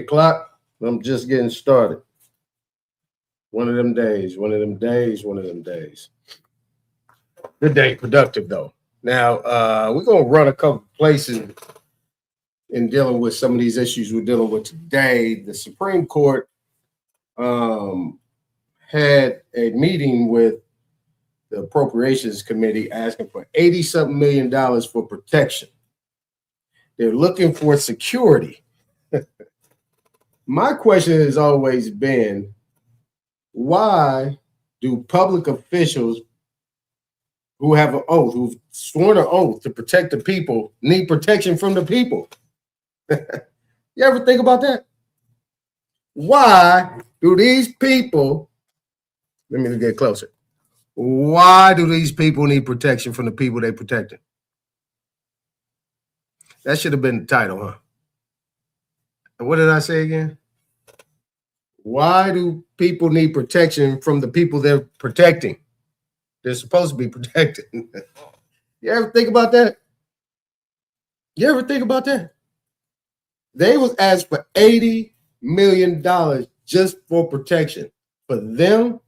O'clock. I'm just getting started. One of them days. Good day, productive though. Now we're gonna run a couple places in dealing with some of these issues we're dealing with today. The Supreme Court had a meeting with the Appropriations Committee asking for $80-something million for protection. They're looking for security. My question has always been, why do public officials who have an oath, who've sworn an oath to protect the people, need protection from the people? You ever think about that? Why do these people, let me get closer. Why do these people need protection from the people they protecting? That should have been the title, huh? And what did I say again? Why do people need protection from the people they're protecting? They're supposed to be protected. You ever think about that? They was asked for $80 million just for protection for them,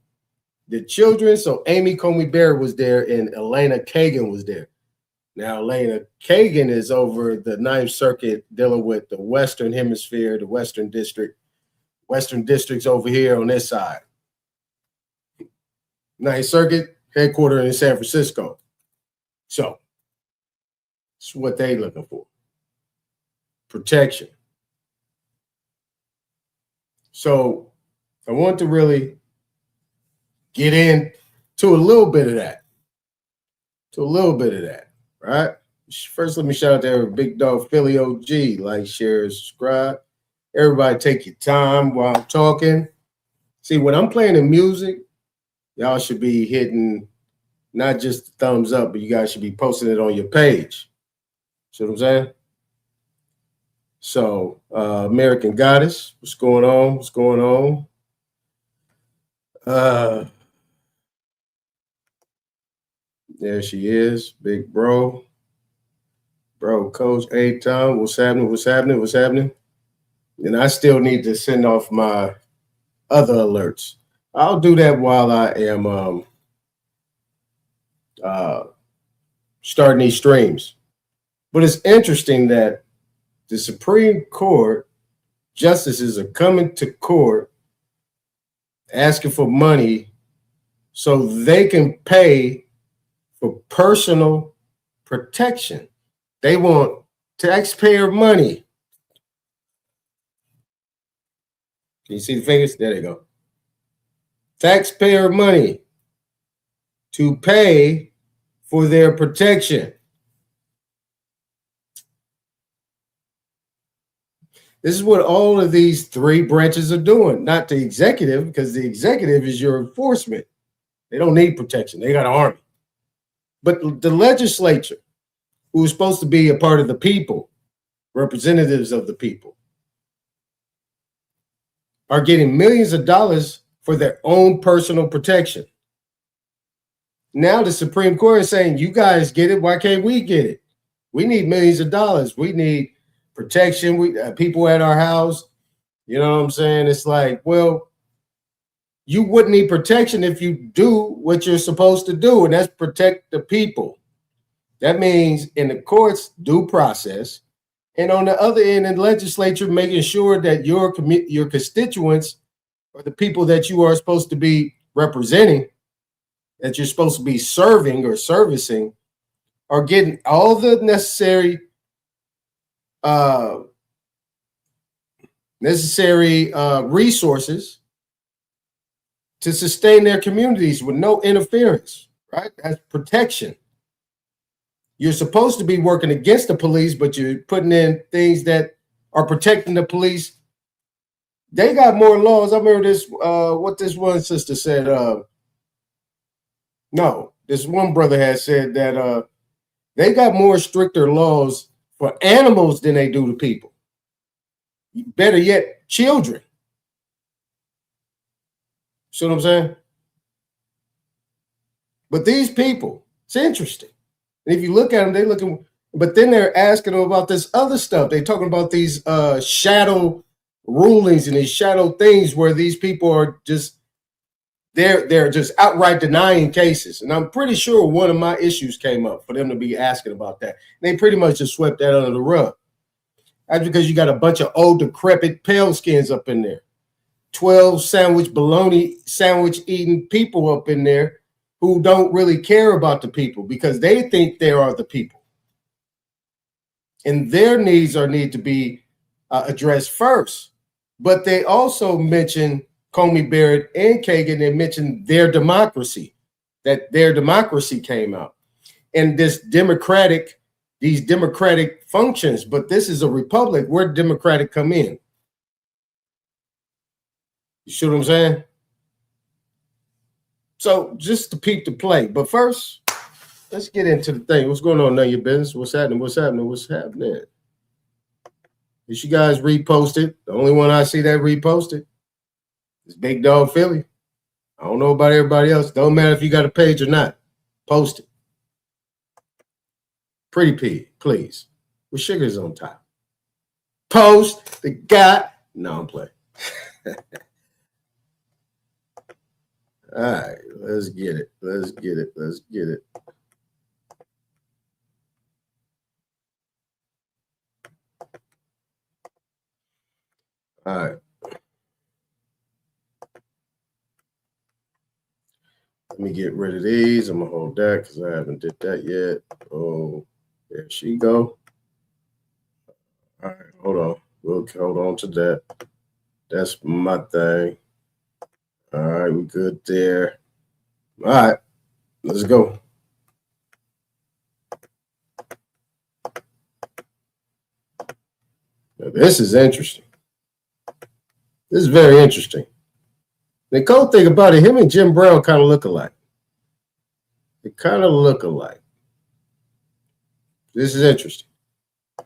the children. So Amy Coney Barrett was there and Elena Kagan was there. Now, Elena Kagan is over the Ninth Circuit dealing with the Western Hemisphere, the Western District. Western District's over here on this side. Ninth Circuit, headquartered in San Francisco. So, it's what they looking for. Protection. So, I want to really get into a little bit of that. Right? First, let me shout out to every big dog Philly OG. Like, share, subscribe. Everybody take your time while I'm talking. See, when I'm playing the music, y'all should be hitting not just the thumbs up, but you guys should be posting it on your page. See what I'm saying? So, American Goddess, what's going on? There she is, big bro. Coach Aton, what's happening? And I still need to send off my other alerts. I'll do that while I am starting these streams. But it's interesting that the Supreme Court justices are coming to court asking for money so they can pay for personal protection. They want taxpayer money. Can you see the fingers? There they go. Taxpayer money to pay for their protection. This is what all of these three branches are doing, not the executive, because the executive is your enforcement. They don't need protection. They got an army. But the legislature, who is supposed to be a part of the people, representatives of the people, are getting millions of dollars for their own personal protection. Now the Supreme Court is saying, you guys get it, why can't we get it? We need millions of dollars. We need protection. We people at our house, you know what I'm saying? It's like, well, you wouldn't need protection if you do what you're supposed to do, and that's protect the people. That means in the courts, due process, and on the other end, in the legislature, making sure that your constituents or the people that you are supposed to be representing, that you're supposed to be serving or servicing, are getting all the necessary resources to sustain their communities with no interference, right? That's protection. You're supposed to be working against the police, but you're putting in things that are protecting the police. They got more laws. I remember this, what this one sister said. This one brother had said that they got more stricter laws for animals than they do to people. Better yet, children. See what I'm saying? But these people, it's interesting. And if you look at them, they looking, but then they're asking them about this other stuff. They're talking about these shadow rulings and these shadow things where these people are just, they're just outright denying cases. And I'm pretty sure one of my issues came up for them to be asking about that. They pretty much just swept that under the rug. That's because you got a bunch of old, decrepit, pale skins up in there. 12 bologna sandwich eating people up in there who don't really care about the people because they think they are the people. And their needs need to be addressed first. But they also mentioned Comey Barrett and Kagan. They mentioned their democracy, that their democracy came out. And these democratic functions, but this is a republic. Where democratic come in? You see what I'm saying? So just to peep the play. But first, let's get into the thing. What's going on in your business? What's happening? What's happening? What's happening? Did you guys reposted? The only one I see that reposted is Big Dog Philly. I don't know about everybody else. Don't matter if you got a page or not. Post it. Pretty P, please. With sugars on top. Post the guy. No, I'm playing. All right, let's get it. Let's get it. Let's get it. All right. Let me get rid of these. I'm going to hold that because I haven't did that yet. Oh, there she go. All right, hold on. We'll hold on to that. That's my thing. All right, we're good there. All right, let's go. Now, this is interesting. This is very interesting. The cool thing about it, him and Jim Brown kind of look alike. They kind of look alike. This is interesting.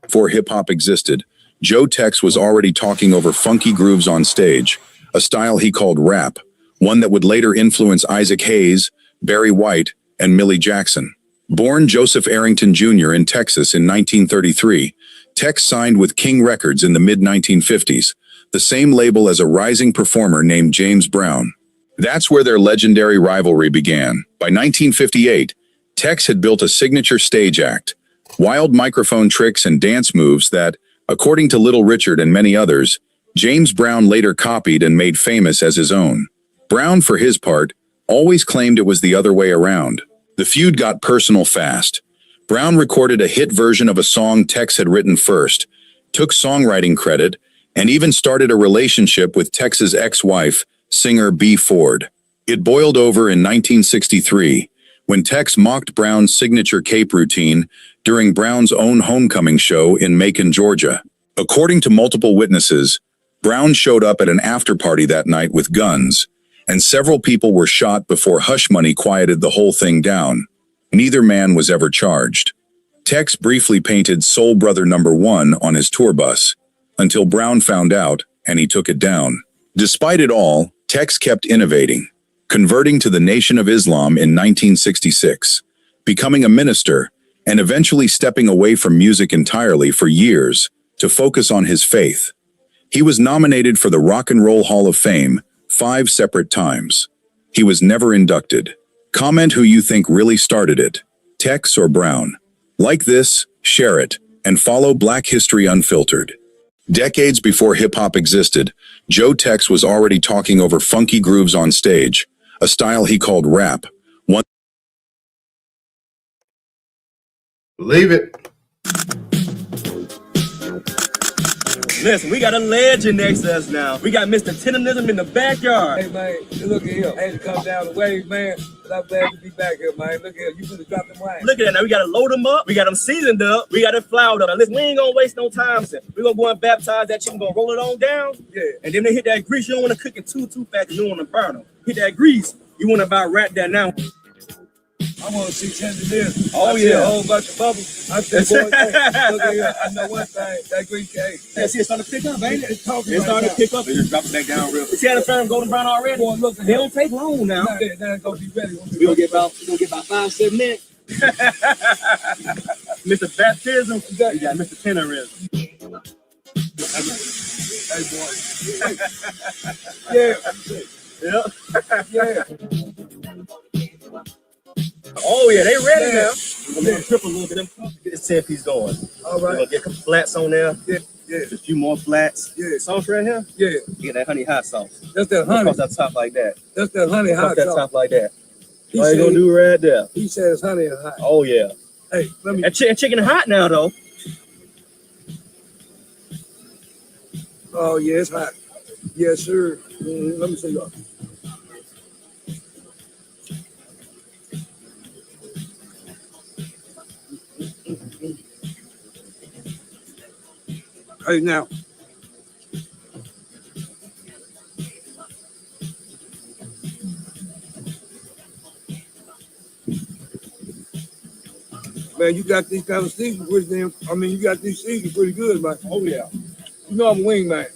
Before hip-hop existed, Joe Tex was already talking over funky grooves on stage, a style he called rap, one that would later influence Isaac Hayes, Barry White, and Millie Jackson. Born Joseph Arrington Jr. in Texas in 1933, Tex signed with King Records in the mid-1950s, the same label as a rising performer named James Brown. That's where their legendary rivalry began. By 1958, Tex had built a signature stage act, wild microphone tricks and dance moves that, according to Little Richard and many others, James Brown later copied and made famous as his own. Brown, for his part, always claimed it was the other way around. The feud got personal fast. Brown recorded a hit version of a song Tex had written first, took songwriting credit, and even started a relationship with Tex's ex-wife, singer B. Ford. It boiled over in 1963, when Tex mocked Brown's signature cape routine during Brown's own homecoming show in Macon, Georgia. According to multiple witnesses, Brown showed up at an after-party that night with guns, and several people were shot before hush money quieted the whole thing down. Neither man was ever charged. Tex briefly painted Soul Brother No. 1 on his tour bus, until Brown found out, and he took it down. Despite it all, Tex kept innovating, converting to the Nation of Islam in 1966, becoming a minister, and eventually stepping away from music entirely for years to focus on his faith. He was nominated for the Rock and Roll Hall of Fame 5 separate times. He was never inducted. Comment who you think really started it, Tex or Brown. Like this, share it, and follow Black History Unfiltered. Decades before hip-hop existed, Joe Tex was already talking over funky grooves on stage, a style he called rap. Believe it. Listen, we got a legend next to us now. We got Mr. Tennism in the backyard. Hey, man, look at here. I had to come down the way, man. But I'm glad to be back here, man. Look here. You finna drop them wine. Look at that. Now we got to load them up. We got them seasoned up. We got it floured up. Now, listen, we ain't going to waste no time, sir. We're going to go and baptize that chicken. Going to roll it on down. Yeah. And then they hit that grease. You don't want to cook it too fast. You don't want to burn them. Hit that grease. You want to about wrap that now. I want to see Chandelier. Oh, I see yeah. a whole bunch of bubbles. I said, boy, hey, look at here. I know one thing. That green cake. Yeah, see, it's starting to pick up, ain't it? It's talking It's starting right to pick up. They just drop it back down real. See how the firm golden brown already? Boy, look, They don't take long now. Now it's going to be ready. We gonna get about 5-7 minutes. Mr. Baptism, you got Mr. Tennism. Hey, boy. Yeah. Yeah. Oh yeah, they ready Yeah. now. We're gonna trip a little bit. Get this 10-piece going. All We're right. gonna get a couple flats on there. Yeah. Yeah. A few more flats. Yeah. Sauce right here. Yeah. Get that honey hot sauce. That's that honey. Across that top like that. That's that honey Across hot that sauce. top like that. He All you said- gonna do right there. He says honey and hot. Oh yeah. Hey, let me. That chicken hot now though. Oh yeah, it's hot. Yes, sir. Let me see you. Hey, now. Man, you got these kind of seasons pretty damn. I mean, you got these seasons pretty good, man. Oh yeah. You know I'm a wingman.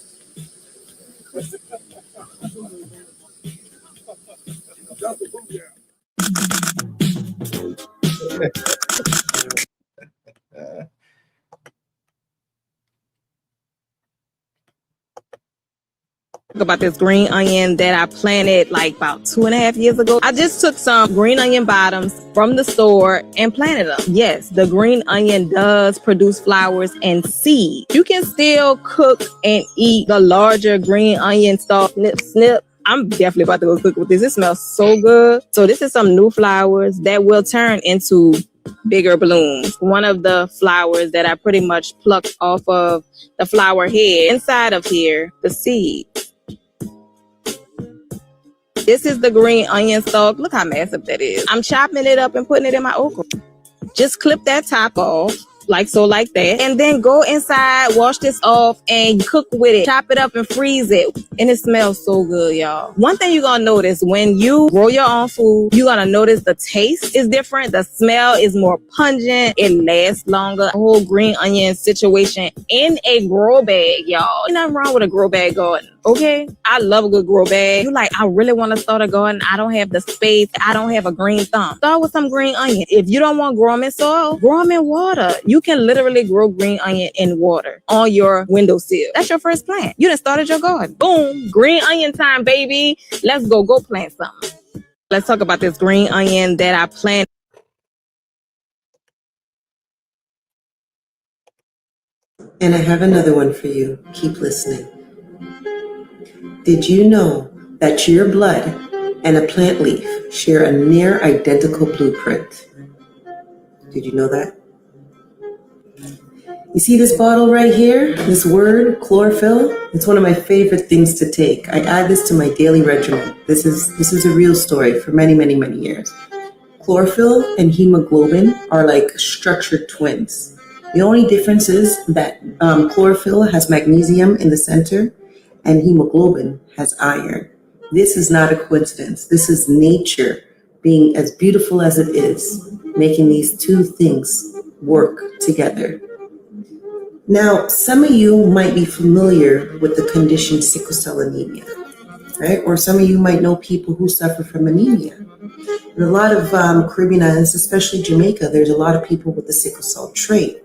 About this green onion that I planted like about 2.5 years ago. I just took some green onion bottoms from the store and planted them. Yes, the green onion does produce flowers and seeds. You can still cook and eat the larger green onion stalk, snip. I'm definitely about to go cook with this. It smells so good. So this is some new flowers that will turn into bigger blooms. One of the flowers that I pretty much plucked off of the flower head. Inside of here, the seed. This is the green onion stalk. Look how massive that is. I'm chopping it up and putting it in my okra. Just clip that top off, like so, like that. And then go inside, wash this off, and cook with it. Chop it up and freeze it. And it smells so good, y'all. One thing you're gonna notice, when you grow your own food, you're gonna notice the taste is different. The smell is more pungent. It lasts longer. The whole green onion situation in a grow bag, y'all. Ain't nothing wrong with a grow bag garden. Okay, I love a good grow bag. You like, I really want to start a garden. I don't have the space. I don't have a green thumb. Start with some green onion. If you don't want to grow them in soil, grow them in water. You can literally grow green onion in water on your windowsill. That's your first plant. You done started your garden. Boom, green onion time, baby. Let's go plant something. Let's talk about this green onion that I planted. And I have another one for you. Keep listening. Did you know that your blood and a plant leaf share a near identical blueprint? Did you know that? You see this bottle right here? This word, chlorophyll? It's one of my favorite things to take. I add this to my daily regimen. This is a real story for many, many, many years. Chlorophyll and hemoglobin are like structured twins. The only difference is that chlorophyll has magnesium in the center and hemoglobin has iron. This is not a coincidence. This is nature being as beautiful as it is, making these two things work together. Now, some of you might be familiar with the condition sickle cell anemia, right? Or some of you might know people who suffer from anemia. In a lot of Caribbean islands, especially Jamaica, there's a lot of people with the sickle cell trait.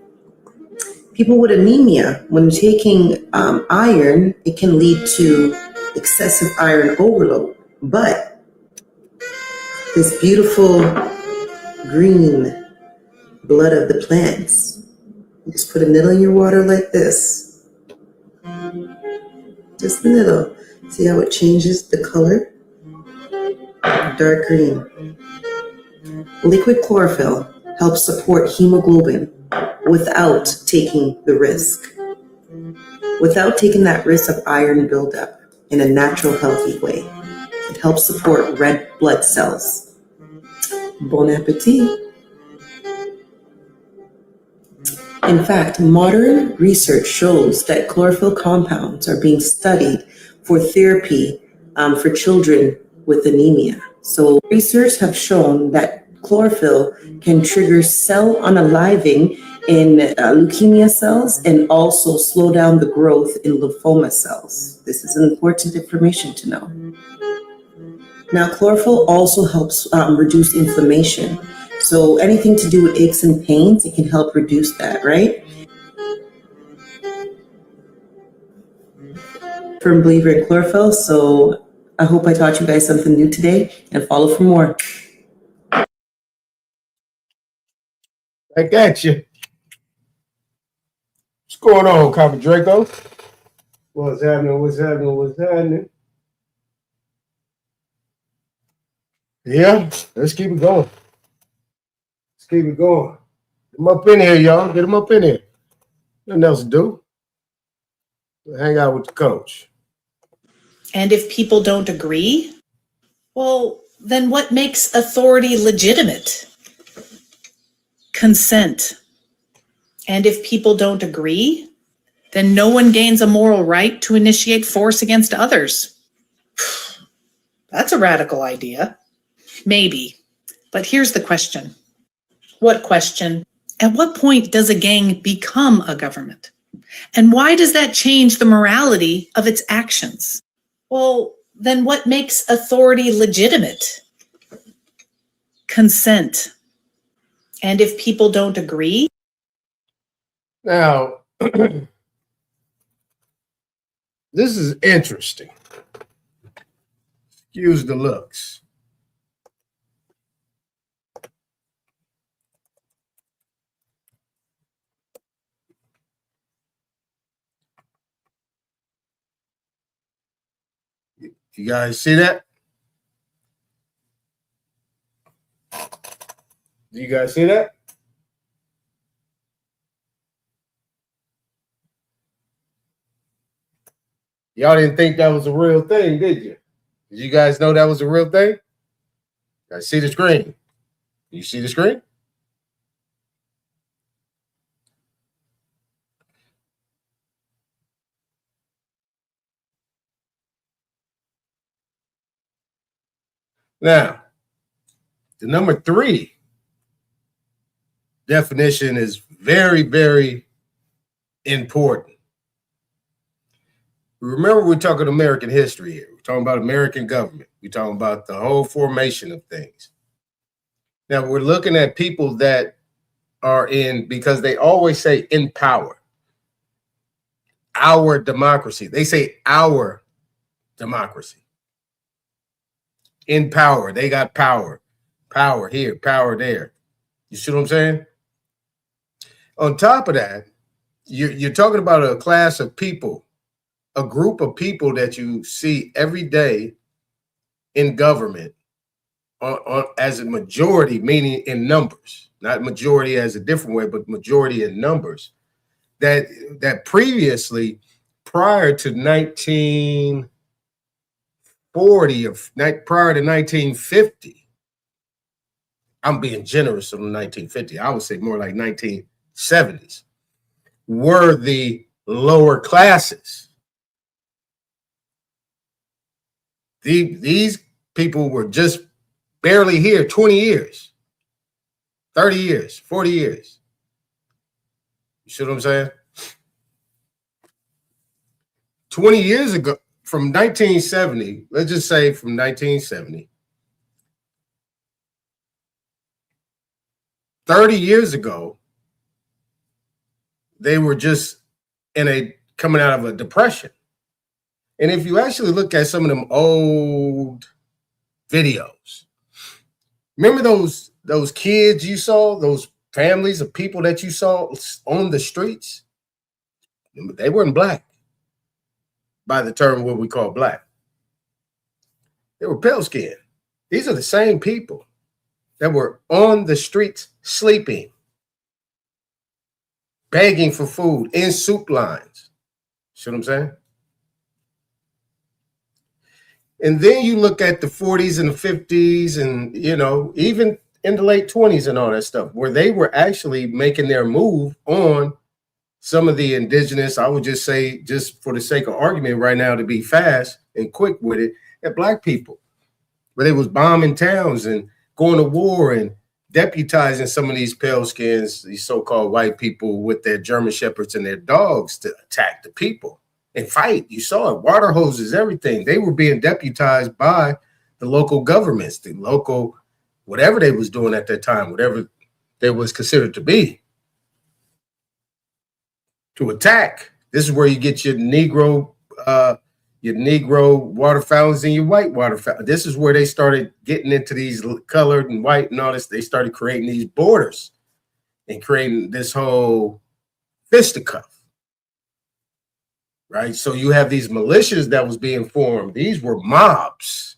People with anemia, when taking iron, it can lead to excessive iron overload. But this beautiful green blood of the plants, you just put a needle in your water like this. Just a needle. See how it changes the color? Dark green. Liquid chlorophyll helps support hemoglobin without taking the risk. Without taking that risk of iron buildup in a natural, healthy way. It helps support red blood cells. Bon appetit. In fact, modern research shows that chlorophyll compounds are being studied for therapy for children with anemia. So research have shown that chlorophyll can trigger cell unaliving in leukemia cells and also slow down the growth in lymphoma cells. This is important information to know. Now, chlorophyll also helps reduce inflammation. So anything to do with aches and pains, it can help reduce that, right? Firm believer in chlorophyll, so I hope I taught you guys something new today, and follow for more. I got you. What's going on, Copper Draco? What's happening? What's happening? What's happening? Yeah, let's keep it going. Let's keep it going. Get them up in here, y'all. Get them up in here. Nothing else to do. Hang out with the coach. And if people don't agree, well, then what makes authority legitimate? Consent. And if people don't agree, then no one gains a moral right to initiate force against others. That's a radical idea. Maybe. But here's the question. What question? At what point does a gang become a government? And why does that change the morality of its actions? Well, then what makes authority legitimate? Consent. And if people don't agree? Now, this is interesting. Excuse the looks. You guys see that? Do you guys see that? Y'all didn't think that was a real thing, did you? Did you guys know that was a real thing? I see the screen. You see the screen? Now, the number 3 definition is very, very important. Remember, we're talking American history here. We're talking about American government. We're talking about the whole formation of things. Now, we're looking at people that are in, because they always say in power. Our democracy. They say our democracy. In power. They got power. Power here, power there. You see what I'm saying? On top of that, you're talking about a class of people, a group of people that you see every day in government as a majority, meaning in numbers, not majority as a different way, but majority in numbers, that previously, prior to 1940 or prior to 1950, I'm being generous on the 1950, I would say more like 1970s, were the lower classes. These people were just barely here 20 years, 30 years, 40 years. You see what I'm saying? 20 years ago, from 1970, let's just say from 1970, 30 years ago, they were just coming out of a depression. And if you actually look at some of them old videos, remember those kids you saw, those families of people that you saw on the streets? They weren't black by the term what we call black. They were pale skinned. These are the same people that were on the streets sleeping, begging for food in soup lines. See what I'm saying? And then you look at the 40s and the 50s and, even in the late 20s and all that stuff, where they were actually making their move on some of the indigenous, I would just say, just for the sake of argument right now, to be fast and quick with it, at black people, where they was bombing towns and going to war and deputizing some of these pale skins, these so-called white people with their German shepherds and their dogs to attack the people and fight. You saw it, water hoses, everything. They were being deputized by the local governments, the local, whatever they was doing at that time, whatever they was considered to be, to attack. This is where you get your Negro your Negro water fountains and your white water fountains. This is where they started getting into these colored and white and all this. They started creating these borders and creating this whole fisticuff, right? So you have these militias that was being formed. These were mobs.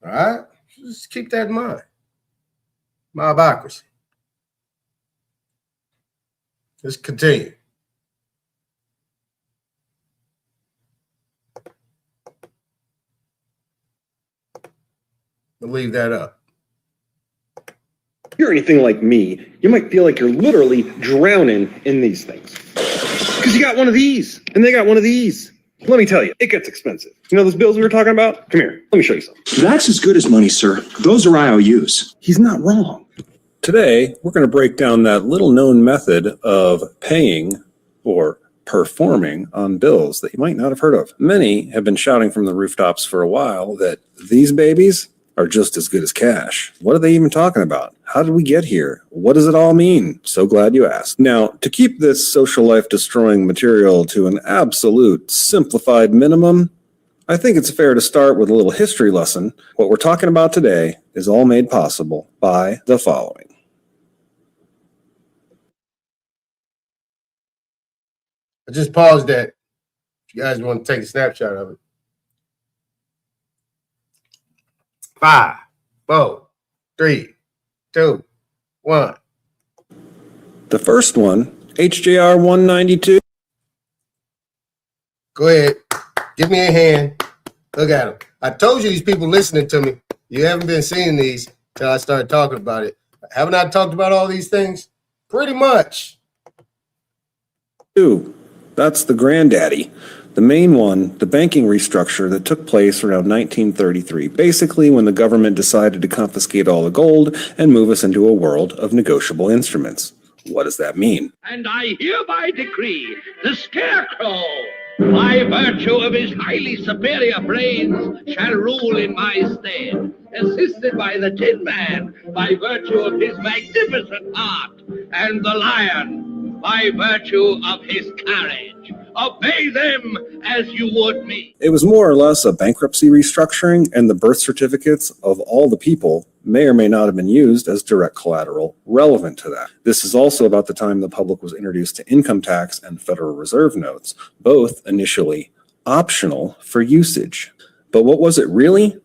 All right, just keep that in mind. Mobocracy. Let's continue. We'll leave that up. If you're anything like me, you might feel like you're literally drowning in these things. Because you got one of these, and they got one of these. Let me tell you, it gets expensive. You know those bills we were talking about? Come here, let me show you something. That's as good as money, sir. Those are IOUs. He's not wrong. Today, we're going to break down that little-known method of paying or performing on bills that you might not have heard of. Many have been shouting from the rooftops for a while that these babies are just as good as cash. What are they even talking about? How did we get here? What does it all mean? So glad you asked. Now, to keep this social life destroying material to an absolute simplified minimum, I think it's fair to start with a little history lesson. What we're talking about today is all made possible by the following. I just paused that. If you guys want to take a snapshot of it. 5, 4, 3, 2, 1. The first one, HJR 192. Go ahead. Give me a hand. Look at them. I told you these people listening to me. You haven't been seeing these until I started talking about it. Haven't I talked about all these things? Pretty much. 2. That's the granddaddy. The main one, the banking restructure that took place around 1933, basically when the government decided to confiscate all the gold and move us into a world of negotiable instruments. What does that mean? And I hereby decree the Scarecrow, by virtue of his highly superior brains, shall rule in my stead, assisted by the Tin Man, by virtue of his magnificent art, and the Lion, by virtue of his courage. Obey them as you would me. It was more or less a bankruptcy restructuring, and the birth certificates of all the people may or may not have been used as direct collateral relevant to that. This is also about the time the public was introduced to income tax and Federal Reserve notes, both initially optional for usage. But what was it really?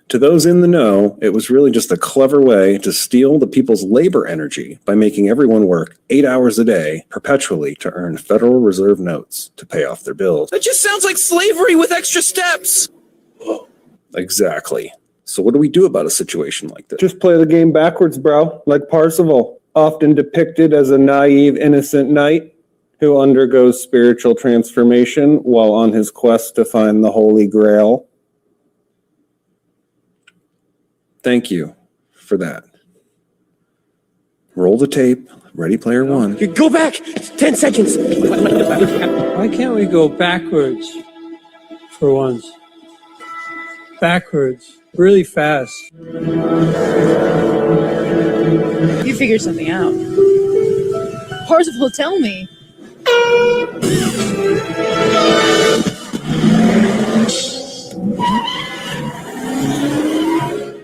To those in the know, it was really just a clever way to steal the people's labor energy by making everyone work 8 hours a day perpetually to earn Federal Reserve notes to pay off their bills. That just sounds like slavery with extra steps. Exactly. So what do we do about a situation like this? Just play the game backwards, bro. Like Parsifal, often depicted as a naive, innocent knight who undergoes spiritual transformation while on his quest to find the Holy Grail. Thank you for that. Roll the tape. Ready Player One. Go back. 10 seconds. Why can't we go backwards for once? Backwards. Really fast. You figure something out. Parsifal, tell me.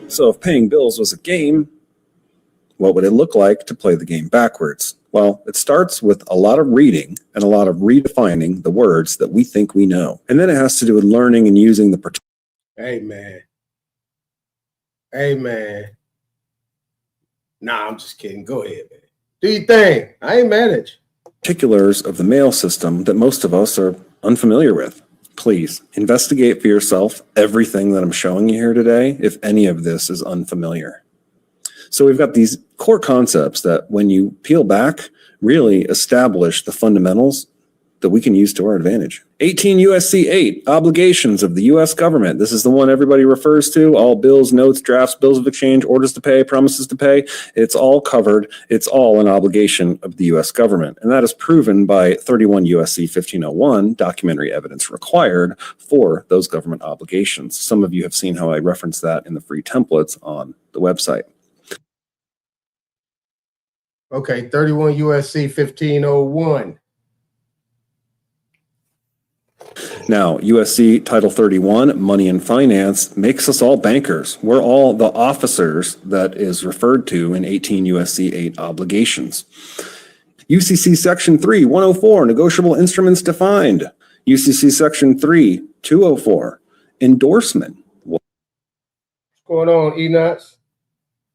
So if paying bills was a game, what would it look like to play the game backwards? Well, it starts with a lot of reading and a lot of redefining the words that we think we know. And then it has to do with learning and using the Amen. Nah, I'm just kidding. Go ahead, man. Do your thing. I ain't mad at you. particulars of the mail system that most of us are unfamiliar with. Please investigate for yourself everything that I'm showing you here today if any of this is unfamiliar. So we've got these core concepts that when you peel back, really establish the fundamentals that we can use to our advantage. 18 USC 8, obligations of the U.S. government. This is the one everybody refers to. All bills, notes, drafts, bills of exchange, orders to pay, promises to pay. It's all covered. It's all an obligation of the U.S. government. And that is proven by 31 USC 1501, documentary evidence required for those government obligations. Some of you have seen how I reference that in the free templates on the website. Okay, 31 USC 1501. Now, USC Title 31, Money and Finance, makes us all bankers. We're all the officers that is referred to in 18 USC 8 obligations. UCC Section 3, 104, Negotiable Instruments Defined. UCC Section 3, 204, Endorsement. What's going on, Enox?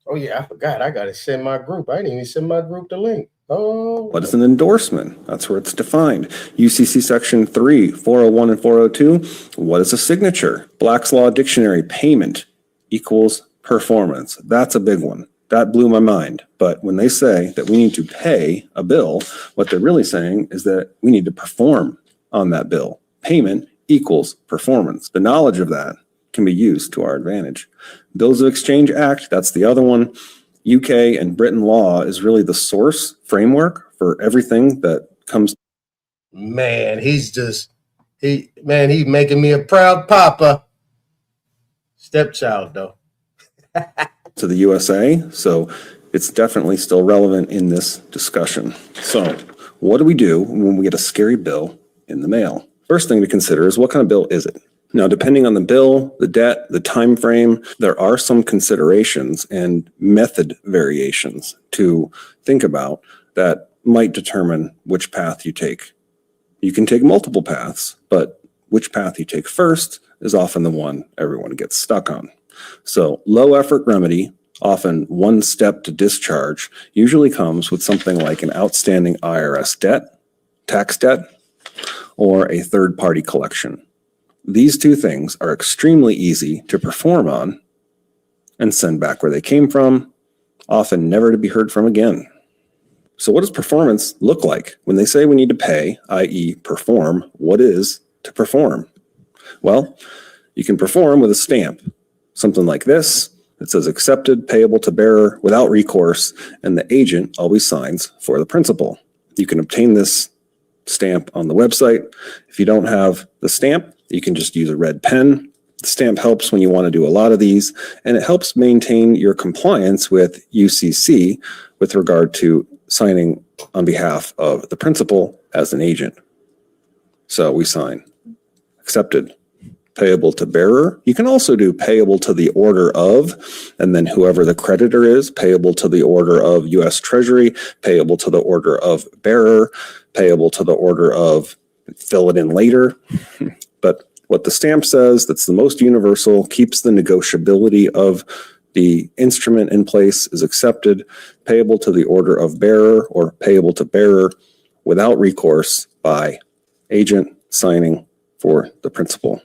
Oh, yeah, I forgot. I got to send my group. I didn't even send my group the link. Oh. What is an endorsement? That's where it's defined. UCC Section 3, 401 and 402. What is a signature? Black's Law Dictionary, payment equals performance. That's a big one. That blew my mind. But when they say that we need to pay a bill, what they're really saying is that we need to perform on that bill. Payment equals performance. The knowledge of that can be used to our advantage. Bills of Exchange Act, that's the other one. UK and Britain law is really the source framework for everything that comes. Man, he's making me a proud papa. Stepchild, though. To the USA, so it's definitely still relevant in this discussion. So what do we do when we get a scary bill in the mail? First thing to consider is what kind of bill is it? Now, depending on the bill, the debt, the time frame, there are some considerations and method variations to think about that might determine which path you take. You can take multiple paths, but which path you take first is often the one everyone gets stuck on. So low effort remedy, often one step to discharge, usually comes with something like an outstanding IRS debt, tax debt, or a third party collection. These two things are extremely easy to perform on and send back where they came from, often never to be heard from again. So what does performance look like? When they say we need to pay, i.e. perform, what is to perform? Well, you can perform with a stamp, something like this. It says accepted, payable to bearer without recourse, and the agent always signs for the principal. You can obtain this stamp on the website. If you don't have the stamp, you can just use a red pen. The stamp helps when you want to do a lot of these, and it helps maintain your compliance with UCC with regard to signing on behalf of the principal as an agent. So we sign accepted, payable to bearer. You can also do payable to the order of, and then whoever the creditor is, payable to the order of U.S. Treasury, payable to the order of bearer, payable to the order of, fill it in later. But what the stamp says, that's the most universal, keeps the negotiability of the instrument in place, is accepted, payable to the order of bearer or payable to bearer without recourse by agent signing for the principal.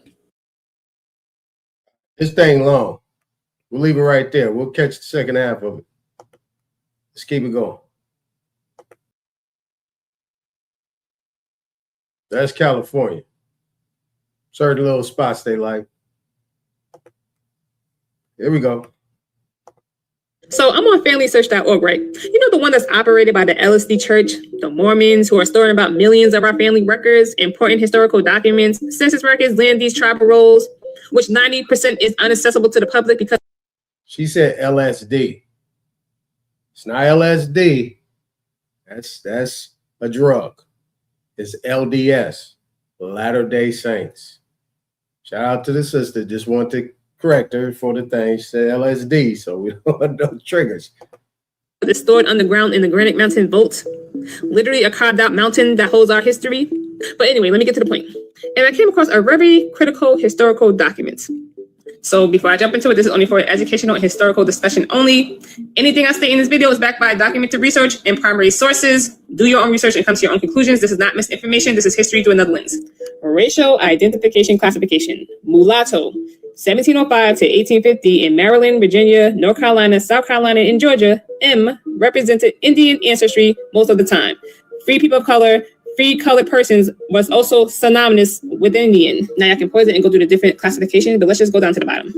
This thing long. We'll leave it right there. We'll catch the second half of it. Let's keep it going. That's California. Certain little spots they like. Here we go. So I'm on familysearch.org, right? You know, the one that's operated by the LSD Church, the Mormons, who are storing about millions of our family records, important historical documents, census records, land deeds, tribal rolls, which 90% is inaccessible to the public because... She said LSD. It's not LSD. That's a drug. It's LDS, Latter-day Saints. Shout out to the sister. Just want to correct her for the thing. She said LSD, so we don't want no triggers. It's stored underground in the Granite Mountain Vault. Literally a carved out mountain that holds our history. But anyway, let me get to the point. And I came across a very critical historical document. So before I jump into it, this is only for educational and historical discussion only. Anything I state in this video is backed by documented research and primary sources. Do your own research and come to your own conclusions. This is not misinformation. This is history through another lens. Racial identification classification. Mulatto. 1705 to 1850 in Maryland, Virginia, North Carolina, South Carolina, and Georgia. M represented Indian ancestry most of the time. Free people of color, free colored persons was also synonymous with Indian. Now I can pause it and go through the different classifications, but let's just go down to the bottom.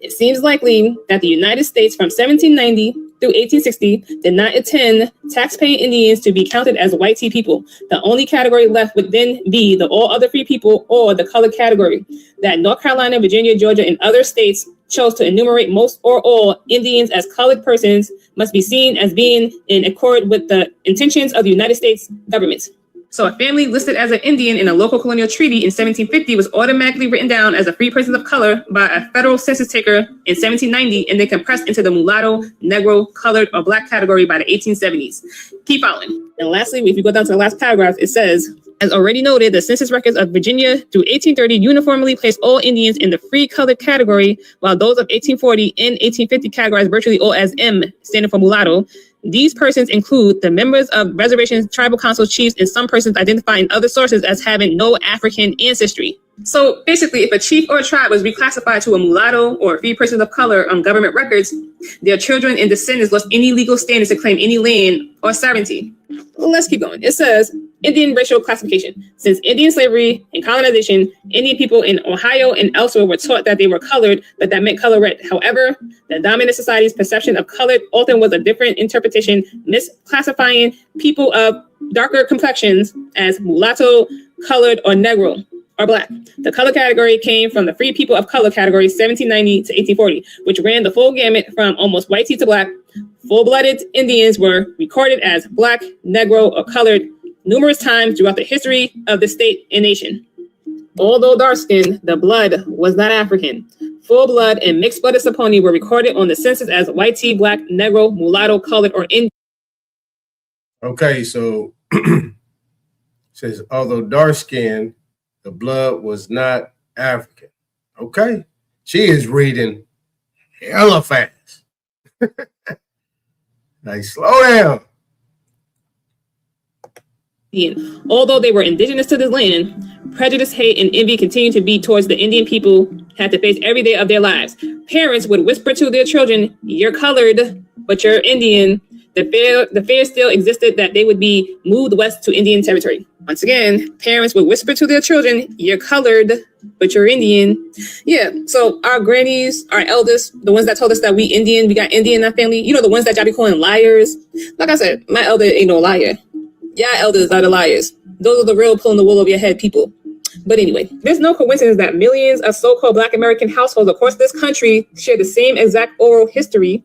It seems likely that the United States from 1790 through 1860 did not intend tax-paying Indians to be counted as white tea people. The only category left would then be the all other free people or the colored category that North Carolina, Virginia, Georgia, and other states chose to enumerate most or all Indians as colored persons must be seen as being in accord with the intentions of the United States government. So a family listed as an Indian in a local colonial treaty in 1750 was automatically written down as a free person of color by a federal census taker in 1790 and then compressed into the mulatto, negro, colored, or black category by the 1870s. Keep following. And lastly, if you go down to the last paragraph, it says, as already noted, the census records of Virginia through 1830 uniformly placed all Indians in the free colored category, while those of 1840 and 1850 categorized virtually all as M, standing for mulatto. These persons include the members of reservations, tribal councils, chiefs, and some persons identified in other sources as having no African ancestry. So basically, if a chief or a tribe was reclassified to a mulatto or a free person of color on government records, their children and descendants lost any legal standing to claim any land or sovereignty. Let's keep going. It says, Indian racial classification. Since Indian slavery and colonization, Indian people in Ohio and elsewhere were taught that they were colored, but that meant colorette. However, the dominant society's perception of colored often was a different interpretation, misclassifying people of darker complexions as mulatto, colored, or negro, or black. The color category came from the free people of color category 1790 to 1840, which ran the full gamut from almost white to black. Full-blooded Indians were recorded as black, negro, or colored numerous times throughout the history of the state and nation. Although dark-skinned, the blood was not African. Full blood and mixed blooded Saponi were recorded on the census as white tea, black, negro, mulatto, colored, or Indian. Okay, so it says, although dark-skinned, the blood was not African. Okay, she is reading hella fast. Like, slow down. Although they were indigenous to this land, prejudice, hate, and envy continued to be towards the Indian people had to face every day of their lives. Parents would whisper to their children, "You're colored, but you're Indian." The fear still existed that they would be moved west to Indian territory. Once again, parents would whisper to their children, "You're colored, but you're Indian." Yeah, so our grannies, our elders, the ones that told us that we Indian, we got Indian in our family, you know, the ones that y'all be calling liars. Like I said, my elder ain't no liar. Yeah, elders are the liars. Those are the real pulling the wool over your head people. But anyway, there's no coincidence that millions of so-called Black American households across this country share the same exact oral history.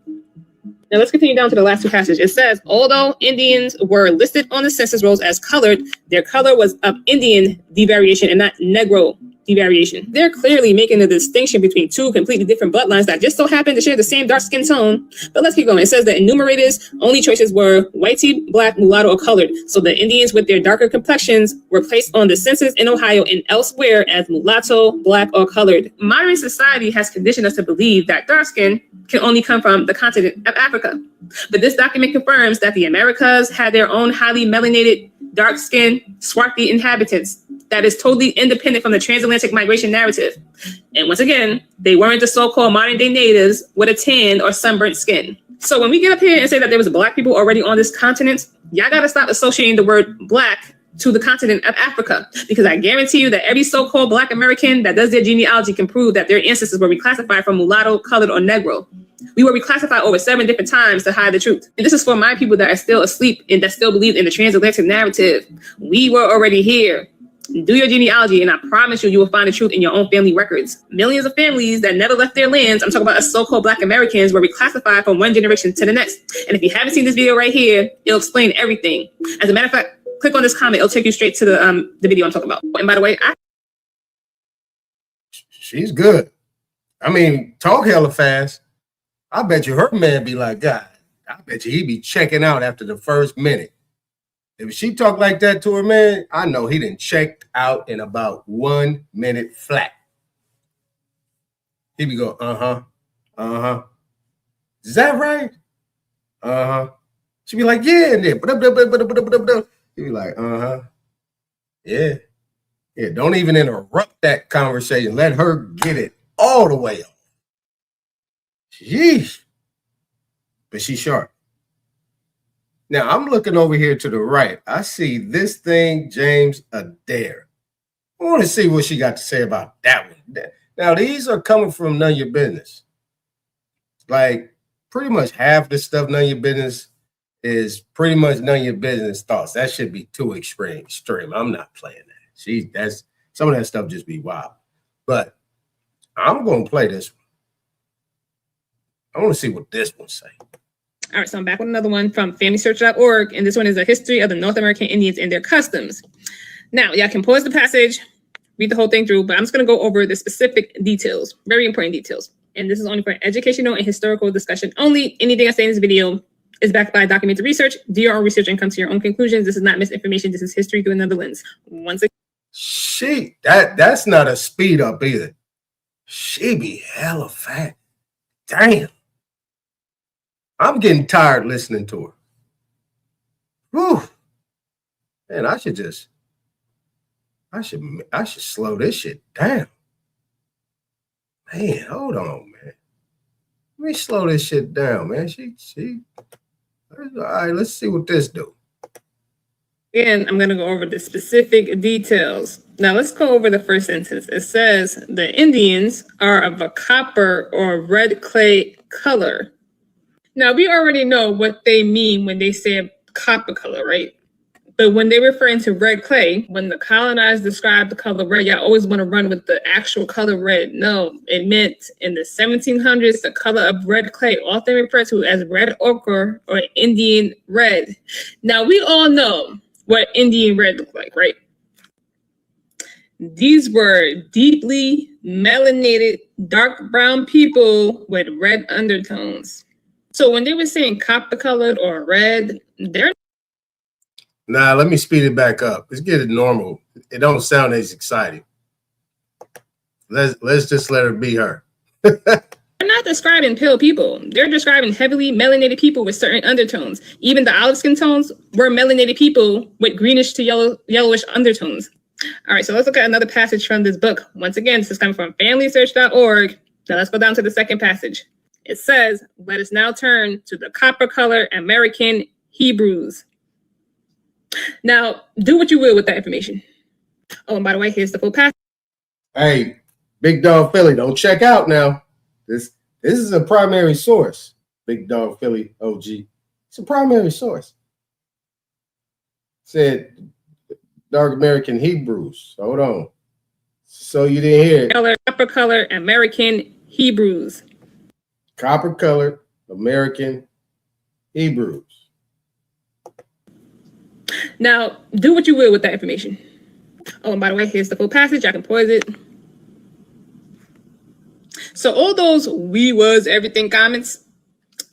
Now let's continue down to the last two passages. It says, although Indians were listed on the census rolls as colored, their color was of Indian devariation and not Negro devariation. They're clearly making a distinction between two completely different bloodlines that just so happen to share the same dark skin tone. But let's keep going. It says the enumerators' only choices were white tea, black, mulatto, or colored. So the Indians with their darker complexions were placed on the census in Ohio and elsewhere as mulatto, black, or colored. Modern society has conditioned us to believe that dark skin can only come from the continent of Africa. But this document confirms that the Americas had their own highly melanated, dark-skinned, swarthy inhabitants that is totally independent from the transatlantic migration narrative. And once again, they weren't the so-called modern-day natives with a tan or sunburnt skin. So when we get up here and say that there was black people already on this continent, y'all gotta stop associating the word black to the continent of Africa, because I guarantee you that every so-called Black American that does their genealogy can prove that their ancestors were reclassified from mulatto, colored, or Negro. We were reclassified over 7 different times to hide the truth. And this is for my people that are still asleep and that still believe in the transatlantic narrative. We were already here. Do your genealogy, and I promise you, you will find the truth in your own family records. Millions of families that never left their lands, I'm talking about us so-called Black Americans, were reclassified from one generation to the next. And if you haven't seen this video right here, it'll explain everything. As a matter of fact, click on this comment, it'll take you straight to the video I'm talking about. And by the way, she's good. I mean, talk hella fast. I bet you her man be like, God, I bet you he be checking out after the first minute. If she talk like that to her man, I know he done checked out in about 1 minute flat. He be go, is that right? She be like, yeah, and then he be like, yeah. Yeah, don't even interrupt that conversation. Let her get it all the way up. Jeez. But she's sharp. Now, I'm looking over here to the right. I see this thing, James Adair. I want to see what she got to say about that one. Now, these are coming from None of Your Business. Like, pretty much half the stuff None of Your Business is pretty much None of Your Business thoughts. That should be too extreme. I'm not playing that. That's some of that stuff just be wild. But I'm going to play this one. I want to see what this one say. All right, so I'm back with another one from familysearch.org, and this one is a history of the North American Indians and their customs. Now, y'all can pause the passage, read the whole thing through, but I'm just going to go over the specific details, very important details. And this is only for educational and historical discussion only. Anything I say in this video is backed by documented research. Do your own research and come to your own conclusions. This is not misinformation. This is history through another lens. Once again, that's not a speed up either. She be hella fat. Damn. I'm getting tired listening to her. Whew. Man, I should slow this shit down. Man, hold on, man. Let me slow this shit down, man. All right, let's see what this do. Again, I'm going to go over the specific details. Now, let's go over the first sentence. It says, the Indians are of a copper or red clay color. Now, we already know what they mean when they say copper color, right? But when they refer into red clay, when the colonized describe the color red, y'all always want to run with the actual color red. No, it meant in the 1700s, the color of red clay, often referred to as red ochre or Indian red. Now, we all know what Indian red looked like, right? These were deeply melanated, dark brown people with red undertones. So when they were saying copper colored or red, they're Nah, let me speed it back up. Let's get it normal. It don't sound as exciting. Let's just let her be her. They're not describing pale people. They're describing heavily melanated people with certain undertones. Even the olive skin tones were melanated people with greenish to yellowish undertones. All right, so let's look at another passage from this book. Once again, this is coming from familysearch.org. Now let's go down to the second passage. It says, let us now turn to the copper color American Hebrews. Now, do what you will with that information. Oh, and by the way, here's the full passage. Hey, Big Dog Philly, don't check out now. This is a primary source. Big Dog Philly OG. It's a primary source. Said Dark American Hebrews. Hold on. So you didn't hear it. Copper color American Hebrews. Copper colored American Hebrews. Now, do what you will with that information. Oh, and by the way, here's the full passage. I can pause it. So all those we was everything comments,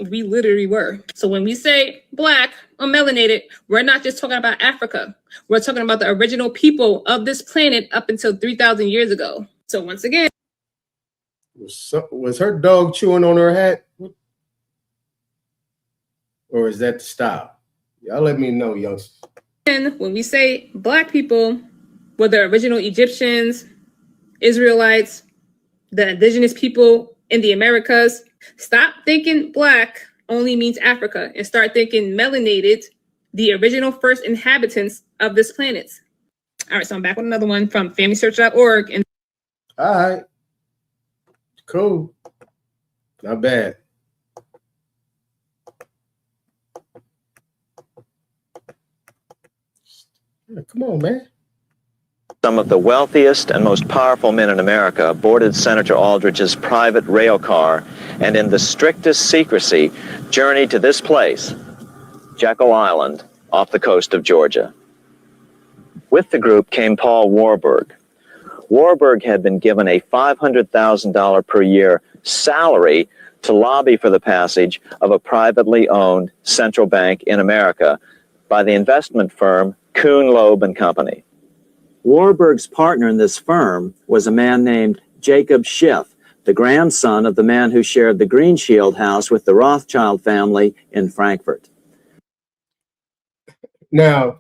we literally were. So when we say black or melanated, we're not just talking about Africa. We're talking about the original people of this planet up until 3,000 years ago. So once again, Was her dog chewing on her hat? Or is that the style? Y'all let me know, youngsters. and when we say black people, were the original Egyptians, Israelites, the indigenous people in the Americas, stop thinking black only means Africa and start thinking melanated, the original first inhabitants of this planet. All right, so I'm back with another one from familysearch.org. And all right. Cool. Not bad. Yeah, come on, man. Some of the wealthiest and most powerful men in America boarded Senator Aldrich's private rail car and in the strictest secrecy journeyed to this place, Jekyll Island, off the coast of Georgia. With the group came Paul Warburg. Warburg had been given a $500,000 per year salary to lobby for the passage of a privately owned central bank in America by the investment firm Kuhn, Loeb and Company. Warburg's partner in this firm was a man named Jacob Schiff, the grandson of the man who shared the Green Shield house with the Rothschild family in Frankfurt. Now,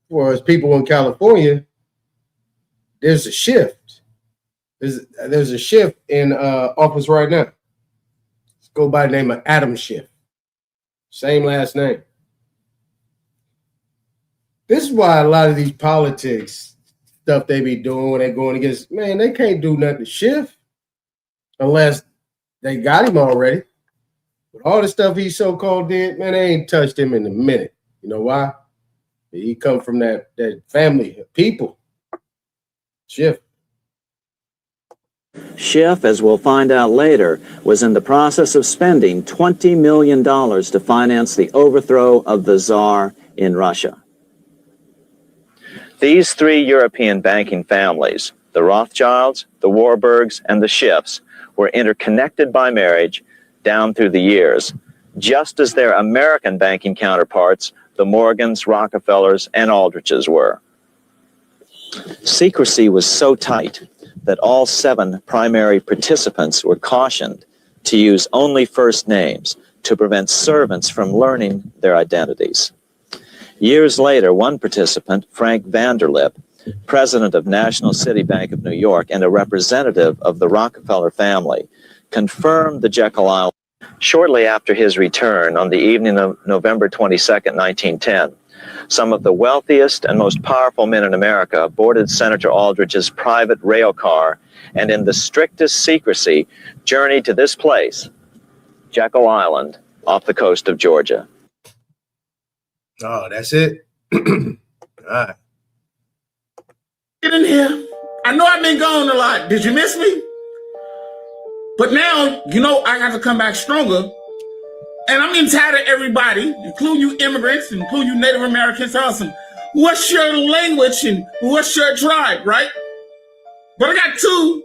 for us people in California, there's a shift. There's a shift in office right now. Let's go by the name of Adam Schiff. Same last name. This is why a lot of these politics stuff they be doing when they're going against, man, they can't do nothing to Schiff unless they got him already. But all the stuff he so-called did, man, they ain't touched him in a minute. You know why? He come from that family of people. Schiff. Schiff, as we'll find out later, was in the process of spending $20 million to finance the overthrow of the Tsar in Russia. These three European banking families, the Rothschilds, the Warburgs, and the Schiffs, were interconnected by marriage down through the years, just as their American banking counterparts, the Morgans, Rockefellers, and Aldriches were. Secrecy was so tight that all 7 primary participants were cautioned to use only first names to prevent servants from learning their identities. Years later, one participant, Frank Vanderlip, president of National City Bank of New York and a representative of the Rockefeller family, confirmed the Jekyll Island. Shortly after his return on the evening of November 22nd, 1910, some of the wealthiest and most powerful men in America boarded Senator Aldrich's private rail car and in the strictest secrecy journeyed to this place, Jekyll Island, off the coast of Georgia. Oh, that's it? All right. Get in here. I know I've been gone a lot. Did you miss me? But now, you know, I got to come back stronger. And I'm getting tired of everybody, including you immigrants, including you Native Americans, asking, what's your language and what's your tribe, right? But I got 2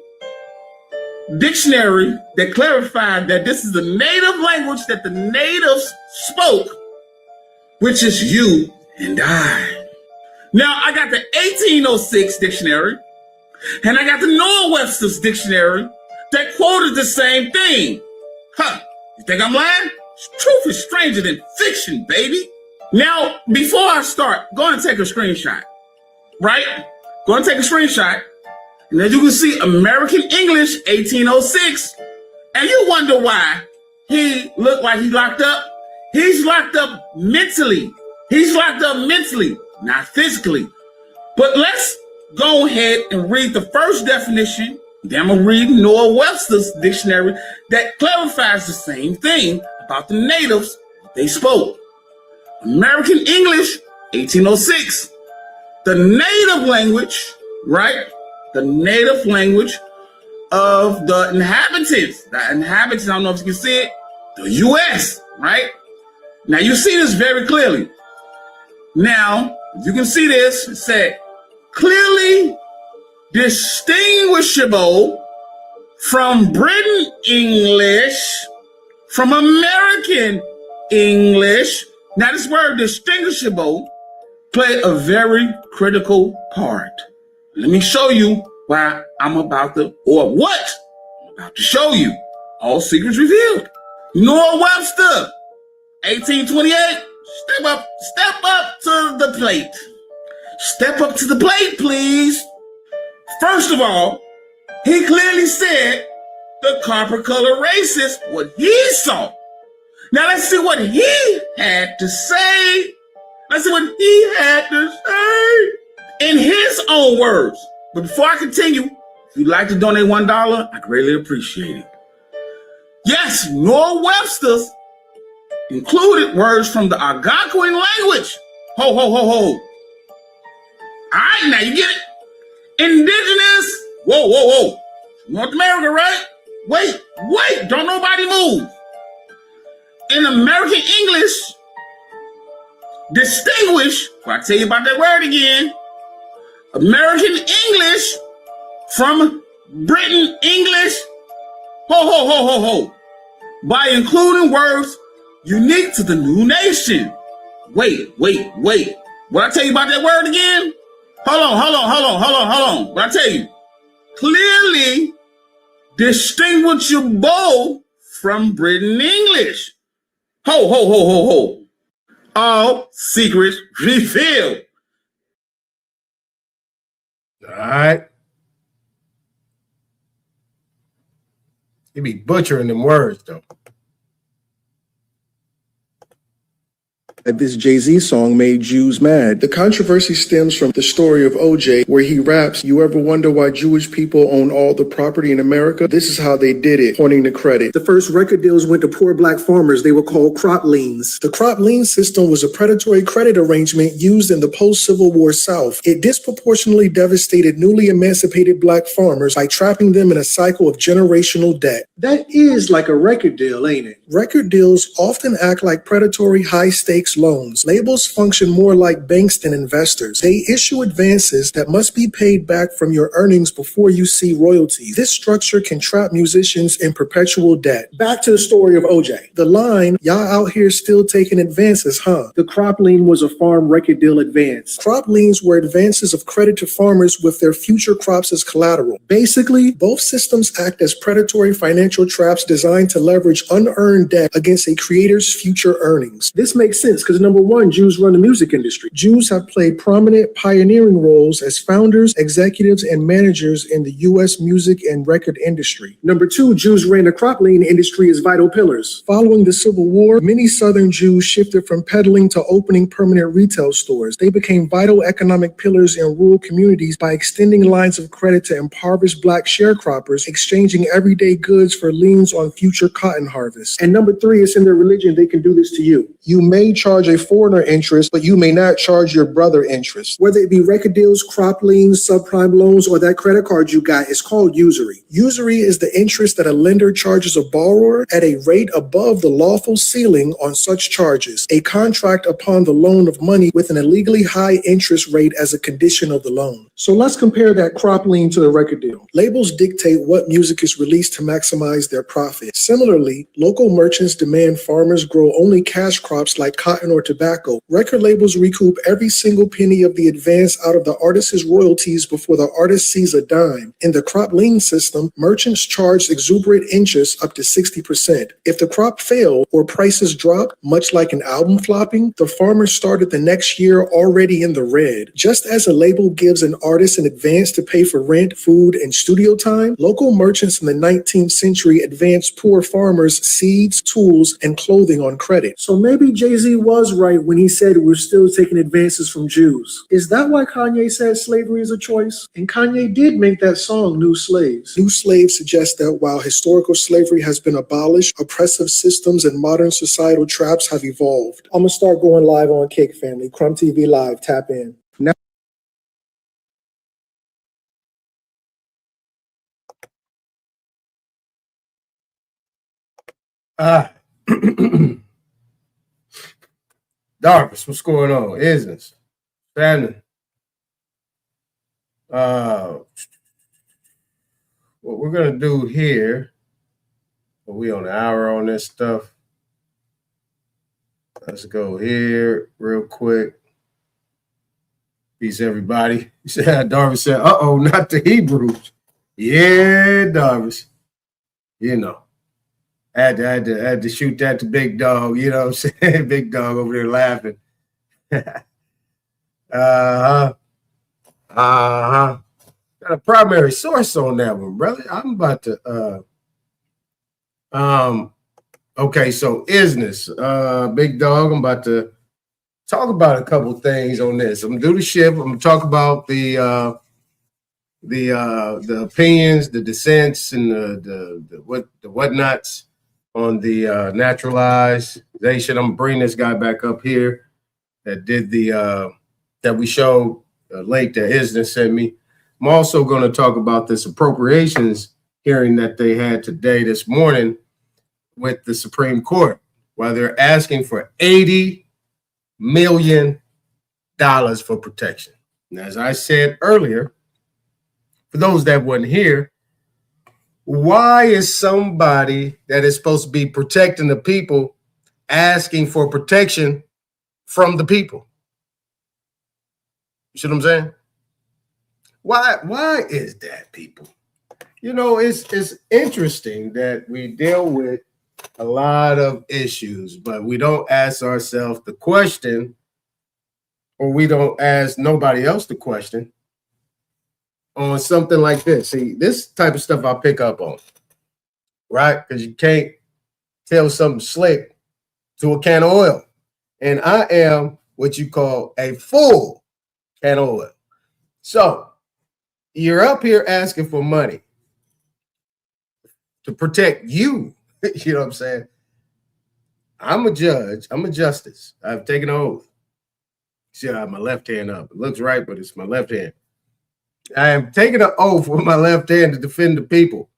dictionaries that clarify that this is the native language that the natives spoke, which is you and I. Now, I got the 1806 dictionary, and I got the Noah Webster's dictionary that quoted the same thing. Huh, you think I'm lying? Truth is stranger than fiction, baby. Now, before I start, go and take a screenshot, right? Go and take a screenshot, and as you can see, American English, 1806, and you wonder why he looked like he's locked up. He's locked up mentally. He's locked up mentally, not physically. But let's go ahead and read the first definition. Then I'm going to read Noah Webster's dictionary that clarifies the same thing about the natives they spoke. American English, 1806. The native language, right? The native language of the inhabitants. The inhabitants, I don't know if you can see it, the U.S., right? Now you see this very clearly. Now, if you can see this, it said, clearly distinguishable from Britain English, from American English. Now this word distinguishable play a very critical part. Let me show you why I'm about to, or what I'm about to show you. All secrets revealed. Noah Webster, 1828. Step up to the plate. Step up to the plate, please. First of all, he clearly said the copper color racist, what he saw. Now let's see what he had to say. Let's see what he had to say in his own words. But before I continue, if you'd like to donate $1, I greatly appreciate it. Yes, Noah Webster's included words from the Algonquin language. Ho, ho, ho, ho. All right, now you get it. Indigenous. Whoa, whoa, whoa. North America, right? Wait, don't nobody move. In American English, distinguish, well, I'll tell you about that word again. American English from Britain English. Ho, ho, ho, ho, ho. By including words unique to the new nation. Wait. What I tell you about that word again? Hold on. What I tell you? Clearly distinguishable from Britain English. Ho. All secrets revealed. All right. You be butchering them words, though. that this Jay-Z song made Jews mad. The controversy stems from the story of OJ, where he raps, "You ever wonder why Jewish people own all the property in America? This is how they did it," pointing to credit. The first record deals went to poor black farmers. They were called crop liens. The crop lien system was a predatory credit arrangement used in the post-Civil War South. It disproportionately devastated newly emancipated black farmers by trapping them in a cycle of generational debt. That is like a record deal, ain't it? Record deals often act like predatory high-stakes loans. Labels function more like banks than investors. They issue advances that must be paid back from your earnings before you see royalties. This structure can trap musicians in perpetual debt. Back to the story of OJ. The line, "Y'all out here still taking advances, huh?" The crop lien was a farm record deal advance. Crop liens were advances of credit to farmers with their future crops as collateral. Basically, both systems act as predatory financial traps designed to leverage unearned debt against a creator's future earnings. This makes sense because, number one, Jews run the music industry. Jews have played prominent pioneering roles as founders, executives, and managers in the U.S. music and record industry. Number two, Jews ran the crop lien industry as vital pillars. Following the Civil War, many Southern Jews shifted from peddling to opening permanent retail stores. They became vital economic pillars in rural communities by extending lines of credit to impoverished black sharecroppers, exchanging everyday goods for liens on future cotton harvests. And number three, it's in their religion they can do this to you. You may charge a foreigner interest, but you may not charge your brother interest. Whether it be record deals, crop liens, subprime loans, or that credit card you got, it's called usury. Usury is the interest that a lender charges a borrower at a rate above the lawful ceiling on such charges, a contract upon the loan of money with an illegally high interest rate as a condition of the loan. So let's compare that crop lien to the record deal. Labels dictate what music is released to maximize their profit. Similarly, local merchants demand farmers grow only cash crops like cotton or tobacco. Record labels recoup every single penny of the advance out of the artist's royalties before the artist sees a dime. In the crop lien system, merchants charge exuberant interest up to 60%. If the crop failed or prices drop, much like an album flopping, the farmer started the next year already in the red. Just as a label gives an artist an advance to pay for rent, food, and studio time, local merchants in the 19th century advanced poor farmers seeds, tools, and clothing on credit. So maybe Jay-Z was right when he said we're still taking advances from Jews. Is that why Kanye said slavery is a choice? And Kanye did make that song, New Slaves. New Slaves suggests that while historical slavery has been abolished, oppressive systems and modern societal traps have evolved. I'm gonna start going live on Cake Family. Crumb TV Live, tap in. Now Darkness, what's going on? Isn't Shannon? What we're gonna do here, we on an hour on this stuff. Let's go here real quick. Peace, everybody. Darvis said, "Uh-oh, not the Hebrews." Yeah, Darvis. You know. I had to shoot that to Big Dog, you know what I'm saying? Big Dog over there laughing. Got a primary source on that one, brother. I'm about to okay, so isness. Big Dog, I'm about to talk about a couple things on this. I'm gonna do the ship. I'm gonna talk about the opinions, the dissents, and the whatnots on the naturalization. I'm gonna bring this guy back up here that did the that we showed a link that Isna sent me. I'm also going to talk about this appropriations hearing that they had today, this morning, with the Supreme Court, while they're asking for $80 million for protection. And as I said earlier, for those that wasn't here, why is somebody that is supposed to be protecting the people asking for protection from the people? You see what I'm saying? Why is that, people? You know, it's interesting that we deal with a lot of issues, but we don't ask ourselves the question, or we don't ask nobody else the question on something like this. See, this type of stuff I pick up on, right? Because you can't tell something slick to a can of oil. and I am what you call a full can of oil. So you're up here asking for money to protect you. You know what I'm saying? I'm a judge. I'm a justice. I've taken an oath. See, I have my left hand up. It looks right, but it's my left hand. I am taking an oath with my left hand to defend the people.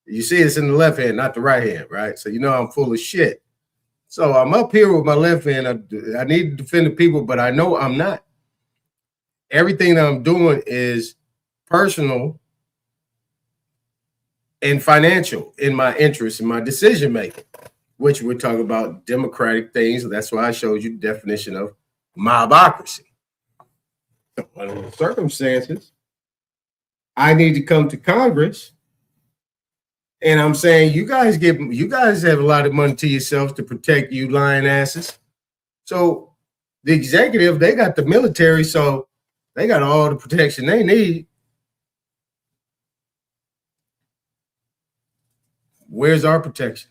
You see, it's in the left hand, not the right hand, right? So you know I'm full of shit. So I'm up here with my left hand. I need to defend the people, but I know I'm not. Everything that I'm doing is personal and financial in my interest, in my decision making, which we're talking about democratic things. That's why I showed you the definition of mobocracy. Under the circumstances, I need to come to Congress, and I'm saying you guys have a lot of money to yourselves to protect you lying asses. So the executive, they got the military, so they got all the protection they need. Where's our protection?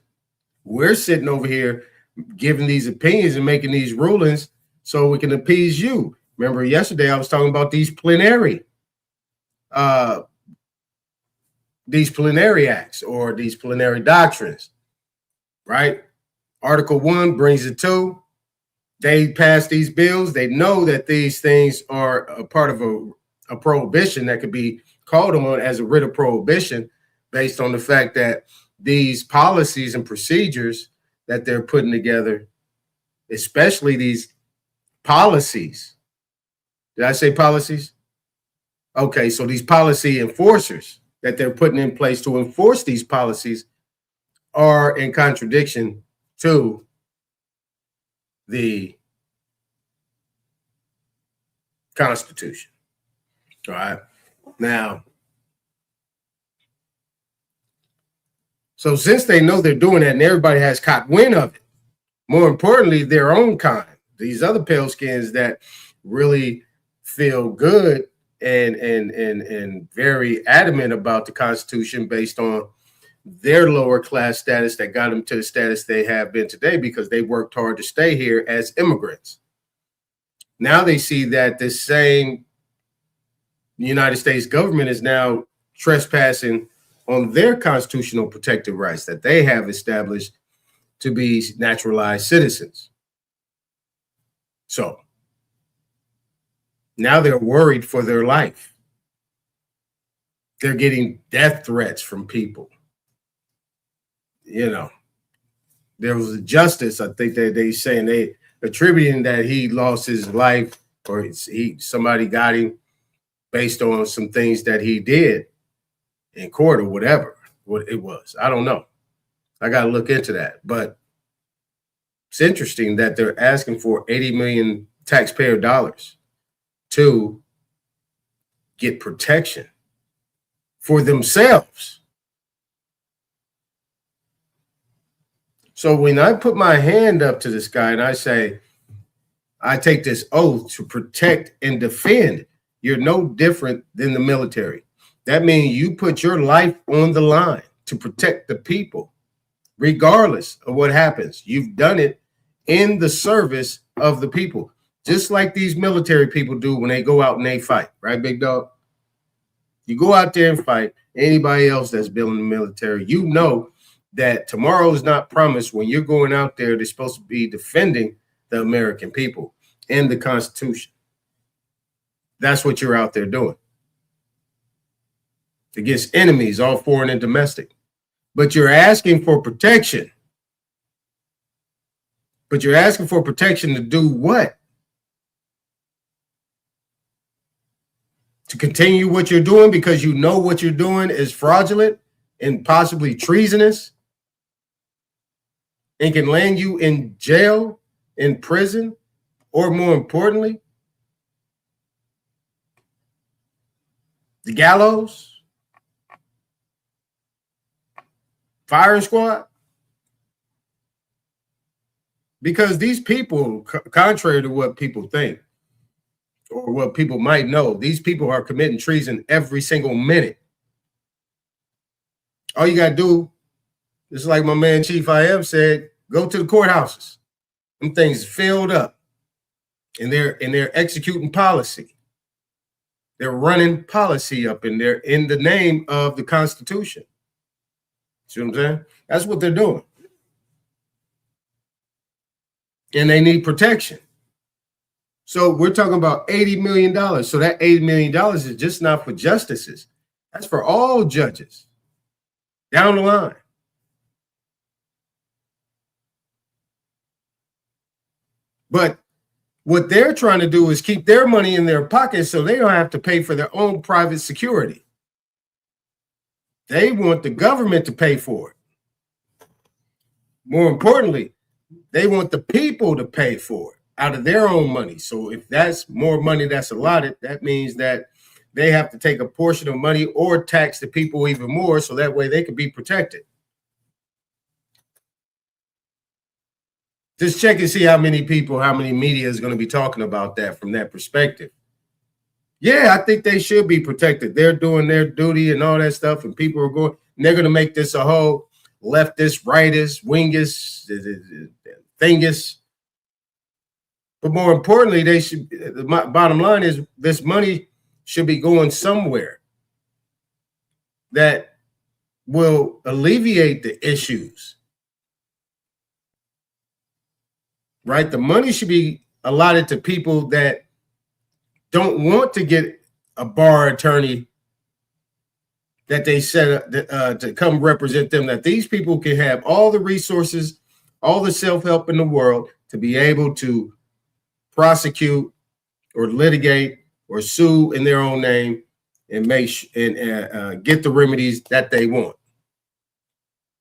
We're sitting over here giving these opinions and making these rulings so we can appease you. Remember yesterday I was talking about these plenary acts or these plenary doctrines, right? Article 1 brings it to. They pass these bills. They know that these things are a part of a prohibition that could be called on as a writ of prohibition based on the fact that these policies and procedures that they're putting together, especially these policies. Did I say policies? Okay, so these policy enforcers that they're putting in place to enforce these policies are in contradiction to the Constitution. All right. Now, so since they know they're doing that and everybody has caught wind of it, more importantly, their own kind, these other pale skins that really feel good and very adamant about the Constitution based on their lower class status that got them to the status they have been today because they worked hard to stay here as immigrants. Now they see that this same United States government is now trespassing on their constitutional protected rights that they have established to be naturalized citizens. So now they're worried for their life. They're getting death threats from people. You know, there was a justice, I think that they saying they attributing that he lost his life or somebody got him based on some things that he did in court or whatever what it was. I don't know. I got to look into that. But it's interesting that they're asking for 80 million taxpayer dollars to get protection for themselves. So when I put my hand up to this guy and I say, I take this oath to protect and defend, you're no different than the military. That means you put your life on the line to protect the people, regardless of what happens. You've done it in the service of the people, just like these military people do when they go out and they fight, right, big dog? You go out there and fight. Anybody else that's building the military, you know that tomorrow is not promised. When you're going out there, they're supposed to be defending the American people and the Constitution. That's what you're out there doing. Against enemies, all foreign and domestic. But you're asking for protection. But you're asking for protection to do what? To continue what you're doing because you know what you're doing is fraudulent and possibly treasonous and can land you in jail, in prison, or more importantly, the gallows, firing squad. Because these people, contrary to what people think or what people might know, these people are committing treason every single minute. All you got to do, just like my man Chief I Am said, go to the courthouses Them things filled up, and they're executing policy. They're running policy up in there in the name of the Constitution. See what I'm saying? That's what they're doing. And they need protection. So we're talking about $80 million. So that $80 million is just not for justices. That's for all judges down the line. But what they're trying to do is keep their money in their pockets so they don't have to pay for their own private security. They want the government to pay for it. More importantly, they want the people to pay for it out of their own money. So if that's more money that's allotted, that means that they have to take a portion of money or tax the people even more so that way they can be protected. Just check and see how many people, how many media is going to be talking about that from that perspective. Yeah, I think they should be protected. They're doing their duty and all that stuff, and people are going, and they're going to make this a whole leftist, rightist, wingist, thingus. But more importantly, they should, the bottom line is this money should be going somewhere that will alleviate the issues. Right? The money should be allotted to people that don't want to get a bar attorney that they set up to come represent them, that these people can have all the resources, all the self-help in the world to be able to prosecute or litigate or sue in their own name and get the remedies that they want.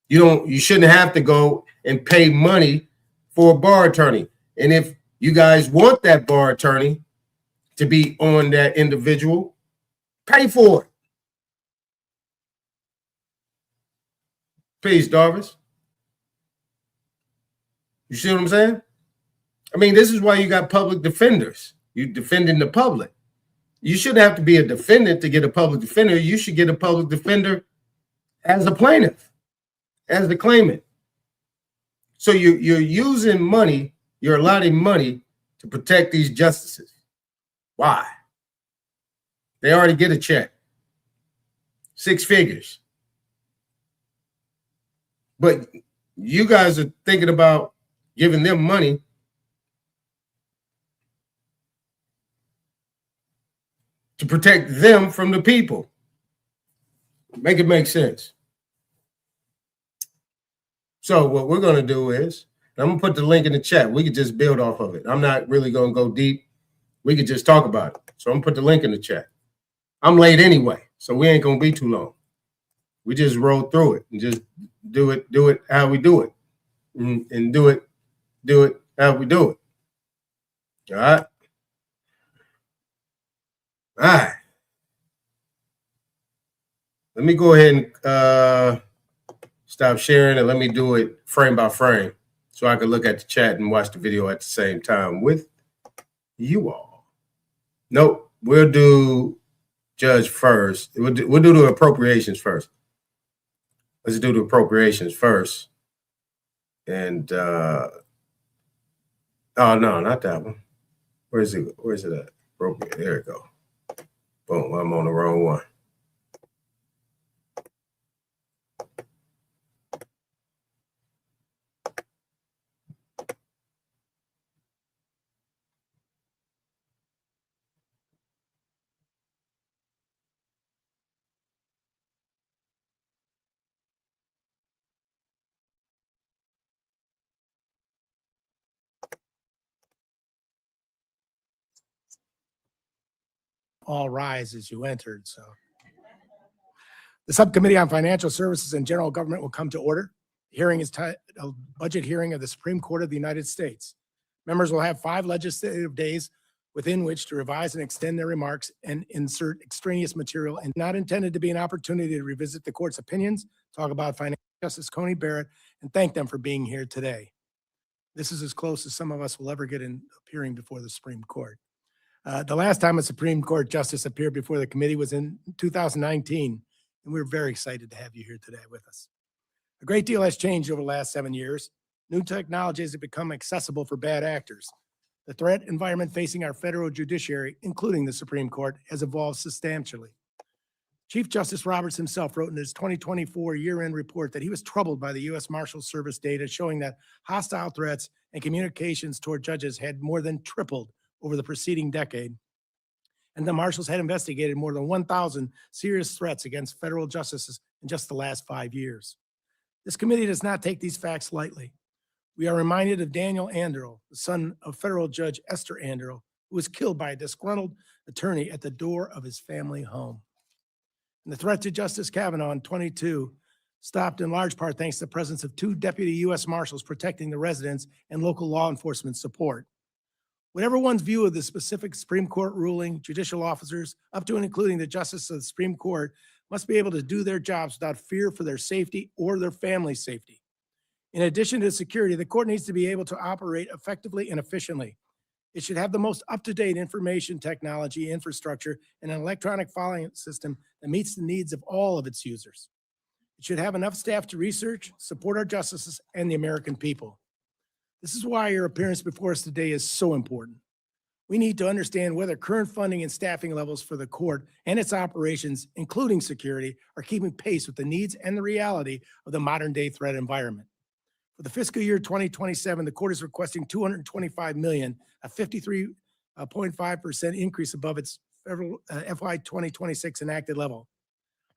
You shouldn't have to go and pay money for a bar attorney. And if you guys want that bar attorney to be on that individual, pay for it. Please, Darvis. You see what I'm saying? I mean, this is why you got public defenders. You're defending the public. You shouldn't have to be a defendant to get a public defender. You should get a public defender as a plaintiff, as the claimant. So you're using money, you're allotting money to protect these justices. Why? They already get a check. 6 figures. But you guys are thinking about giving them money to protect them from the people. Make it make sense. So what we're going to do is, I'm going to put the link in the chat. We could just build off of it. I'm not really going to go deep. We could just talk about it. So I'm going to put the link in the chat. I'm late anyway, so we ain't going to be too long. We just roll through it and just do it how we do it. And do it how we do it. All right? All right. Let me go ahead and stop sharing and let me do it frame by frame so I can look at the chat and watch the video at the same time with you all. Nope, we'll do judge first. We'll do the appropriations first. Let's do the appropriations first. And oh no, not that one. Where is it? Where's it at? There we go. Boom, I'm on the wrong one. All rise as you entered. So the Subcommittee on Financial Services and General Government will come to order. The hearing is titled Budget Hearing of the Supreme Court of the United States. Members will have 5 legislative days within which to revise and extend their remarks and insert extraneous material, and not intended to be an opportunity to revisit the court's opinions, talk about finance. Justice Coney Barrett, and thank them for being here today. This is as close as some of us will ever get in appearing before the Supreme Court. The last time a Supreme Court justice appeared before the committee was in 2019, and we're very excited to have you here today with us. A great deal has changed over the last 7 years. New technologies have become accessible for bad actors. The threat environment facing our federal judiciary, including the Supreme Court, has evolved substantially. Chief Justice Roberts himself wrote in his 2024 year-end report that he was troubled by the U.S. Marshals Service data showing that hostile threats and communications toward judges had more than tripled over the preceding decade. And the Marshals had investigated more than 1,000 serious threats against federal justices in just the last 5 years. This committee does not take these facts lightly. We are reminded of Daniel Anderl, the son of federal judge Esther Anderl, who was killed by a disgruntled attorney at the door of his family home. And the threat to Justice Kavanaugh in 22 stopped in large part thanks to the presence of 2 deputy U.S. Marshals protecting the residents and local law enforcement support. Whatever one's view of the specific Supreme Court ruling, judicial officers, up to and including the Justice of the Supreme Court, must be able to do their jobs without fear for their safety or their family's safety. In addition to security, the court needs to be able to operate effectively and efficiently. It should have the most up-to-date information technology infrastructure and an electronic filing system that meets the needs of all of its users. It should have enough staff to research, support our justices, and the American people. This is why your appearance before us today is so important. We need to understand whether current funding and staffing levels for the court and its operations, including security, are keeping pace with the needs and the reality of the modern-day threat environment. For the fiscal year 2027, the court is requesting $225 million, a 53.5% increase above its federal FY 2026 enacted level.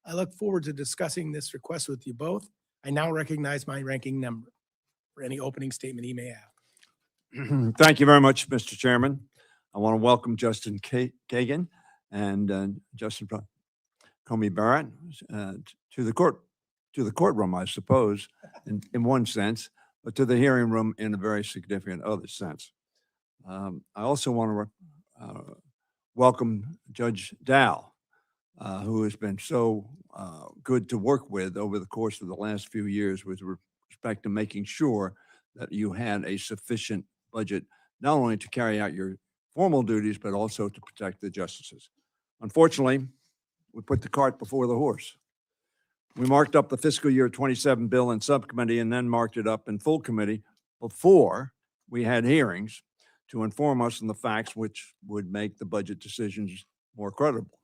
I look forward to discussing this request with you both. I now recognize my ranking member for any opening statement he may have. Thank you very much, Mr. Chairman. I want to welcome Justin Kagan and Justin Comey Barrett to the courtroom, I suppose, in one sense, but to the hearing room in a very significant other sense. I also want to welcome Judge Dow, who has been so good to work with over the course of the last few years with respect to making sure that you had a sufficient budget, not only to carry out your formal duties, but also to protect the justices. Unfortunately, we put the cart before the horse. We marked up the fiscal year 27 bill in subcommittee and then marked it up in full committee before we had hearings to inform us on the facts which would make the budget decisions more credible.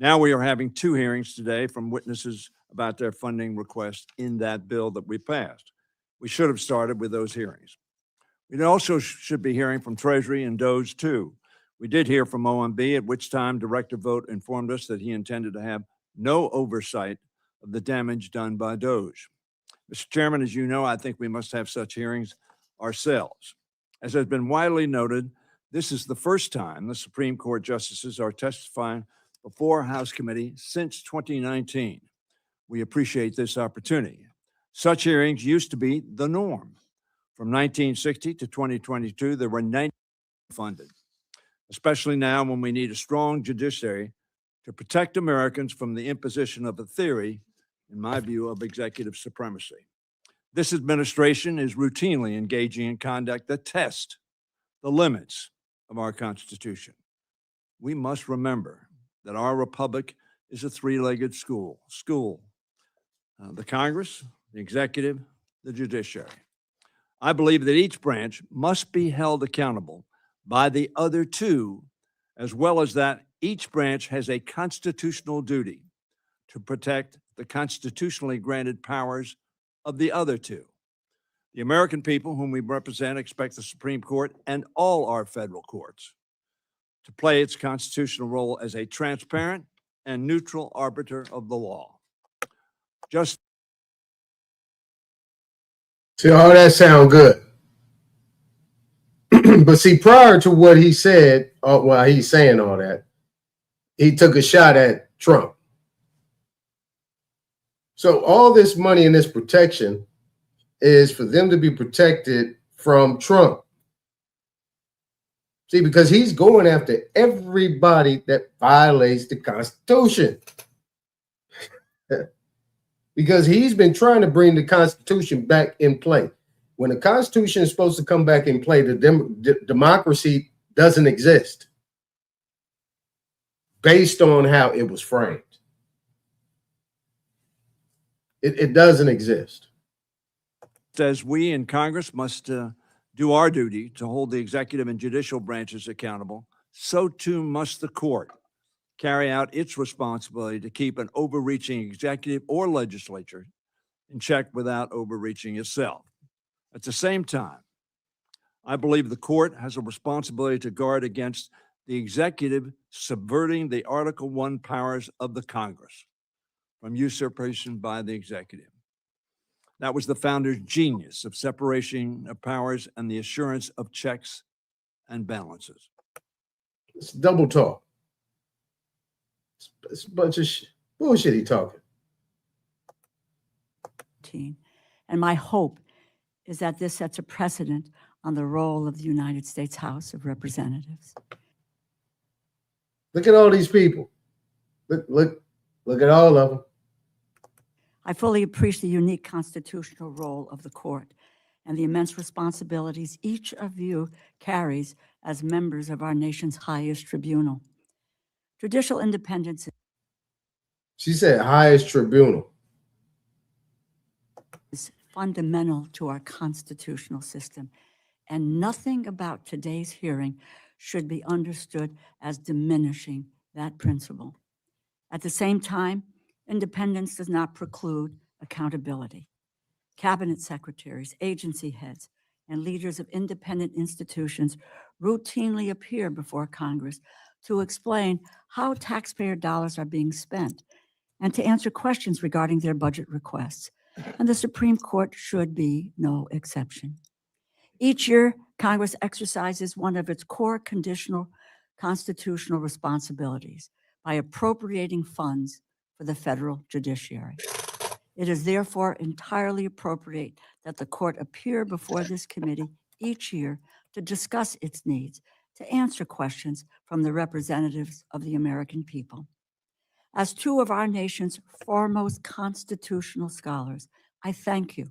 Now we are having 2 hearings today from witnesses about their funding request in that bill that we passed. We should have started with those hearings. We also should be hearing from Treasury and DOJ too. We did hear from OMB, at which time Director Vogt informed us that he intended to have no oversight of the damage done by DOJ. Mr. Chairman, as you know, I think we must have such hearings ourselves. As has been widely noted, this is the first time the Supreme Court justices are testifying before a House committee since 2019. We appreciate this opportunity. Such hearings used to be the norm. From 1960 to 2022, there were 90 funded, especially now when we need a strong judiciary to protect Americans from the imposition of a theory, in my view, of executive supremacy. This administration is routinely engaging in conduct that tests the limits of our Constitution. We must remember that our republic is a 3-legged stool. The Congress, the executive, the judiciary. I believe that each branch must be held accountable by the other 2, as well as that each branch has a constitutional duty to protect the constitutionally granted powers of the other 2. The American people whom we represent expect the Supreme Court and all our federal courts to play its constitutional role as a transparent and neutral arbiter of the law. Just see, all that sound good. But see, prior to what he said, while he's saying all that, he took a shot at Trump. So all this money and this protection is for them to be protected from Trump. See, because he's going after everybody that violates the Constitution. Because he's been trying to bring the Constitution back in play. When the Constitution is supposed to come back in play, the democracy doesn't exist based on how it was framed. It doesn't exist. just as we in Congress must do our duty to hold the executive and judicial branches accountable, so too must the court carry out its responsibility to keep an overreaching executive or legislature in check without overreaching itself. At the same time, I believe the court has a responsibility to guard against the executive subverting the Article 1 powers of the Congress from usurpation by the executive. That was the founder's genius of separation of powers and the assurance of checks and balances. It's double talk. It's a bunch of bullshit he talking. And my hope is that this sets a precedent on the role of the United States House of Representatives. Look at all these people. Look at all of them. I fully appreciate the unique constitutional role of the court and the immense responsibilities each of you carries as members of our nation's highest tribunal. Judicial independence. She said highest tribunal. Is fundamental to our constitutional system, and nothing about today's hearing should be understood as diminishing that principle. At the same time, independence does not preclude accountability. Cabinet secretaries, agency heads, and leaders of independent institutions routinely appear before Congress to explain how taxpayer dollars are being spent and to answer questions regarding their budget requests. And the Supreme Court should be no exception. Each year, Congress exercises one of its core constitutional responsibilities by appropriating funds for the federal judiciary. It is therefore entirely appropriate that the court appear before this committee each year to discuss its needs, to answer questions from the representatives of the American people. As two of our nation's foremost constitutional scholars, I thank you.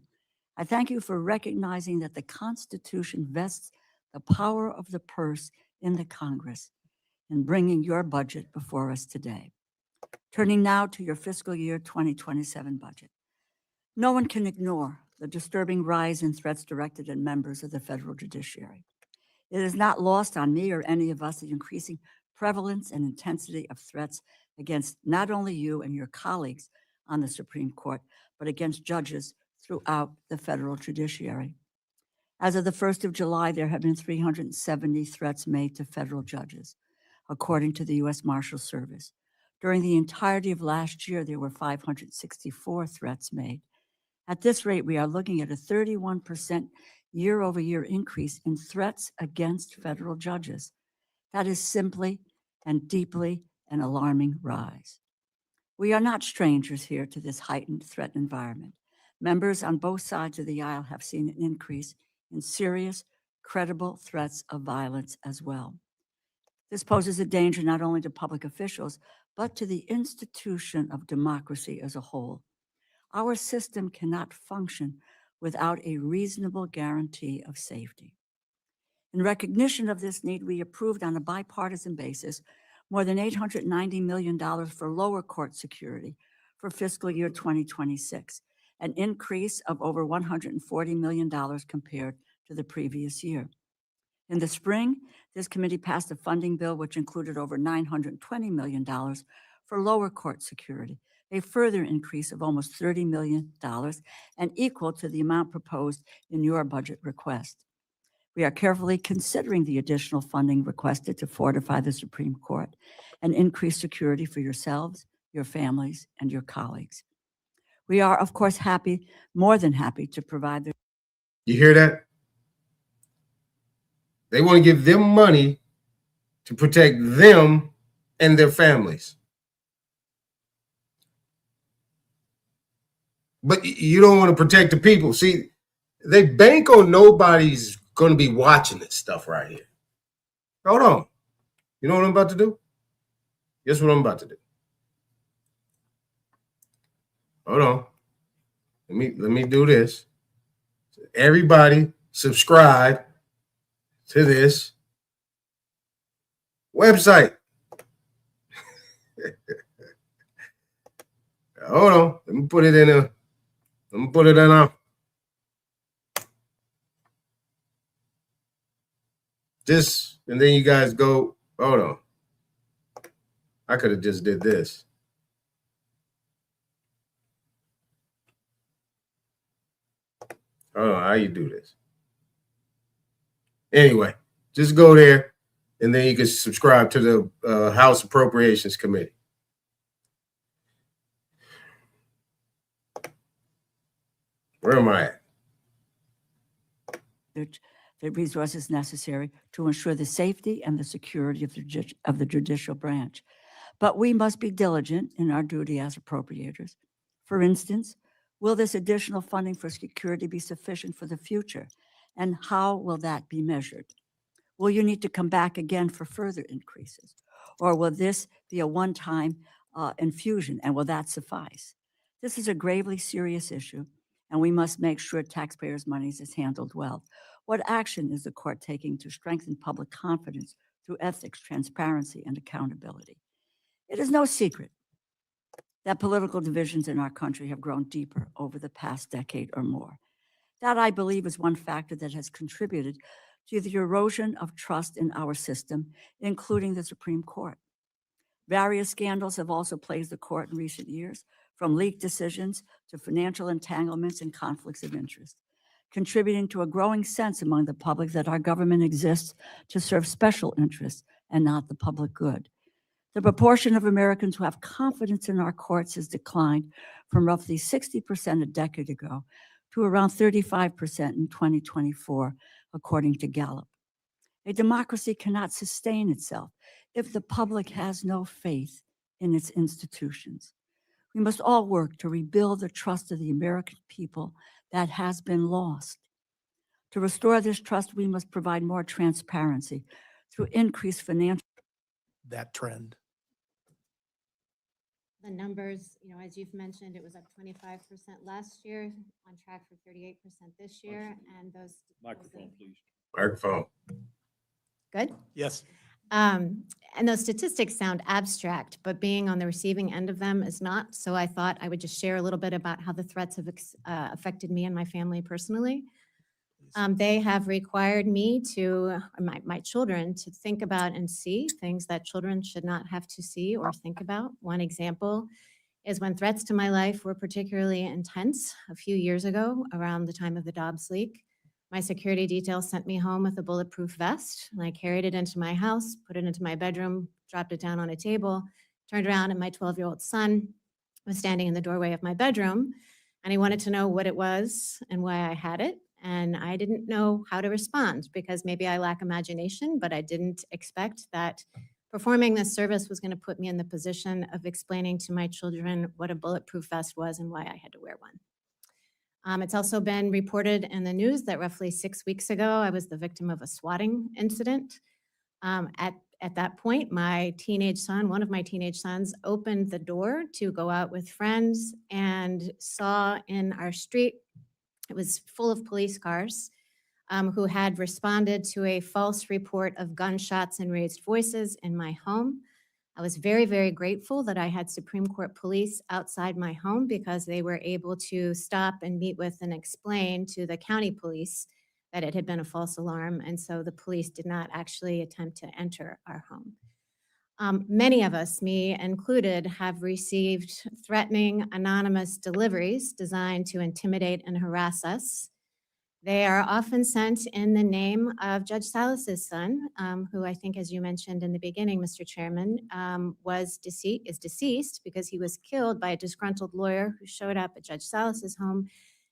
I thank you for recognizing that the Constitution vests the power of the purse in the Congress in bringing your budget before us today. Turning now to your fiscal year 2027 budget. No one can ignore the disturbing rise in threats directed at members of the federal judiciary. It is not lost on me or any of us the increasing prevalence and intensity of threats against not only you and your colleagues on the Supreme Court, but against judges throughout the federal judiciary. As of the 1st of July, there have been 370 threats made to federal judges, according to the U.S. Marshals Service. During the entirety of last year, there were 564 threats made. At this rate, we are looking at a 31% year-over-year increase in threats against federal judges. That is simply and deeply an alarming rise. We are not strangers here to this heightened threat environment. Members on both sides of the aisle have seen an increase in serious, credible threats of violence as well. This poses a danger not only to public officials, but to the institution of democracy as a whole. Our system cannot function without a reasonable guarantee of safety. In recognition of this need, we approved on a bipartisan basis more than $890 million for lower court security for fiscal year 2026, an increase of over $140 million compared to the previous year. In the spring, this committee passed a funding bill which included over $920 million for lower court security, a further increase of almost $30 million and equal to the amount proposed in your budget request. We are carefully considering the additional funding requested to fortify the Supreme Court and increase security for yourselves, your families, and your colleagues. We are, of course, more than happy to provide the. You hear that? They want to give them money to protect them and their families. But you don't want to protect the people. See, they bank on nobody's going to be watching this stuff right here. Hold on. You know what I'm about to do? Guess what I'm about to do? Hold on. Let me do this. Everybody subscribe to this website. Hold on. Let me put it in a. Just, and then you guys go, hold on. I could have just did this. Hold on, how you do this? Anyway, just go there, and then you can subscribe to the House Appropriations Committee. Where am I at? The resources necessary to ensure the safety and the security of the judicial branch. But we must be diligent in our duty as appropriators. For instance, will this additional funding for security be sufficient for the future? And how will that be measured? Will you need to come back again for further increases? Or will this be a one-time infusion, and will that suffice? This is a gravely serious issue, and we must make sure taxpayers' money is handled well. What action is the court taking to strengthen public confidence through ethics, transparency, and accountability? It is no secret that political divisions in our country have grown deeper over the past decade or more. That, I believe, is one factor that has contributed to the erosion of trust in our system, including the Supreme Court. Various scandals have also plagued the court in recent years, from leaked decisions to financial entanglements and conflicts of interest, contributing to a growing sense among the public that our government exists to serve special interests and not the public good. The proportion of Americans who have confidence in our courts has declined from roughly 60% a decade ago to around 35% in 2024, according to Gallup. A democracy cannot sustain itself if the public has no faith in its institutions. We must all work to rebuild the trust of the American people that has been lost. To restore this trust, we must provide more transparency through increased financial. That trend. The numbers, as you've mentioned, it was up 25% last year, on track for 38% this year, and those. Microphone, please. Microphone. Good? Yes. And those statistics sound abstract, but being on the receiving end of them is not. So I thought I would just share a little bit about how the threats have affected me and my family personally. They have required me to, my children, to think about and see things that children should not have to see or think about. One example is when threats to my life were particularly intense a few years ago around the time of the Dobbs leak. My security detail sent me home with a bulletproof vest, and I carried it into my house, put it into my bedroom, dropped it down on a table, turned around, and my 12-year-old son was standing in the doorway of my bedroom, and he wanted to know what it was and why I had it. And I didn't know how to respond because maybe I lack imagination, but I didn't expect that performing this service was going to put me in the position of explaining to my children what a bulletproof vest was and why I had to wear one. It's also been reported in the news that roughly 6 weeks ago, I was the victim of a swatting incident. At that point, my teenage son, one of my teenage sons, opened the door to go out with friends and saw in our street, it was full of police cars who had responded to a false report of gunshots and raised voices in my home. I was very, very grateful that I had Supreme Court police outside my home because they were able to stop and meet with and explain to the county police that it had been a false alarm. And so the police did not actually attempt to enter our home. Many of us, me included, have received threatening anonymous deliveries designed to intimidate and harass us. They are often sent in the name of Judge Salas's son, who I think, as you mentioned in the beginning, Mr. Chairman, is deceased because he was killed by a disgruntled lawyer who showed up at Judge Salas's home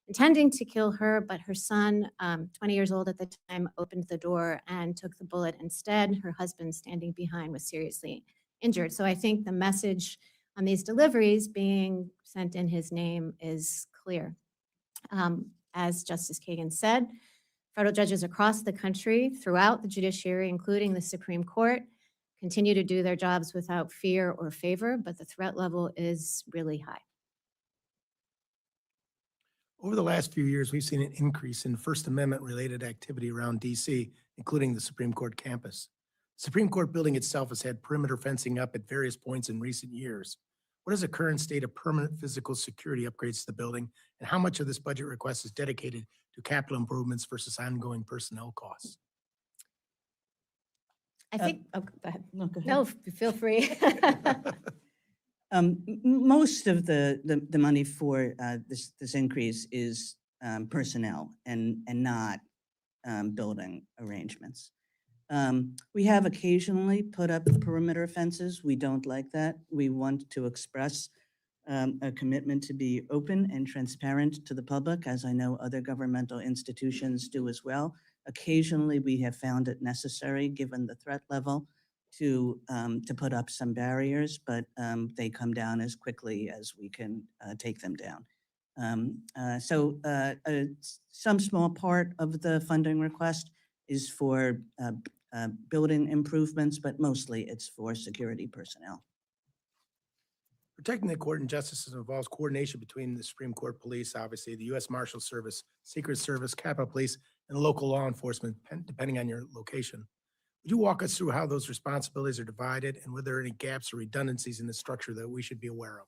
intending to kill her, but her son, 20 years old at the time, opened the door and took the bullet instead. Her husband, standing behind, was seriously injured. So I think the message on these deliveries being sent in his name is clear. As Justice Kagan said, federal judges across the country, throughout the judiciary, including the Supreme Court, continue to do their jobs without fear or favor, but the threat level is really high. Over the last few years, we've seen an increase in First Amendment-related activity around D.C., including the Supreme Court campus. The Supreme Court building itself has had perimeter fencing up at various points in recent years. What is the current state of permanent physical security upgrades to the building, and how much of this budget request is dedicated to capital improvements versus ongoing personnel costs? I think, oh, go ahead. No, go ahead. No, feel free. Most of the money for this increase is personnel and not building arrangements. We have occasionally put up perimeter fences. We don't like that. We want to express a commitment to be open and transparent to the public, as I know other governmental institutions do as well. Occasionally, we have found it necessary, given the threat level, to put up some barriers, but they come down as quickly as we can take them down. Some small part of the funding request is for building improvements, but mostly it's for security personnel. Protecting the court and justice involves coordination between the Supreme Court police, obviously, the U.S. Marshal Service, Secret Service, Capitol Police, and local law enforcement, depending on your location. Would you walk us through how those responsibilities are divided and whether there are any gaps or redundancies in the structure that we should be aware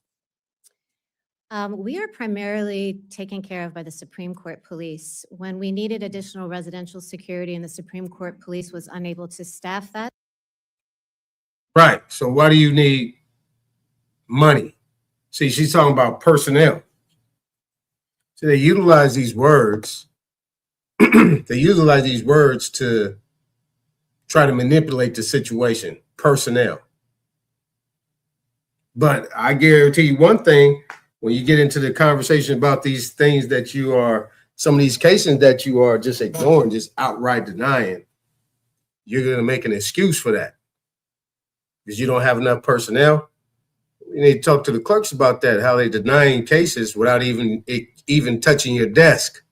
of? We are primarily taken care of by the Supreme Court police. When we needed additional residential security and the Supreme Court police was unable to staff that. Right. So why do you need money? See, she's talking about personnel. So they utilize these words. They utilize these words to try to manipulate the situation, personnel. But I guarantee you one thing, when you get into the conversation about these things that you are, some of these cases that you are just ignoring, just outright denying, you're going to make an excuse for that because you don't have enough personnel. You need to talk to the clerks about that, how they're denying cases without even touching your desk.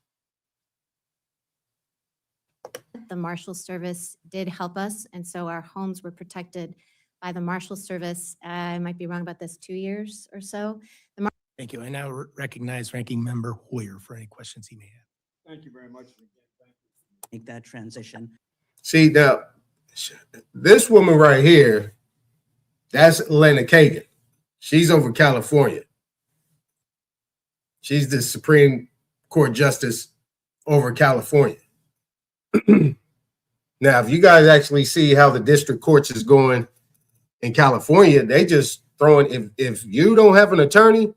The Marshal Service did help us, and so our homes were protected by the Marshal Service. I might be wrong about this, 2 years or so. Thank you. I now recognize Ranking Member Hoyer for any questions he may have. Thank you very much. Make that transition. See, now, this woman right here, that's Elena Kagan. She's over California. She's the Supreme Court Justice over California. Now, if you guys actually see how the district courts is going in California, they just throwing, if you don't have an attorney,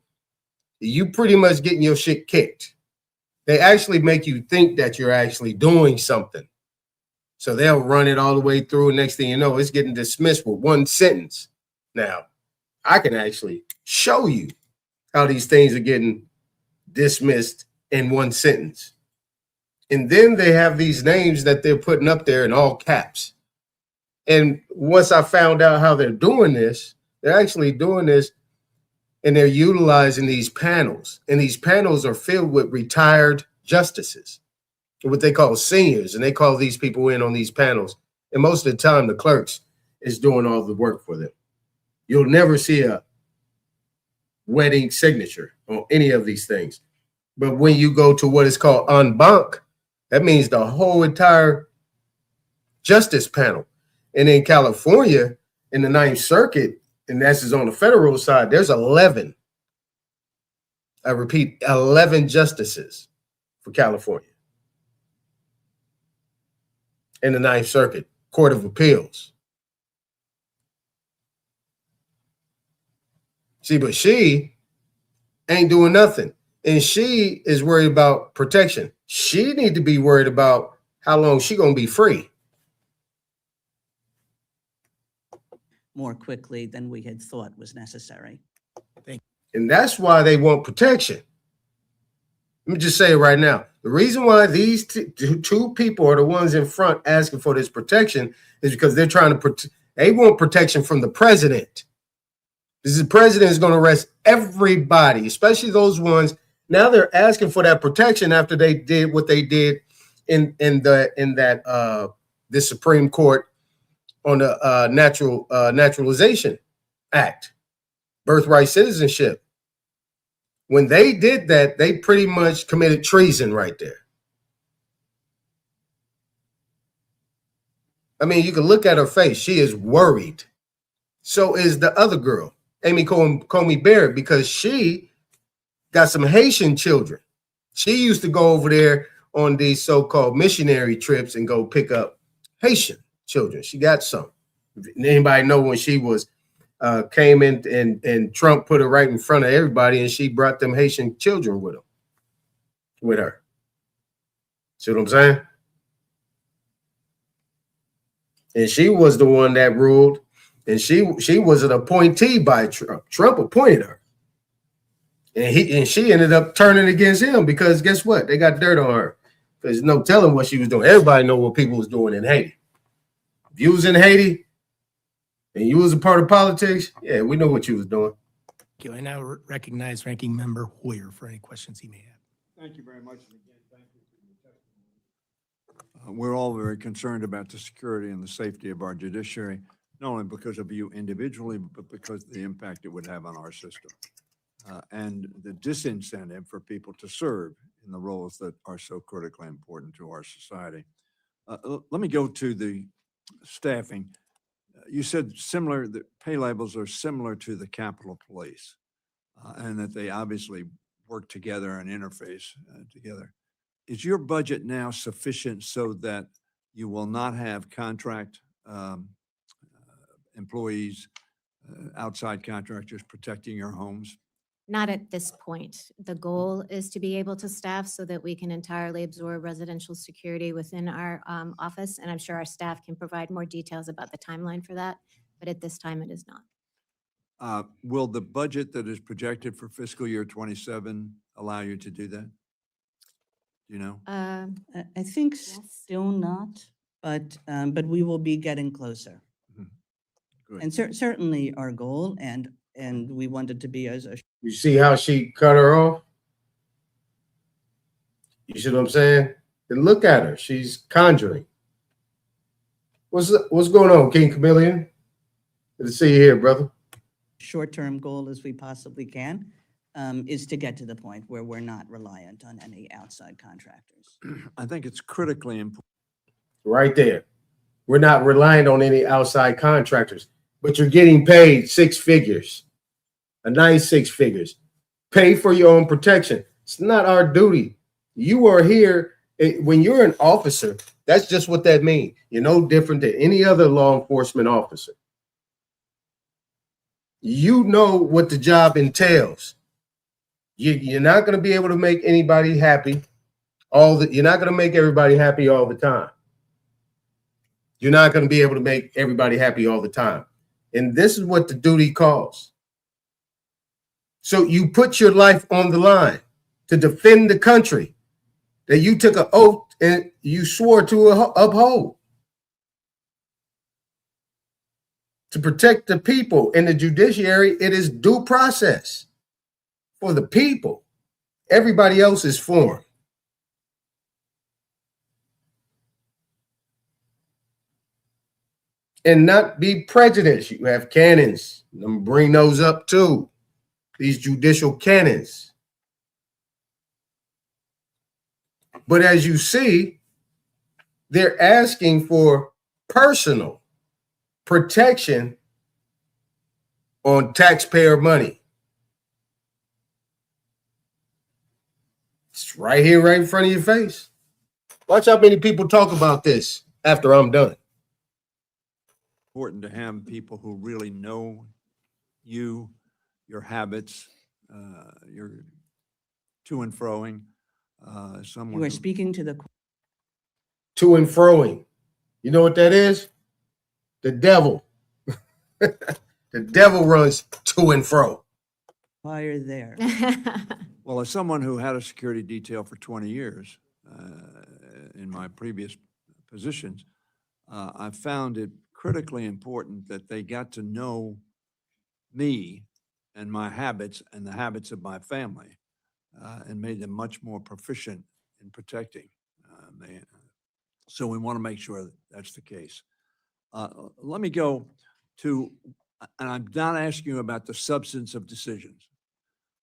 you pretty much getting your shit kicked. They actually make you think that you're actually doing something. So they'll run it all the way through. And next thing you know, it's getting dismissed with one sentence. Now, I can actually show you how these things are getting dismissed in one sentence. And then they have these names that they're putting up there in all caps. And once I found out how they're doing this, they're actually doing this and they're utilizing these panels. And these panels are filled with retired justices, what they call seniors. And they call these people in on these panels. And most of the time, the clerks is doing all the work for them. You'll never see a wedding signature on any of these things. But when you go to what is called en banc, that means the whole entire justice panel. And in California, in the Ninth Circuit, and that's on the federal side, there's 11. I repeat, 11 justices for California in the Ninth Circuit Court of Appeals. See, but she ain't doing nothing. And she is worried about protection. She need to be worried about how long she gonna be free. More quickly than we had thought was necessary. And that's why they want protection. Let me just say it right now. The reason why these two people are the ones in front asking for this protection is because they're trying to they want protection from the president. The president is going to arrest everybody, especially those ones. Now they're asking for that protection after they did what they did in the Supreme Court on the Naturalization Act, birthright citizenship. When they did that, they pretty much committed treason right there. I mean, you can look at her face. She is worried. So is the other girl, Amy Coney Barrett, because she got some Haitian children. She used to go over there on these so-called missionary trips and go pick up Haitian children. She got some. Anybody know when she was came in and Trump put her right in front of everybody, and she brought them Haitian children with her. See what I'm saying? And she was the one that ruled, and she was an appointee by Trump. Trump appointed her. And she ended up turning against him because guess what? They got dirt on her. There's no telling what she was doing. Everybody know what people was doing in Haiti. If you was in Haiti and you was a part of politics, yeah, we know what you was doing. Thank you. I now recognize Ranking Member Hoyer for any questions he may have. Thank you very much. And again, thank you for your testimony. We're all very concerned about the security and the safety of our judiciary, not only because of you individually, but because of the impact it would have on our system. And the disincentive for people to serve in the roles that are so critically important to our society. Let me go to the staffing. You said similar, the pay levels are similar to the Capitol Police, and that they obviously work together and interface together. Is your budget now sufficient so that you will not have contract employees, outside contractors protecting your homes? Not at this point. The goal is to be able to staff so that we can entirely absorb residential security within our office. And I'm sure our staff can provide more details about the timeline for that. But at this time, it is not. Will the budget that is projected for fiscal year 27 allow you to do that? Do you know? I think still not, but we will be getting closer. Good. And certainly our goal, and we wanted to be as a. You see how she cut her off? You see what I'm saying? And look at her. She's conjuring. What's going on, King Chameleon? Good to see you here, brother. Short-term goal as we possibly can is to get to the point where we're not reliant on any outside contractors. I think it's critically important. Right there. We're not reliant on any outside contractors, but you're getting paid six figures, a nice six figures. Pay for your own protection. It's not our duty. You are here. When you're an officer, that's just what that means. You're no different than any other law enforcement officer. You know what the job entails. You're not going to be able to make anybody happy. You're not going to make everybody happy all the time. You're not going to be able to make everybody happy all the time. And this is what the duty calls. So you put your life on the line to defend the country that you took an oath and you swore to uphold. To protect the people in the judiciary, it is due process for the people. Everybody else is form. And not be prejudiced. You have canons. I'm bring those up too. These judicial canons. But as you see, they're asking for personal protection on taxpayer money. It's right here, right in front of your face. Watch how many people talk about this after I'm done. Important to have people who really know you, your habits, your to and froing. Someone You are who- speaking to the. To and froing. You know what that is? The devil. The devil runs to and fro. Fire there. Well, as someone who had a security detail for 20 years in my previous positions, I found it critically important that they got to know me and my habits and the habits of my family and made them much more proficient in protecting. So we want to make sure that that's the case. Let me go to, and I'm not asking you about the substance of decisions,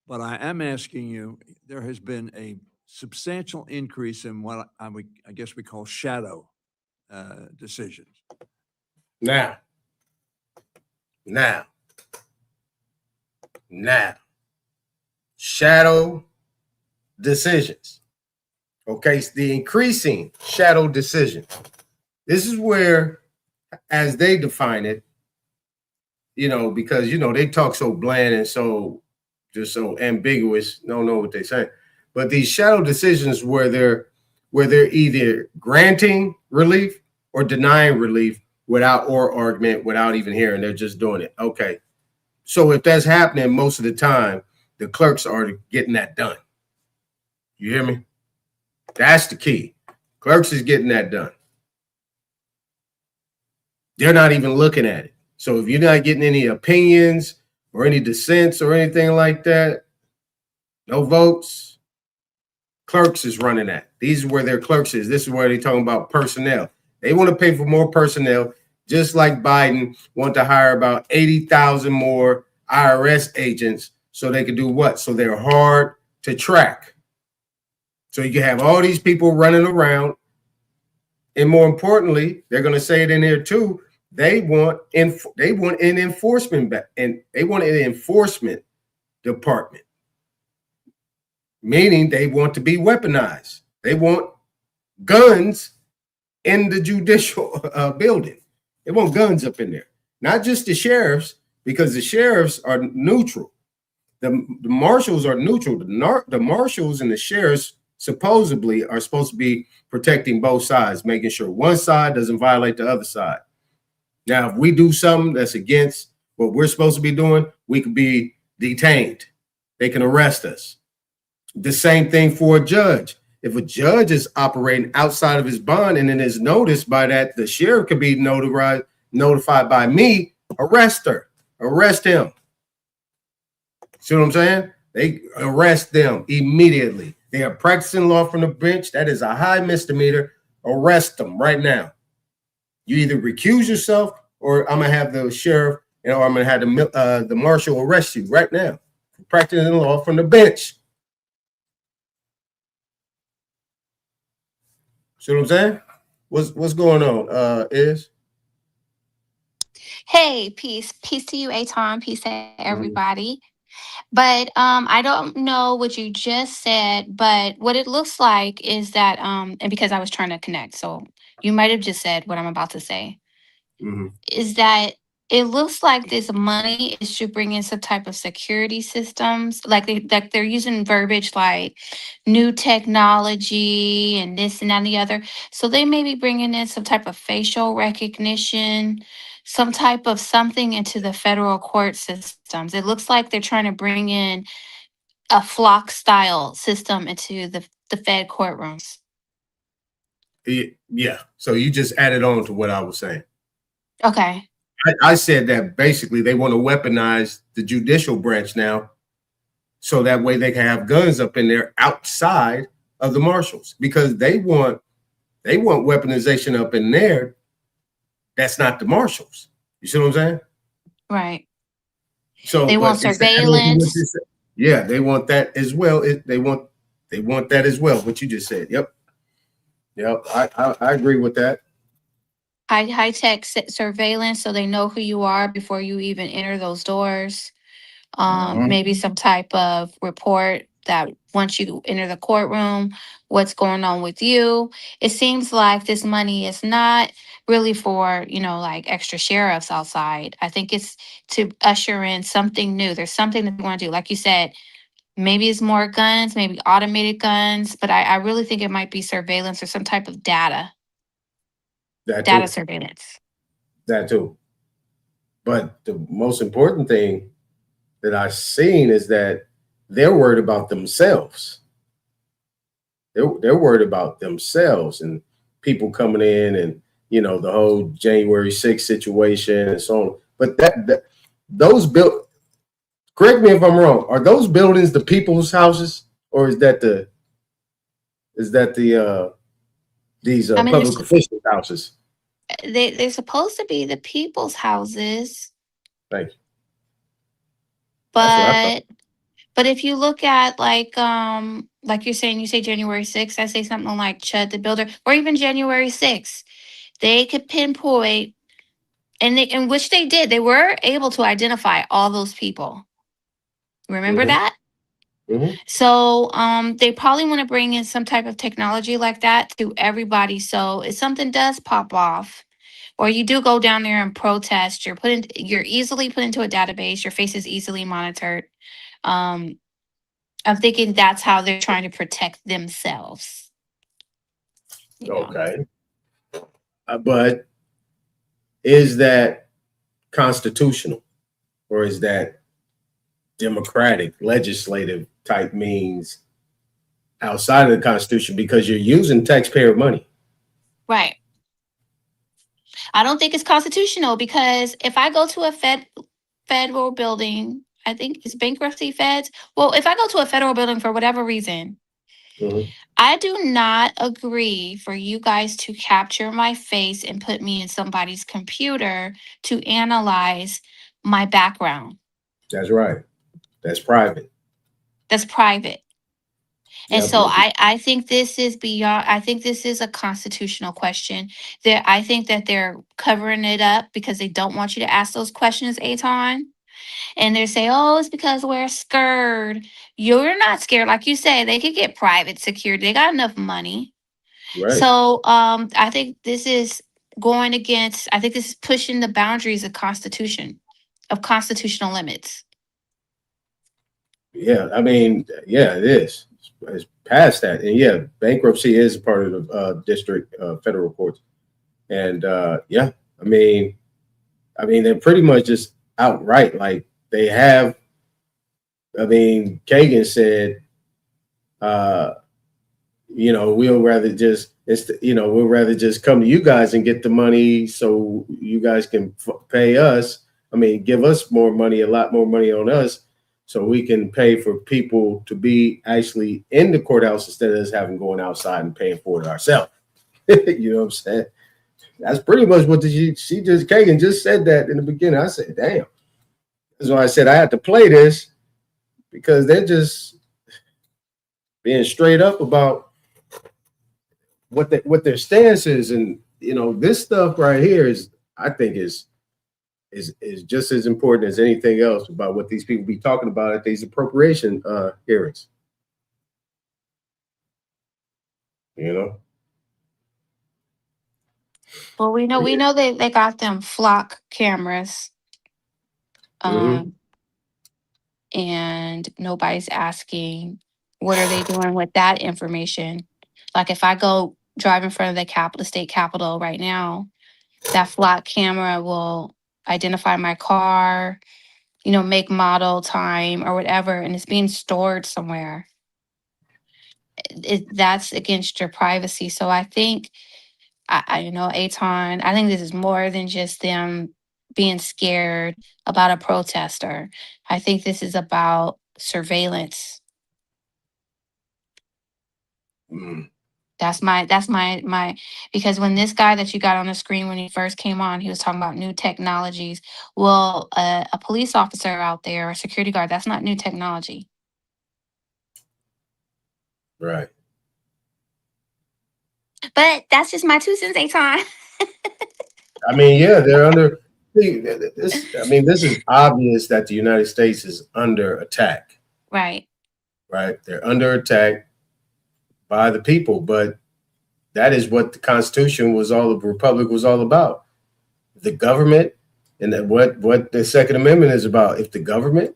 but I am asking you, there has been a substantial increase in what I guess we call shadow decisions. Now. Shadow decisions. Okay, it's the increasing shadow decision. This is where as they define it, because they talk so bland and so just so ambiguous, don't know what they say. But these shadow decisions where they're either granting relief or denying relief without or argument, without even hearing, they're just doing it. Okay. So if that's happening most of the time, the clerks are getting that done. You hear me? That's the key. Clerks is getting that done. They're not even looking at it. So if you're not getting any opinions or any dissents or anything like that, no votes, clerks is running that. These are where their clerks is. This is where they're talking about personnel. They want to pay for more personnel, just like Biden want to hire about 80,000 more IRS agents so they can do what? So they're hard to track. So you can have all these people running around. And more importantly, they're going to say it in here too. They want an enforcement and they want an enforcement department, meaning they want to be weaponized. They want guns in the judicial building. They want guns up in there, not just the sheriffs, because the sheriffs are neutral. The marshals are neutral. The marshals and the sheriffs supposedly are supposed to be protecting both sides, making sure one side doesn't violate the other side. Now, if we do something that's against what we're supposed to be doing, we could be detained. They can arrest us. The same thing for a judge. If a judge is operating outside of his bond and then is noticed by that, the sheriff could be notified by me, arrest him. See what I'm saying? They arrest them immediately. They are practicing law from the bench. That is a high misdemeanor. Arrest them right now. You either recuse yourself or I'm going to have the sheriff or I'm going to have the marshal arrest you right now for practicing law from the bench. See what I'm saying? What's going on, Is? Hey, peace to you, Aton. Peace to everybody. But I don't know what you just said, but what it looks like is that and because I was trying to connect, so you might have just said what I'm about to say. Is that it looks like this money is to bring in some type of security systems, like they're using verbiage like new technology and this and that and the other. So they may be bringing in some type of facial recognition, some type of something into the federal court systems. It looks like they're trying to bring in a flock style system into the Fed courtrooms. Yeah. So you just added on to what I was saying. Okay. I said that basically they want to weaponize the judicial branch now so that way they can have guns up in there outside of the marshals because they want weaponization up in there. That's not the marshals. You see what I'm saying? Right. So they want surveillance. Yeah, they want that as well. They want that as well. What you just said. Yep. I agree with that. High tech surveillance, so they know who you are before you even enter those doors. Maybe some type of report that once you enter the courtroom, what's going on with you. It seems like this money is not really for, like extra sheriffs outside. I think it's to usher in something new. There's something that they want to do. Like you said, maybe it's more guns, maybe automated guns, but I really think it might be surveillance or some type of data surveillance. That too. But the most important thing that I've seen is that they're worried about themselves. They're worried about themselves and people coming in and, the whole January 6th situation and so on. But those correct me if I'm wrong, are those buildings the people's houses or is that these public officials' houses? They're supposed to be the people's houses. Thank you. But if you look at like you're saying, you say January 6th, I say something like Chud the Builder, or even January 6th, they could pinpoint, and which they did. They were able to identify all those people. Remember that? So they probably want to bring in some type of technology like that to everybody. So if something does pop off, or you do go down there and protest, you're easily put into a database, your face is easily monitored. I'm thinking that's how they're trying to protect themselves. You know? Okay. But is that constitutional, or is that democratic, legislative type means outside of the Constitution, because you're using taxpayer money? Right. I don't think it's constitutional, because if I go to a federal building, I think it's bankruptcy feds. Well, if I go to a federal building for whatever reason, I do not agree for you guys to capture my face and put me in somebody's computer to analyze my background. That's right. That's private. That's private. And Yeah, so but- I think this is beyond, I think this is a constitutional question. I think that they're covering it up because they don't want you to ask those questions, Aton. And they say, oh, it's because we're scared. You're not scared. Like you say, they could get private security. They got enough money. Right. So I think this is going against, I think this is pushing the boundaries of Constitution, of constitutional limits. Yeah, I mean, yeah, it is. It's past that. And yeah, bankruptcy is part of the district federal courts. And yeah, I mean, they're pretty much just outright, like they have, I mean, Kagan said, you know, we'll rather just come to you guys and get the money so you guys can pay us. I mean, give us more money, a lot more money on us, so we can pay for people to be actually in the courthouse instead of us having going outside and paying for it ourselves. You know what I'm saying? That's pretty much what Kagan just said that in the beginning. I said, damn. That's why I said I had to play this, because they're just being straight up about what their stance is. And, you know, this stuff right here is, I think is just as important as anything else about what these people be talking about at these appropriation hearings. You know? Well, we know they got them flock cameras. And nobody's asking, what are they doing with that information? Like if I go drive in front of the state capitol right now, that flock camera will identify my car, you know, make, model, time, or whatever, and it's being stored somewhere. That's against your privacy. So I think, you know, Aton, I think this is more than just them being scared about a protester. I think this is about surveillance. That's my, because when this guy that you got on the screen, when he first came on, he was talking about new technologies. Well, a police officer out there, a security guard, that's not new technology. Right. But that's just my 2 cents, Aton. I mean, yeah, they're under this. I mean, this is obvious that the United States is under attack. Right. Right. They're under attack by the people, but that is what the Constitution was all, the Republic was all about. The government, and what the Second Amendment is about. If the government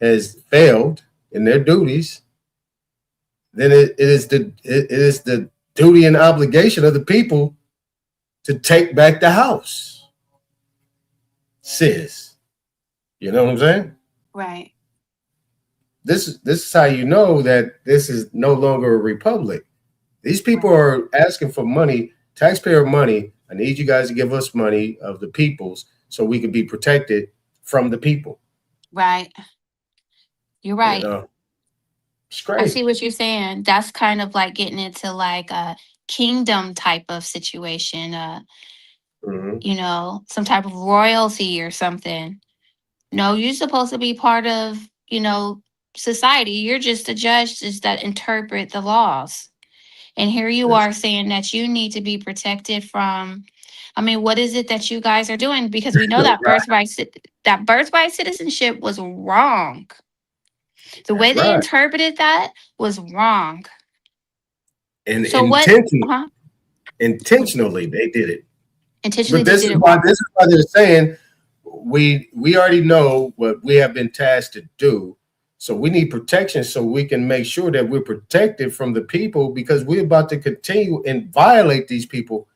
has failed in their duties, then it is the duty and obligation of the people to take back the house. Sis, you know what I'm saying? Right. This is how you know that this is no longer a republic. These people are asking for money, taxpayer money. I need you guys to give us money of the people's so we can be protected from the people. Right. You're right. You know? It's I crazy. see what you're saying. That's kind of like getting into like a kingdom type of situation, you know, some type of royalty or something. No, you're supposed to be part of, you know, society. You're just the judges that interpret the laws. And here you are saying that you need to be protected from, I mean, what is it that you guys are doing? Because we know that birthright citizenship was wrong. The way they interpreted that was wrong. And So intentionally they did it. Intentionally, But they this did is it why wrong. they're saying we already know what we have been tasked to do. So we need protection so we can make sure that we're protected from the people, because we're about to continue and violate these people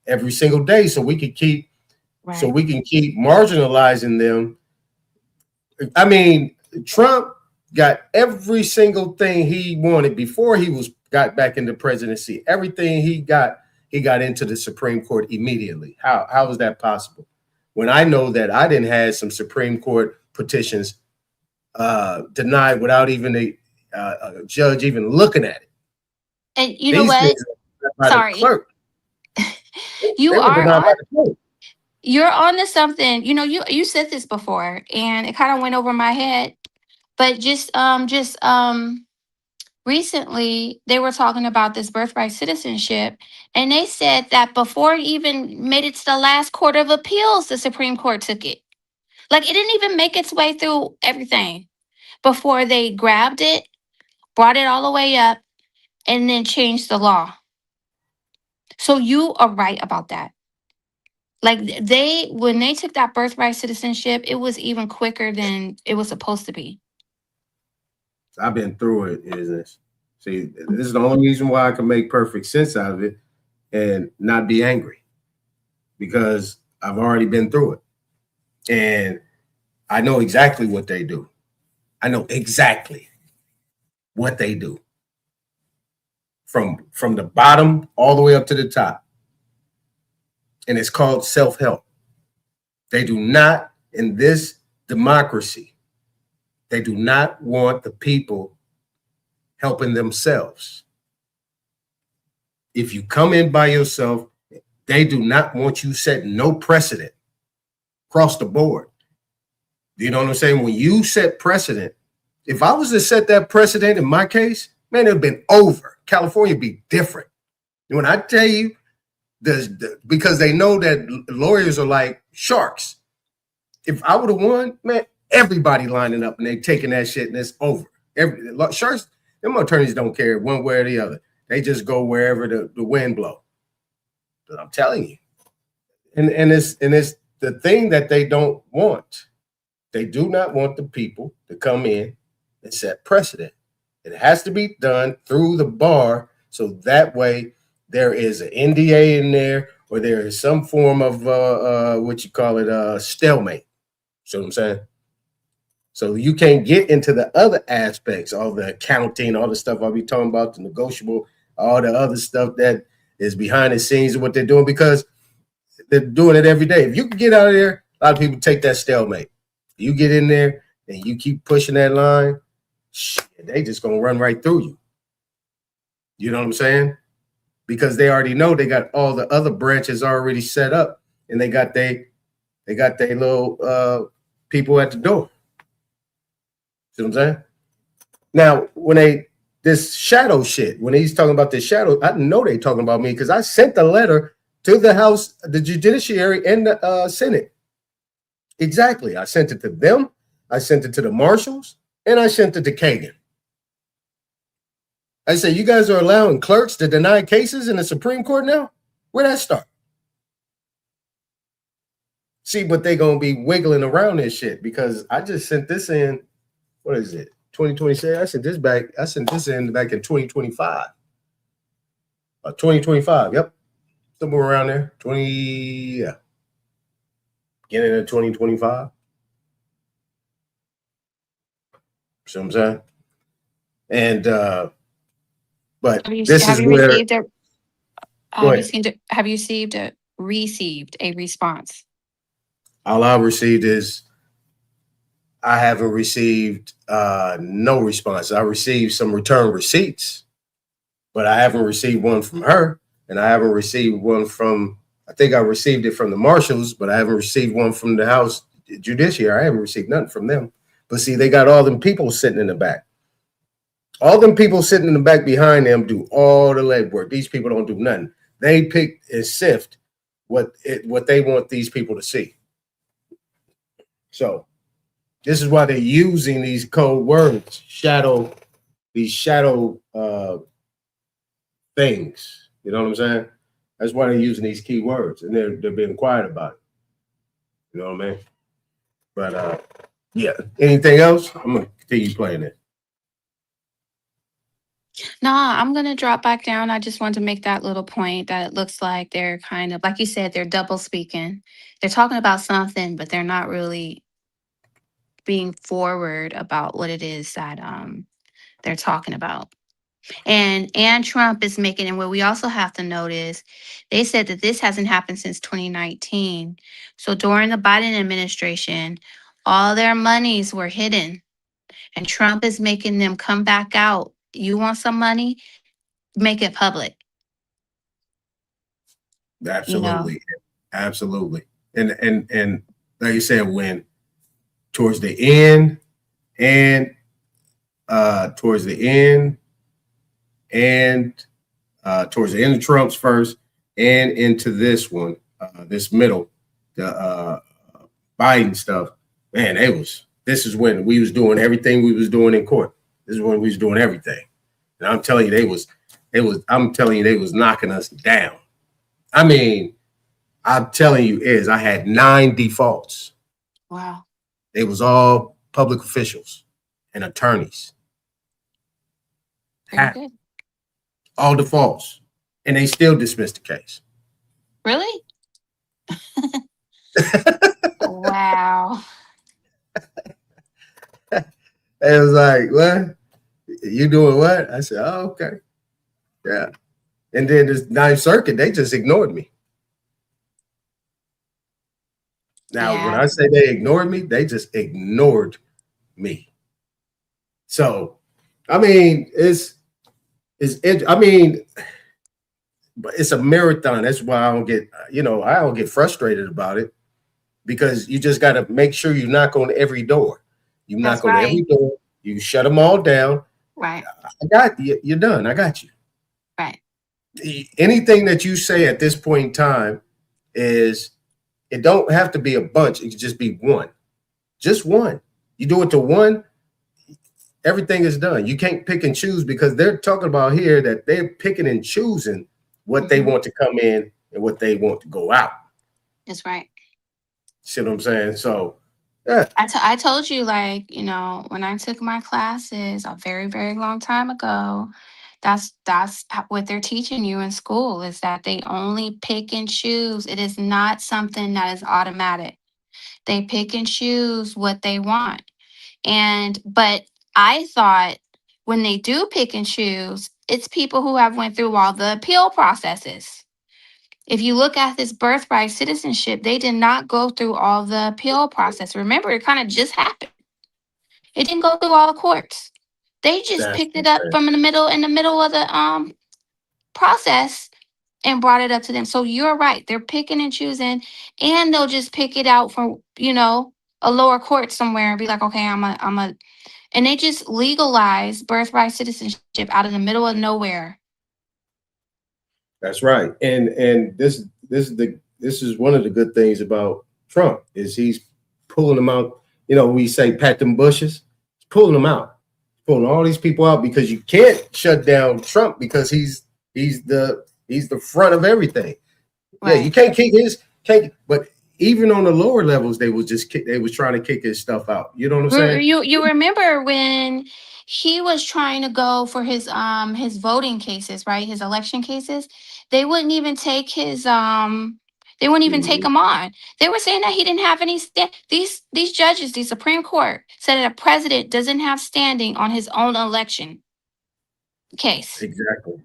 every single day. So we can keep marginalizing them. I mean, Trump got every single thing he wanted before he got back into presidency. Everything he got into the Supreme Court immediately. How is that possible? When I know that I didn't have some Supreme Court petitions denied without even a judge even looking at it. And you know These what? things are by the Sorry. clerk. You They were are denied by on. the clerk. You're on to something. You know, you said this before, and it kind of went over my head. But just recently, they were talking about this birthright citizenship, and they said that before it even made it to the last court of appeals, the Supreme Court took it. Like, it didn't even make its way through everything before they grabbed it, brought it all the way up, and then changed the law. So you are right about that. Like, when they took that birthright citizenship, it was even quicker than it was supposed to be. I've been through it, isn't it? See, this is the only reason why I can make perfect sense out of it and not be angry, because I've already been through it. And I know exactly what they do. I know exactly what they do. From the bottom all the way up to the top. And it's called self-help. They do not, in this democracy, they do not want the people helping themselves. If you come in by yourself, they do not want you setting no precedent across the board. You know what I'm saying? When you set precedent, if I was to set that precedent in my case, man, it would have been over. California would be different. And when I tell you, because they know that lawyers are like sharks. If I would have won, man, everybody lining up and they taking that shit and it's over. Sharks, them attorneys don't care one way or the other. They just go wherever the wind blow. But I'm telling you, and it's the thing that they don't want. They do not want the people to come in and set precedent. It has to be done through the bar, so that way there is an NDA in there, or there is some form of stalemate. See what I'm saying? So you can't get into the other aspects, all the accounting, all the stuff I'll be talking about, the negotiable, all the other stuff that is behind the scenes of what they're doing, because they're doing it every day. If you can get out of there, a lot of people take that stalemate. You get in there and you keep pushing that line, shit, they just gonna run right through you. You know what I'm saying? Because they already know they got all the other branches already set up, and they got their little people at the door. See what I'm saying? Now, when this shadow shit, when he's talking about this shadow, I know they talking about me, because I sent the letter to the House, the Judiciary, and the Senate. Exactly. I sent it to them, I sent it to the marshals, and I sent it to Kagan. I say, you guys are allowing clerks to deny cases in the Supreme Court now? Where'd that start? See, but they gonna be wiggling around this shit, because I just sent this in, what is it, 2026? I sent this in back in 2025. 2025, yep. Somewhere around there. Beginning of 2025. See what I'm saying? And but this is where have you received a response? all I received is I haven't received no response. I received some return receipts, but I haven't received one from her, and I haven't received one from, I think I received it from the marshals, but I haven't received one from the House Judiciary. I haven't received nothing from them. But see, they got all them people sitting in the back. All them people sitting in the back behind them do all the legwork. These people don't do nothing. They pick and sift what they want these people to see. So this is why they're using these code words, these shadow things. You know what I'm saying? That's why they're using these key words, and they're being quiet about it. You know what I mean? But yeah. Anything else? I'm gonna continue playing it. Nah, I'm gonna drop back down. I just wanted to make that little point that it looks like they're kind of, like you said, they're double speaking. They're talking about something, but they're not really being forward about what it is that they're talking about. And Trump is making, and what we also have to notice, they said that this hasn't happened since 2019. So during the Biden administration, all their monies were hidden, and Trump is making them come back out. You want some money? Make it public. Absolutely, absolutely. And like you said, when towards the end and towards the end of Trump's first and into this one, this middle, the Biden stuff, man, this is when we was doing everything we was doing in court. This is when we was doing everything. And I'm telling you, they was knocking us down. I mean, I'm telling you, I had 9 defaults. Wow. They was all public officials and attorneys. Pretty good. All defaults. And they still dismissed the case. Really? Wow. It was like, what? You doing what? I said, oh, okay. Yeah. And then this Ninth Circuit, they just ignored me. Now, when I say they ignored me, they just ignored me. So, I mean, it's a marathon. That's why I don't get frustrated about it, because you just got to make sure you knock on every door. You knock on every door. You shut them all down. Right. I got you. You're done. I got you. Right. Anything that you say at this point in time it don't have to be a bunch. It could just be one. Just one. You do it to one, everything is done. You can't pick and choose, because they're talking about here that they're picking and choosing what they want to come in and what they want to go out. That's right. See what I'm saying? So, yeah. I told you, like, when I took my classes a very, very long time ago, that's what they're teaching you in school, is that they only pick and choose. It is not something that is automatic. They pick and choose what they want. But I thought when they do pick and choose, it's people who have went through all the appeal processes. If you look at this birthright citizenship, they did not go through all the appeal process. Remember, it kind of just happened. It didn't go through all the courts. They just picked it up from in the middle of the process and brought it up to them. So you're right. They're picking and choosing, and they'll just pick it out from, a lower court somewhere and be like, okay, and they just legalize birthright citizenship out in the middle of nowhere. That's right. And this is one of the good things about Trump, is he's pulling them out. We say pat them bushes, he's pulling them out, pulling all these people out, because you can't shut down Trump, because he's the front of everything. Right. Yeah, you can't kick but even on the lower levels, they was trying to kick his stuff out. You know what I'm saying? You remember when he was trying to go for his voting cases, right? His election cases. They wouldn't even take his they wouldn't even take him on. They were saying that he didn't have any these judges, the Supreme Court said that a president doesn't have standing on his own election case. Exactly.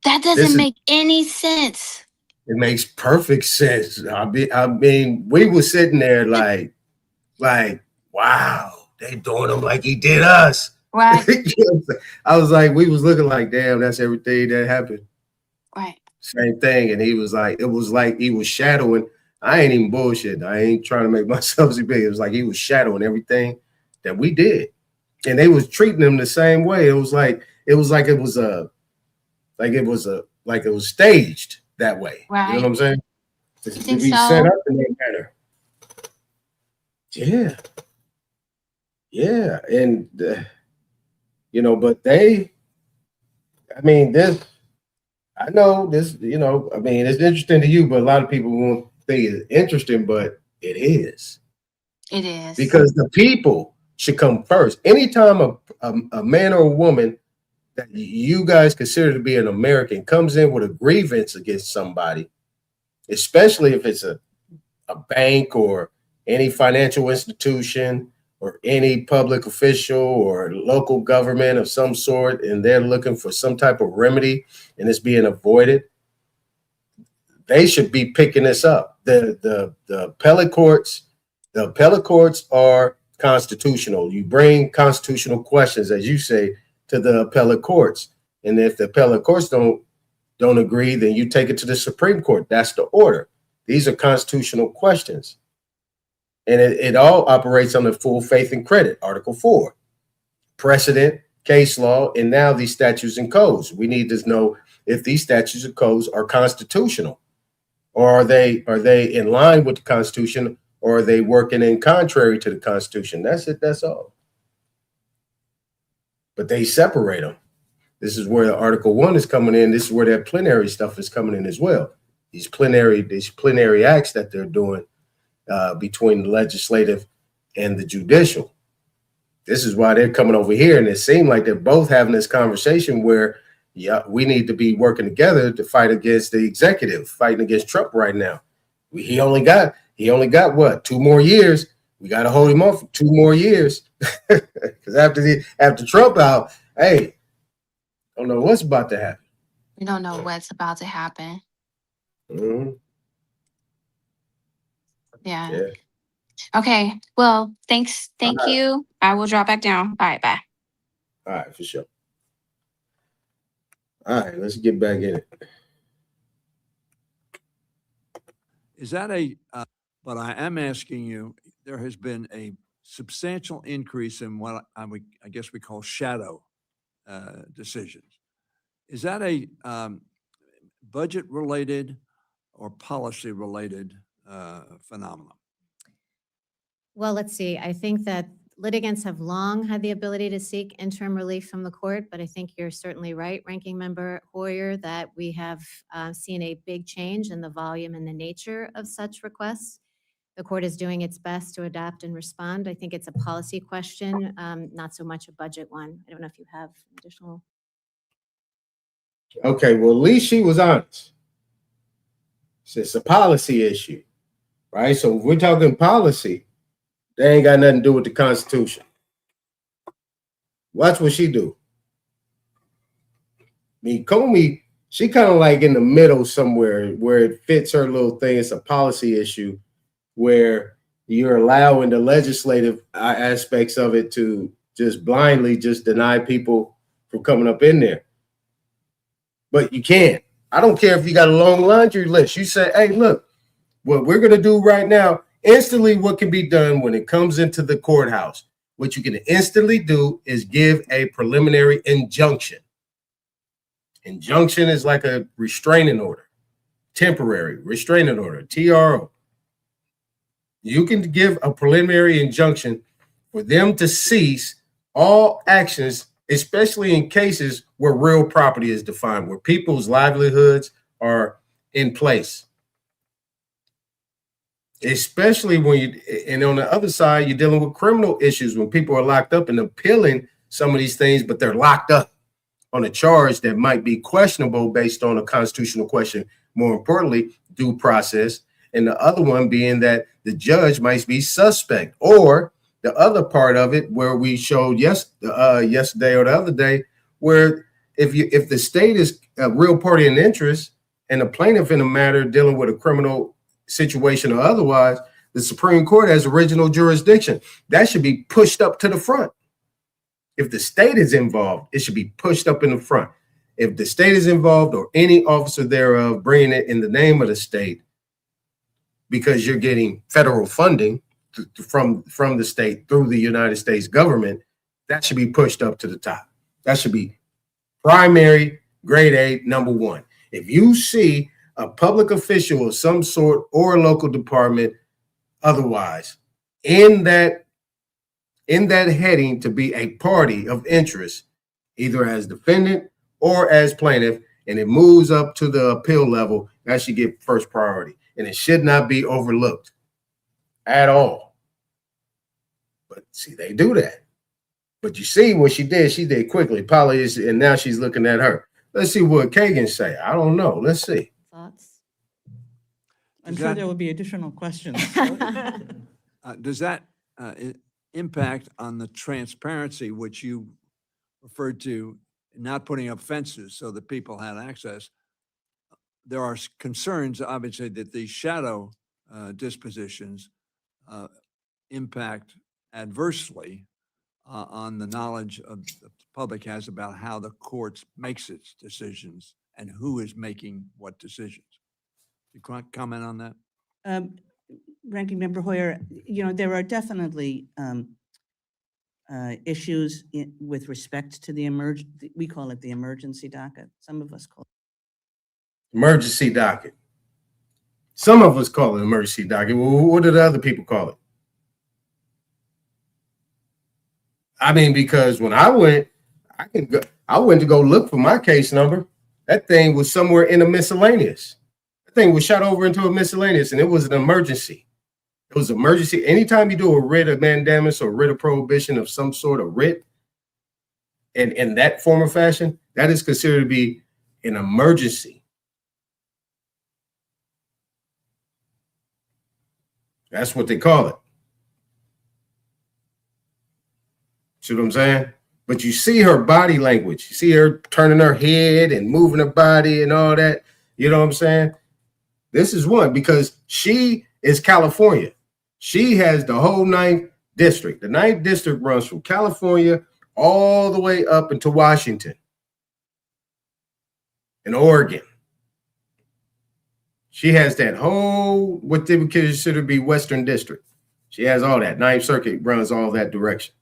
That doesn't make any sense. It makes perfect sense. I mean, we were sitting there like, wow, they doing him like he did us. Right. I was like, we was looking like, damn, that's everything that happened. Right. Same thing. And he was like, it was like he was shadowing. I ain't even bullshit. I ain't trying to make myself see big. It was like he was shadowing everything that we did. And they was treating him the same way. It was staged that way. Right. You know what I'm saying? You think be so? set up in that manner. Yeah. Yeah. And, but I know this, you know, I mean, it's interesting to you, but a lot of people won't think it's interesting, but it is. It is. Because the people should come first. Anytime a man or a woman that you guys consider to be an American comes in with a grievance against somebody, especially if it's a bank or any financial institution or any public official or local government of some sort, and they're looking for some type of remedy and it's being avoided, they should be picking this up. The appellate courts are constitutional. You bring constitutional questions, as you say, to the appellate courts. And if the appellate courts don't agree, then you take it to the Supreme Court. That's the order. These are constitutional questions. And it all operates under full faith and credit, Article 4. Precedent, case law, and now these statutes and codes. We need to know if these statutes and codes are constitutional, or are they in line with the Constitution, or are they working in contrary to the Constitution? That's it, that's all. But they separate them. This is where Article 1 is coming in. This is where that plenary stuff is coming in as well. These plenary acts that they're doing between the legislative and the judicial. This is why they're coming over here, and it seems like they're both having this conversation where, yeah, we need to be working together to fight against the executive, fighting against Trump right now. He only got what, 2 more years? We got to hold him off for 2 more years, because after Trump out, hey, don't know what's about to happen. We don't know what's about to happen. Mm-hmm. Yeah. Okay. Well, thanks. Thank you. I will drop back down. All right. Bye. All right, for sure. All right, let's get back in it. Is that but I am asking you, there has been a substantial increase in what I guess we call shadow decisions. Is that a budget related or policy related phenomenon? Well, let's see. I think that litigants have long had the ability to seek interim relief from the court, but I think you're certainly right, Ranking Member Hoyer, that we have seen a big change in the volume and the nature of such requests. The court is doing its best to adapt and respond. I think it's a policy question, not so much a budget one. I don't know if you have additional. Okay, well, at least she was honest. It's a policy issue, right? So if we're talking policy, they ain't got nothing to do with the Constitution. Watch what she do. I mean, Comey, she kind of like in the middle somewhere where it fits her little thing. It's a policy issue where you're allowing the legislative aspects of it to just blindly just deny people from coming up in there. But you can't. I don't care if you got a long laundry list. You say, hey, look, what we're going to do right now, instantly what can be done when it comes into the courthouse, what you can instantly do is give a preliminary injunction. Injunction is like a restraining order, temporary restraining order, TRO. You can give a preliminary injunction for them to cease all actions, especially in cases where real property is defined, where people's livelihoods are in place. Especially when and on the other side, you're dealing with criminal issues when people are locked up and appealing some of these things, but they're locked up on a charge that might be questionable based on a constitutional question. More importantly, due process. And the other one being that the judge might be suspect, or the other part of it where we showed yesterday or the other day, where if the state is a real party in interest and the plaintiff in a matter dealing with a criminal situation or otherwise, the Supreme Court has original jurisdiction. That should be pushed up to the front. If the state is involved, it should be pushed up in the front. If the state is involved or any officer thereof bringing it in the name of the state, because you're getting federal funding from the state through the United States government, that should be pushed up to the top. That should be primary, grade A, number one. If you see a public official of some sort or a local department otherwise in that heading to be a party of interest, either as defendant or as plaintiff, and it moves up to the appeal level, that should get first priority. And it should not be overlooked at all. But see, they do that. But you see what she did quickly. Polly is, and now she's looking at her. Let's see what Kagan say. I don't know. Let's see. Thoughts? I'm sure there will be additional questions. Does that impact on the transparency, which you referred to, not putting up fences so that people had access? There are concerns, obviously, that these shadow dispositions impact adversely on the knowledge of the public has about how the courts makes its decisions and who is making what decisions. You can't comment on that? Ranking Member Hoyer, there are definitely issues with respect to we call it the emergency docket. Some of us call it Emergency docket. Some of us call it emergency docket. Well, what do the other people call it? I mean, because when I went to go look for my case number. That thing was somewhere in a miscellaneous. That thing was shot over into a miscellaneous, and it was an emergency. It was emergency. Anytime you do a writ of mandamus or writ of prohibition of some sort of writ, and in that form or fashion, that is considered to be an emergency. That's what they call it. See what I'm saying? But you see her body language. You see her turning her head and moving her body and all that. You know what I'm saying? This is one, because she is California. She has the whole 9th district. The 9th district runs from California all the way up into Washington and Oregon. She has that whole, what they would consider to be Western district. She has all that. 9th Circuit runs all that direction.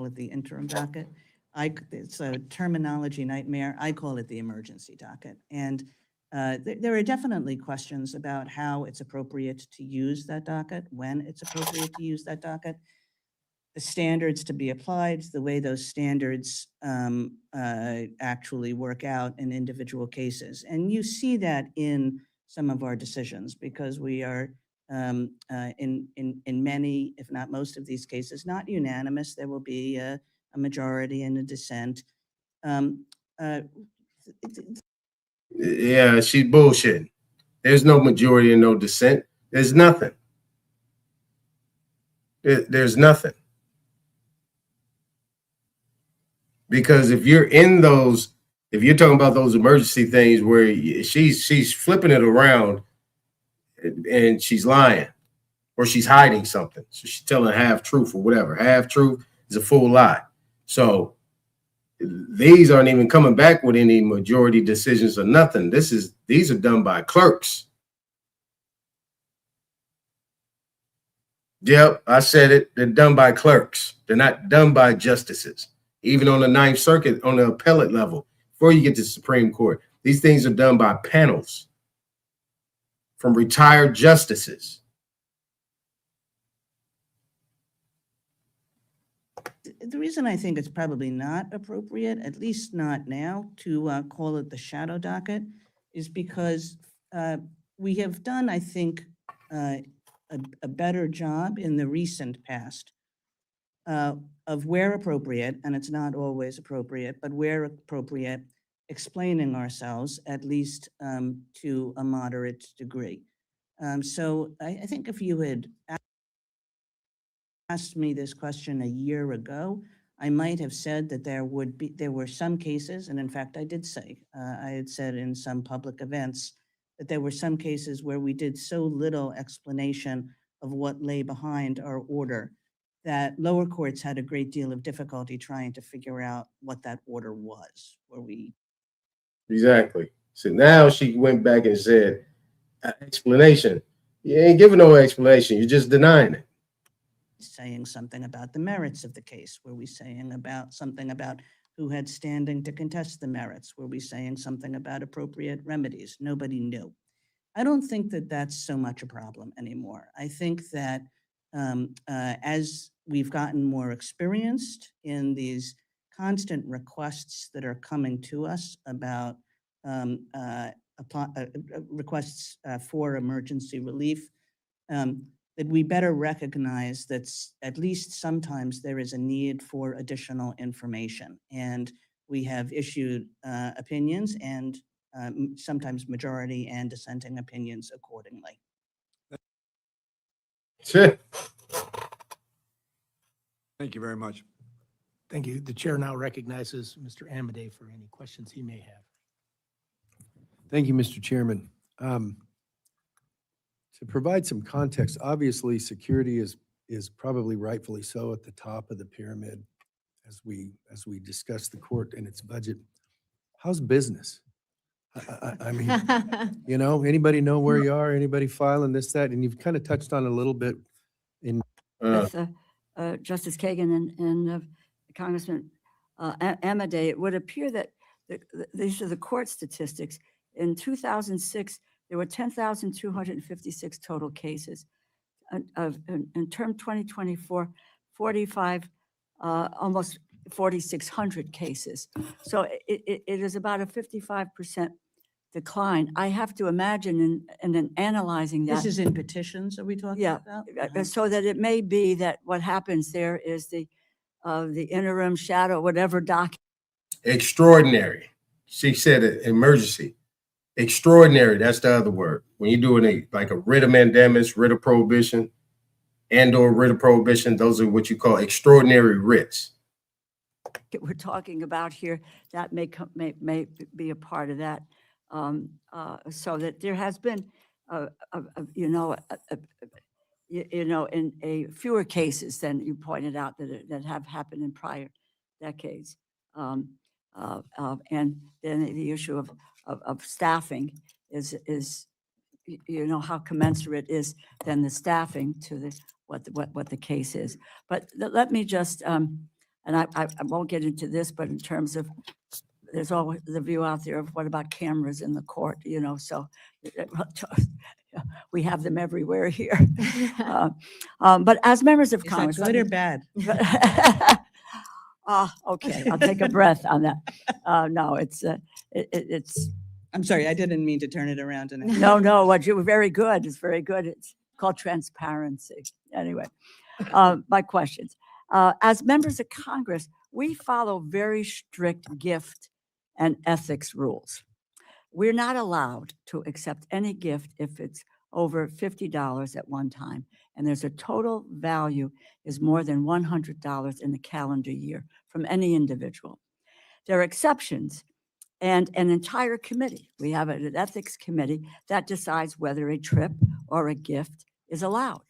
it the interim docket. It's a terminology nightmare. I call it the emergency docket. And there are definitely questions about how it's appropriate to use that docket, when it's appropriate to use that docket, the standards to be applied, the way those standards actually work out in individual cases. And you see that in some of our decisions, because we are in many, if not most of these cases, not unanimous. There will be a majority and a dissent. Yeah, she's bullshitting. There's no majority and no dissent. There's nothing. There's nothing. Because if you're in those, if you're talking about those emergency things where she's flipping it around and she's lying or she's hiding something, so she's telling half truth or whatever. Half truth is a full lie. So these aren't even coming back with any majority decisions or nothing. These are done by clerks. Yep, I said it. They're done by clerks. They're not done by justices. Even on the 9th Circuit, on the appellate level, before you get to the Supreme Court, these things are done by panels from retired justices. The reason I think it's probably not appropriate, at least not now, to call it the shadow docket is because we have done, I think, a better job in the recent past of where appropriate, and it's not always appropriate, but where appropriate, explaining ourselves, at least to a moderate degree. So I think if you had asked me this question a year ago, I might have said that there were some cases, and in fact I did say, I had said in some public events that there were some cases where we did so little explanation of what lay behind our order that lower courts had a great deal of difficulty trying to figure out what that order was. Exactly. So now she went back and said, explanation. You ain't giving no explanation. You're just denying it. Saying something about the merits of the case. Were we saying something about who had standing to contest the merits? Were we saying something about appropriate remedies? Nobody knew. I don't think that that's so much a problem anymore. I think that as we've gotten more experienced in these constant requests that are coming to us about requests for emergency relief, that we better recognize that at least sometimes there is a need for additional information. And we have issued opinions and sometimes majority and dissenting opinions accordingly. Thank you very much. Thank you. The chair now recognizes Mr. Amadei for any questions he may have. Thank you, Mr. Chairman. To provide some context, obviously security is probably rightfully so at the top of the pyramid as we discuss the court and its budget. How's business? I mean, you know, anybody know where you are? Anybody filing this, that? And you've kind of touched on a little bit in. With Justice Kagan and Congressman Amadei, it would appear that these are the court statistics. In 2006, there were 10,256 total cases. In term 2024, 45, almost 4,600 cases. So it is about a 55% decline. I have to imagine in analyzing that. This is in petitions, are we talking about? So that it may be that what happens there is the interim shadow, whatever document. Extraordinary. She said emergency. Extraordinary, that's the other word. When you're doing like a writ of mandamus, writ of prohibition, and/or writ of prohibition, those are what you call extraordinary writs. We're talking about here, that may be a part of that. So that there has been, in a fewer cases than you pointed out that have happened in prior decades. And then the issue of staffing is how commensurate is then the staffing to what the case is. But let me just, and I won't get into this, but in terms of, there's always the view out there of what about cameras in the court, so we have them everywhere here. But as members of Congress. Is that good or bad? Okay, I'll take a breath on that. No, it's. I'm sorry, I didn't mean to turn it around. No, what you were very good. It's very good. It's called transparency. Anyway, my questions. As members of Congress, we follow very strict gift and ethics rules. We're not allowed to accept any gift if it's over $50 at one time, and there's a total value is more than $100 in a calendar year from any individual. There are exceptions and an entire committee. We have an ethics committee that decides whether a trip or a gift is allowed.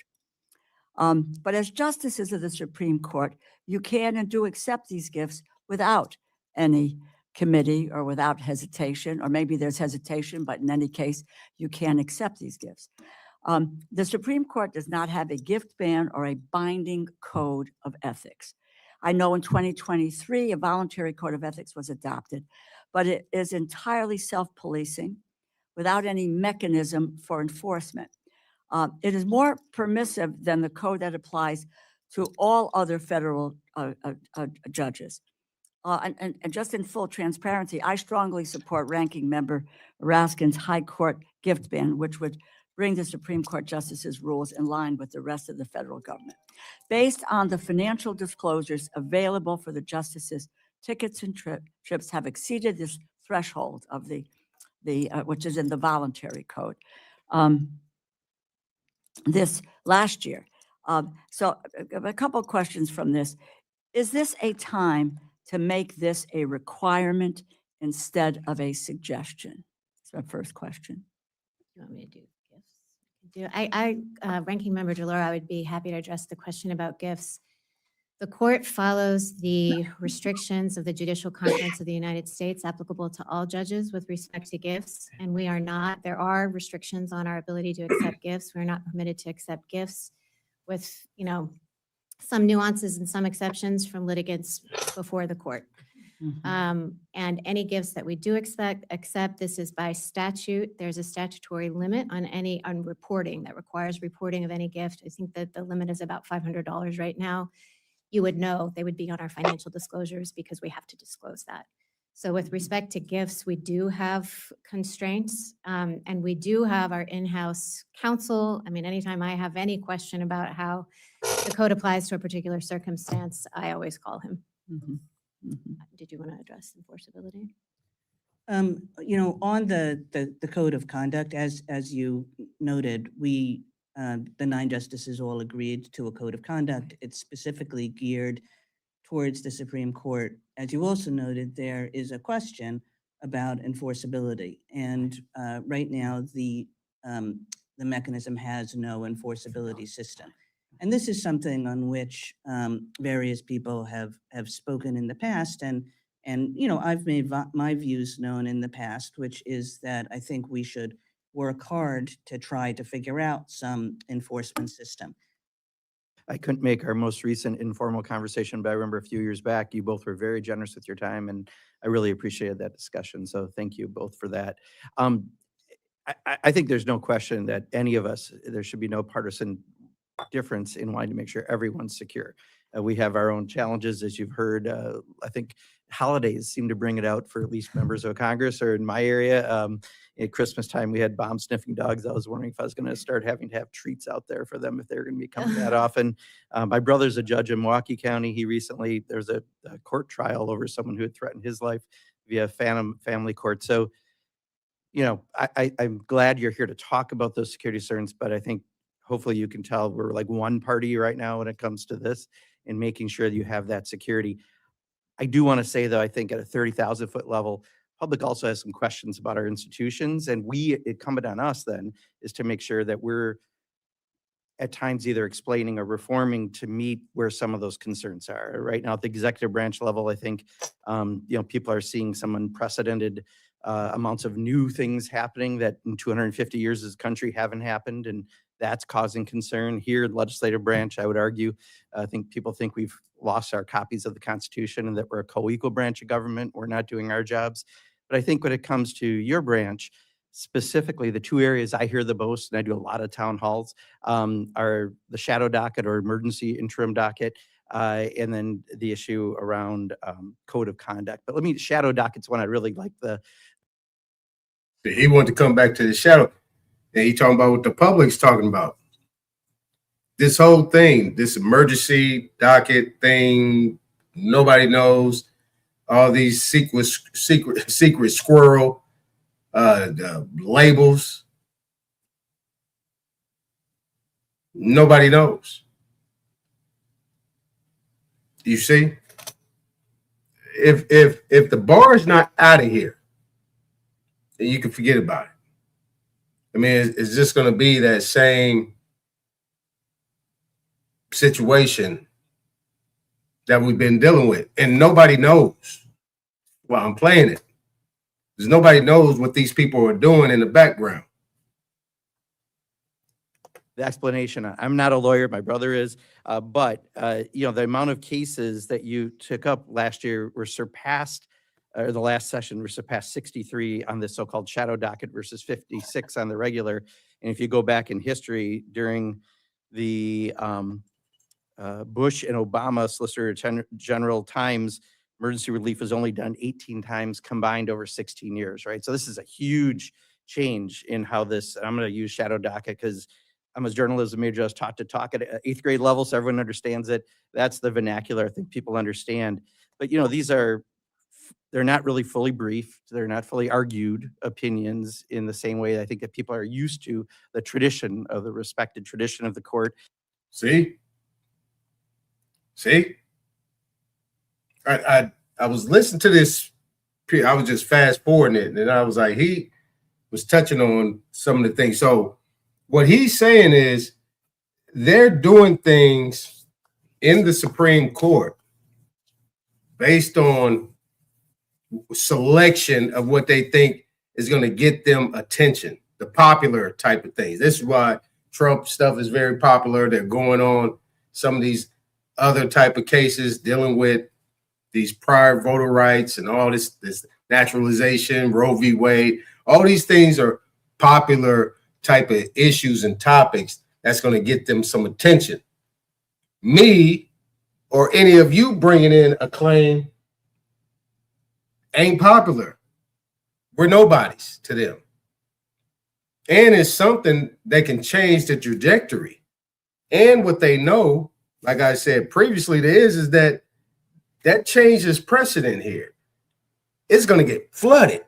But as justices of the Supreme Court, you can and do accept these gifts without any committee or without hesitation, or maybe there's hesitation, but in any case, you can accept these gifts. The Supreme Court does not have a gift ban or a binding code of ethics. I know in 2023, a voluntary code of ethics was adopted, but it is entirely self-policing without any mechanism for enforcement. It is more permissive than the code that applies to all other federal judges. And just in full transparency, I strongly support Ranking Member Raskin's High Court gift ban, which would bring the Supreme Court justices' rules in line with the rest of the federal government. Based on the financial disclosures available for the justices, tickets and trips have exceeded this threshold of the which is in the voluntary code. This last year. So a couple of questions from this. Is this a time to make this a requirement instead of a suggestion? That's my first question. You want me to do gifts? Ranking Member Delora, I would be happy to address the question about gifts. The court follows the restrictions of the Judicial Conference of the United States applicable to all judges with respect to gifts, and we are not. There are restrictions on our ability to accept gifts. We're not permitted to accept gifts with, some nuances and some exceptions from litigants before the court. And any gifts that we do accept, this is by statute. There's a statutory limit on reporting that requires reporting of any gift. I think that the limit is about $500 right now. You would know they would be on our financial disclosures because we have to disclose that. So with respect to gifts, we do have constraints, and we do have our in-house counsel. I mean, anytime I have any question about how the code applies to a particular circumstance, I always call him. Did you want to address enforceability? You know, on the code of conduct, as you noted, we, the 9 justices all agreed to a code of conduct. It's specifically geared towards the Supreme Court. As you also noted, there is a question about enforceability. And right now, the mechanism has no enforceability system. And this is something on which various people have spoken in the past. And you know, I've made my views known in the past, which is that I think we should work hard to try to figure out some enforcement system. I couldn't make our most recent informal conversation, but I remember a few years back, you both were very generous with your time, and I really appreciated that discussion. So thank you both for that. I think there's no question that any of us, there should be no partisan difference in wanting to make sure everyone's secure. We have our own challenges, as you've heard. I think holidays seem to bring it out for at least members of Congress, or in my area. At Christmas time, we had bomb sniffing dogs. I was wondering if I was going to start having to have treats out there for them if they're going to be coming that often. My brother's a judge in Milwaukee County. There's a court trial over someone who had threatened his life via phantom family court. So, you know, I'm glad you're here to talk about those security concerns, but I think hopefully you can tell we're like one party right now when it comes to this and making sure that you have that security. I do want to say, though, I think at a 30,000-foot level, public also has some questions about our institutions, and incumbent on us then is to make sure that we're at times either explaining or reforming to meet where some of those concerns are. Right now at the executive branch level, I think you know, people are seeing some unprecedented amounts of new things happening that in 250 years as a country haven't happened, and that's causing concern. Here, legislative branch, I would argue, I think people think we've lost our copies of the Constitution and that we're a co-equal branch of government. We're not doing our jobs. But I think when it comes to your branch, specifically the 2 areas I hear the most, and I do a lot of town halls, are the shadow docket or emergency interim docket, and then the issue around code of conduct. But shadow docket's one I really like. He wanted to come back to the shadow. And he talking about what the public's talking about. This whole thing, this emergency docket thing, nobody knows. All these secret squirrel labels. Nobody knows. You see? If the bar is not out of here, then you can forget about it. I mean, it's just going to be that same situation that we've been dealing with. And nobody knows while I'm playing it. Because nobody knows what these people are doing in the background. The explanation, I'm not a lawyer, my brother is, but you know, the amount of cases that you took up last year were surpassed, or the last session, we surpassed 63 on the so-called shadow docket versus 56 on the regular. And if you go back in history, during the Bush and Obama Solicitor General times, emergency relief was only done 18 times combined over 16 years, right? So this is a huge change in how this, I'm going to use shadow docket because I'm a journalism major. I was taught to talk at 8th grade level, so everyone understands it. That's the vernacular I think people understand. But, you know, they're not really fully briefed. They're not fully argued opinions in the same way I think that people are used to the tradition of the respected tradition of the court. See? I was listening to this. I was just fast forwarding it, and I was like, he was touching on some of the things. So what he's saying is they're doing things in the Supreme Court based on selection of what they think is going to get them attention, the popular type of things. This is why Trump stuff is very popular. They're going on some of these other type of cases dealing with these prior voter rights and all this naturalization, Roe v. Wade. All these things are popular type of issues and topics that's going to get them some attention. Me or any of you bringing in a claim ain't popular. We're nobodies to them. And it's something that can change the trajectory. And what they know, like I said previously, is that changes precedent here. It's going to get flooded.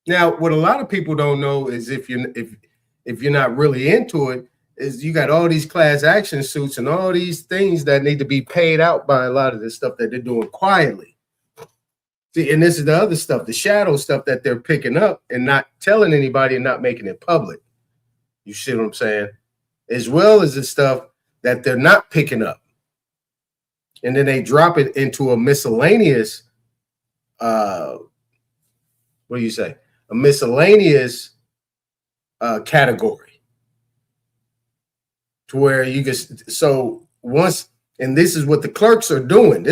Now, what a lot of people don't know is if you're not really into it, is you got all these class action suits and all these things that need to be paid out by a lot of this stuff that they're doing quietly. See, and this is the other stuff, the shadow stuff that they're picking up and not telling anybody and not making it public. You see what I'm saying? As well as the stuff that they're not picking up. And then they drop it into a miscellaneous, what do you say? A miscellaneous category. To where you just, so once, and this is what the clerks are doing.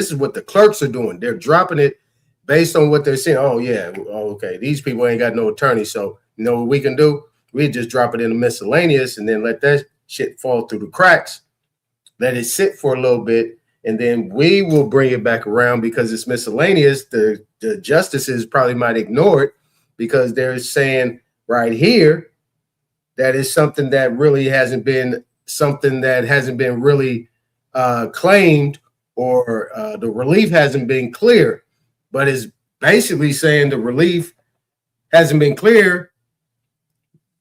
They're dropping it based on what they're saying. Oh, yeah, okay, these people ain't got no attorney. So, you know what we can do? We just drop it in the miscellaneous and then let that shit fall through the cracks. Let it sit for a little bit. And then we will bring it back around because it's miscellaneous. The justices probably might ignore it because they're saying right here that is something that really hasn't been really claimed, or the relief hasn't been clear, but is basically saying the relief hasn't been clear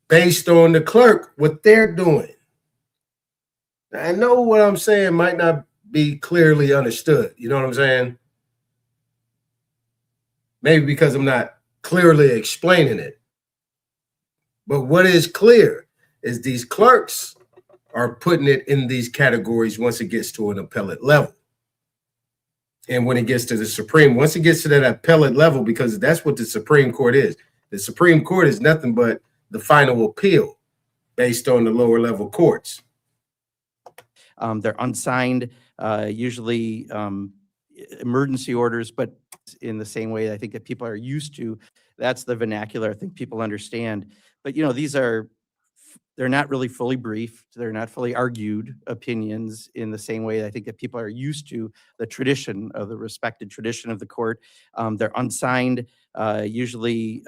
based on the clerk, what they're doing. I know what I'm saying might not be clearly understood. You know what I'm saying? Maybe because I'm not clearly explaining it. But what is clear is these clerks are putting it in these categories once it gets to an appellate level. And when it gets to the Supreme, once it gets to that appellate level, because that's what the Supreme Court is. The Supreme Court is nothing but the final appeal based on the lower level courts. They're unsigned, usually emergency orders, but in the same way I think that people are used to. That's the vernacular I think people understand. But, you know, they're not really fully briefed. They're not fully argued opinions in the same way I think that people are used to the tradition of the respected tradition of the court. They're unsigned, usually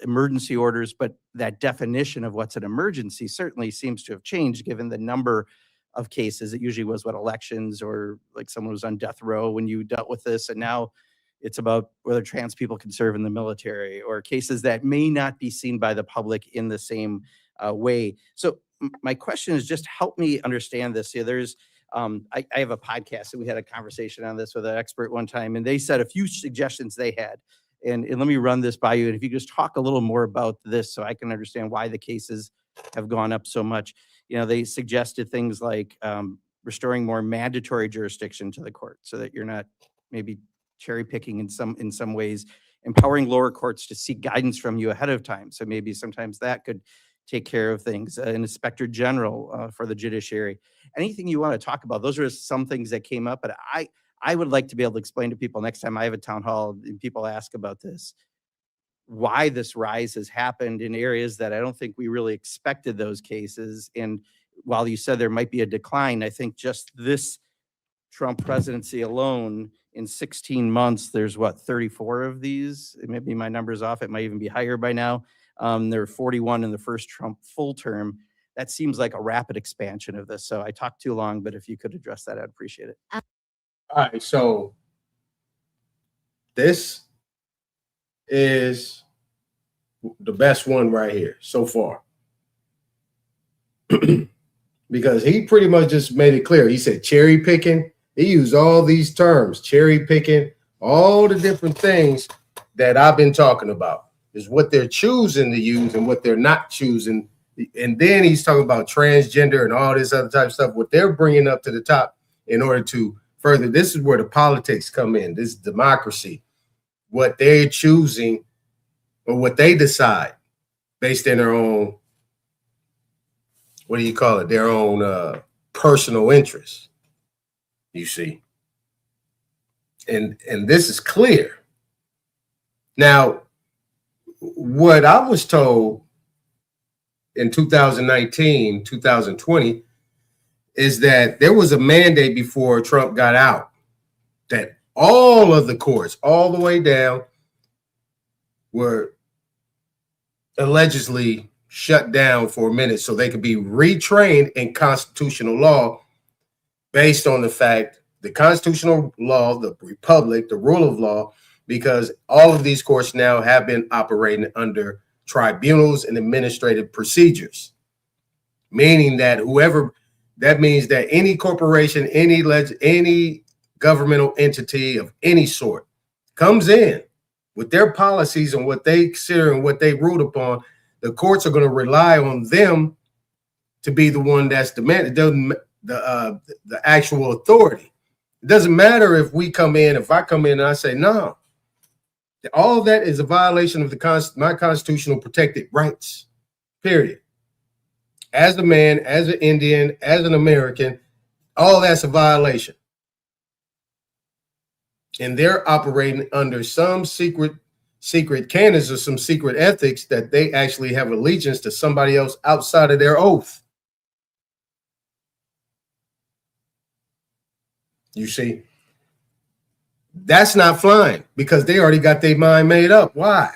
emergency orders, but that definition of what's an emergency certainly seems to have changed given the number of cases. It usually was elections or like someone was on death row when you dealt with this. And now it's about whether trans people can serve in the military or cases that may not be seen by the public in the same way. So my question is just help me understand this. Here, there's, I have a podcast and we had a conversation on this with an expert one time, and they said a few suggestions they had. And let me run this by you. And if you just talk a little more about this so I can understand why the cases have gone up so much. You know, they suggested things like restoring more mandatory jurisdiction to the court so that you're not maybe cherry picking in some ways, empowering lower courts to seek guidance from you ahead of time. So maybe sometimes that could take care of things. An inspector general for the judiciary. Anything you want to talk about? Those are some things that came up, but I would like to be able to explain to people next time I have a town hall and people ask about this, why this rise has happened in areas that I don't think we really expected those cases. And while you said there might be a decline, I think just this Trump presidency alone in 16 months, there's what, 34 of these? Maybe my number's off. It might even be higher by now. There were 41 in the first Trump full term. That seems like a rapid expansion of this. So I talked too long, but if you could address that, I'd appreciate it. All right, so this is the best one right here so far. Because he pretty much just made it clear. He said cherry picking. He used all these terms, cherry picking, all the different things that I've been talking about is what they're choosing to use and what they're not choosing. And then he's talking about transgender and all this other type of stuff, what they're bringing up to the top in order to further. This is where the politics come in. This is democracy, what they're choosing or what they decide based in their own, what do you call it? Their own personal interests, you see. And this is clear. Now, what I was told in 2019, 2020, is that there was a mandate before Trump got out that all of the courts, all the way down, were allegedly shut down for a minute so they could be retrained in constitutional law based on the fact the constitutional law, the republic, the rule of law, because all of these courts now have been operating under tribunals and administrative procedures, meaning that that means that any corporation, any governmental entity of any sort comes in with their policies and what they consider and what they ruled upon, the courts are going to rely on them to be the one that's demanded the actual authority. It doesn't matter if I come in and I say, no, all of that is a violation of my constitutional protected rights, period. As a man, as an Indian, as an American, all that's a violation. And they're operating under some secret canons or some secret ethics that they actually have allegiance to somebody else outside of their oath. You see, that's not flying because they already got their mind made up. Why?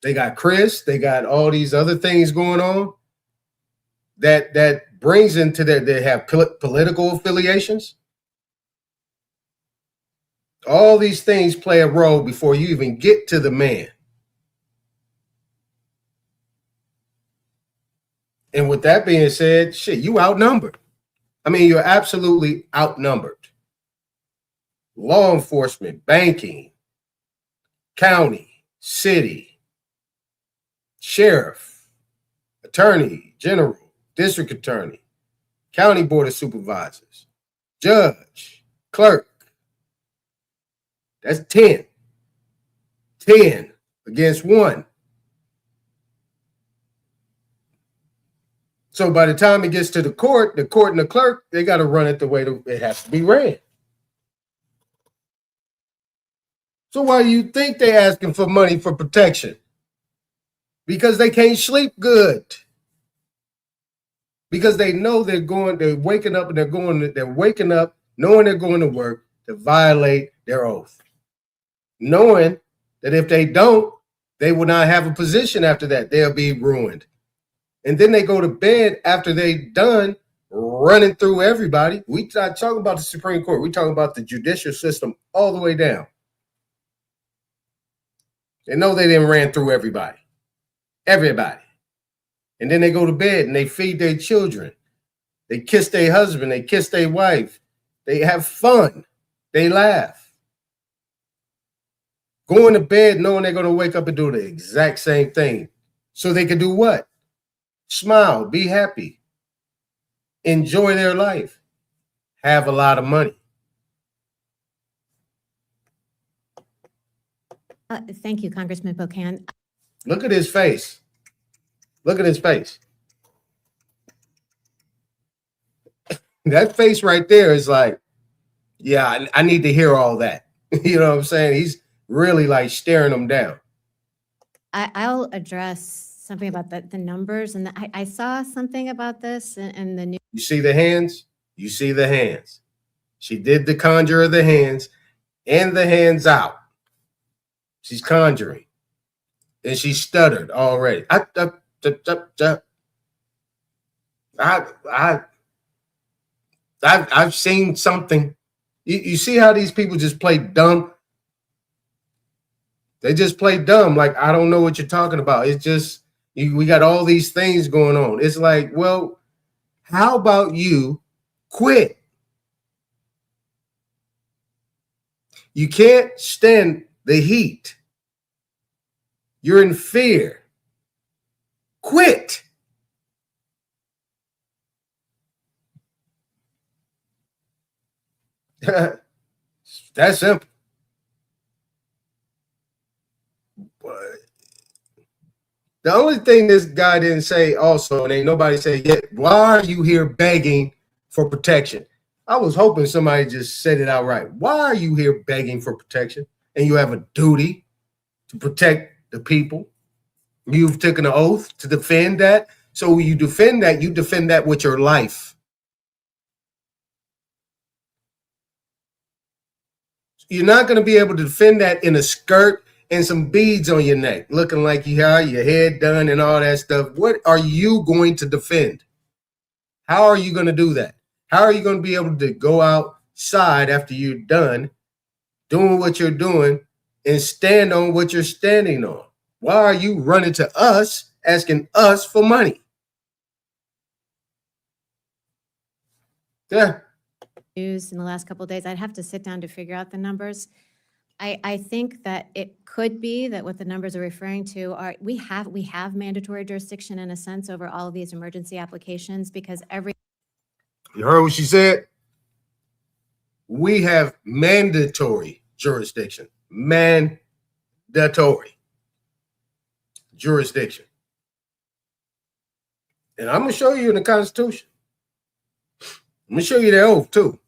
They got Chris, they got all these other things going on that brings into they have political affiliations. All these things play a role before you even get to the man. And with that being said, shit, you outnumbered. I mean, you're absolutely outnumbered. Law enforcement, banking, county, city, sheriff, attorney general, district attorney, county board of supervisors, judge, clerk. That's 10. 10 against 1. So by the time it gets to the court and the clerk, they got to run it the way it has to be ran. So why do you think they're asking for money for protection? Because they can't sleep good. Because they know they're waking up knowing they're going to work to violate their oath. Knowing that if they don't, they will not have a position after that. They'll be ruined. And then they go to bed after they're done running through everybody. We not talking about the Supreme Court. We're talking about the judicial system all the way down. They know they didn't ran through everybody. Everybody. And then they go to bed and they feed their children. They kiss their husband. They kiss their wife. They have fun. They laugh. Going to bed knowing they're going to wake up and do the exact same thing. So they can do what? Smile, be happy, enjoy their life, have a lot of money. Thank you, Congressman Bocan. Look at his face. Look at his face. That face right there is like, yeah, I need to hear all that. You know what I'm saying? He's really like staring them down. I'll address something about the numbers, and I saw something about this in the news. You see the hands? You see the hands. She did the conjure of the hands and the hands out. She's conjuring. And she stuttered already. I've seen something. You see how these people just play dumb? They just play dumb. Like, I don't know what you're talking about. It's just, we got all these things going on. It's like, well, how about you quit? You can't stand the heat. You're in fear. Quit. That's simple. But the only thing this guy didn't say also, and ain't nobody say yet, why are you here begging for protection? I was hoping somebody just said it outright. Why are you here begging for protection? And you have a duty to protect the people. You've taken an oath to defend that. So you defend that with your life. You're not going to be able to defend that in a skirt and some beads on your neck, looking like you have your head done and all that stuff. What are you going to defend? How are you going to do that? How are you going to be able to go outside after you're done doing what you're doing and stand on what you're standing on? Why are you running to us, asking us for money? Yeah. News in the last couple of days, I'd have to sit down to figure out the numbers. I think that it could be that what the numbers are referring to are, we have mandatory jurisdiction in a sense over all of these emergency applications because You heard what she said? We have mandatory jurisdiction. Mandatory jurisdiction. And I'm going to show you in the Constitution. I'm going to show you the oath too.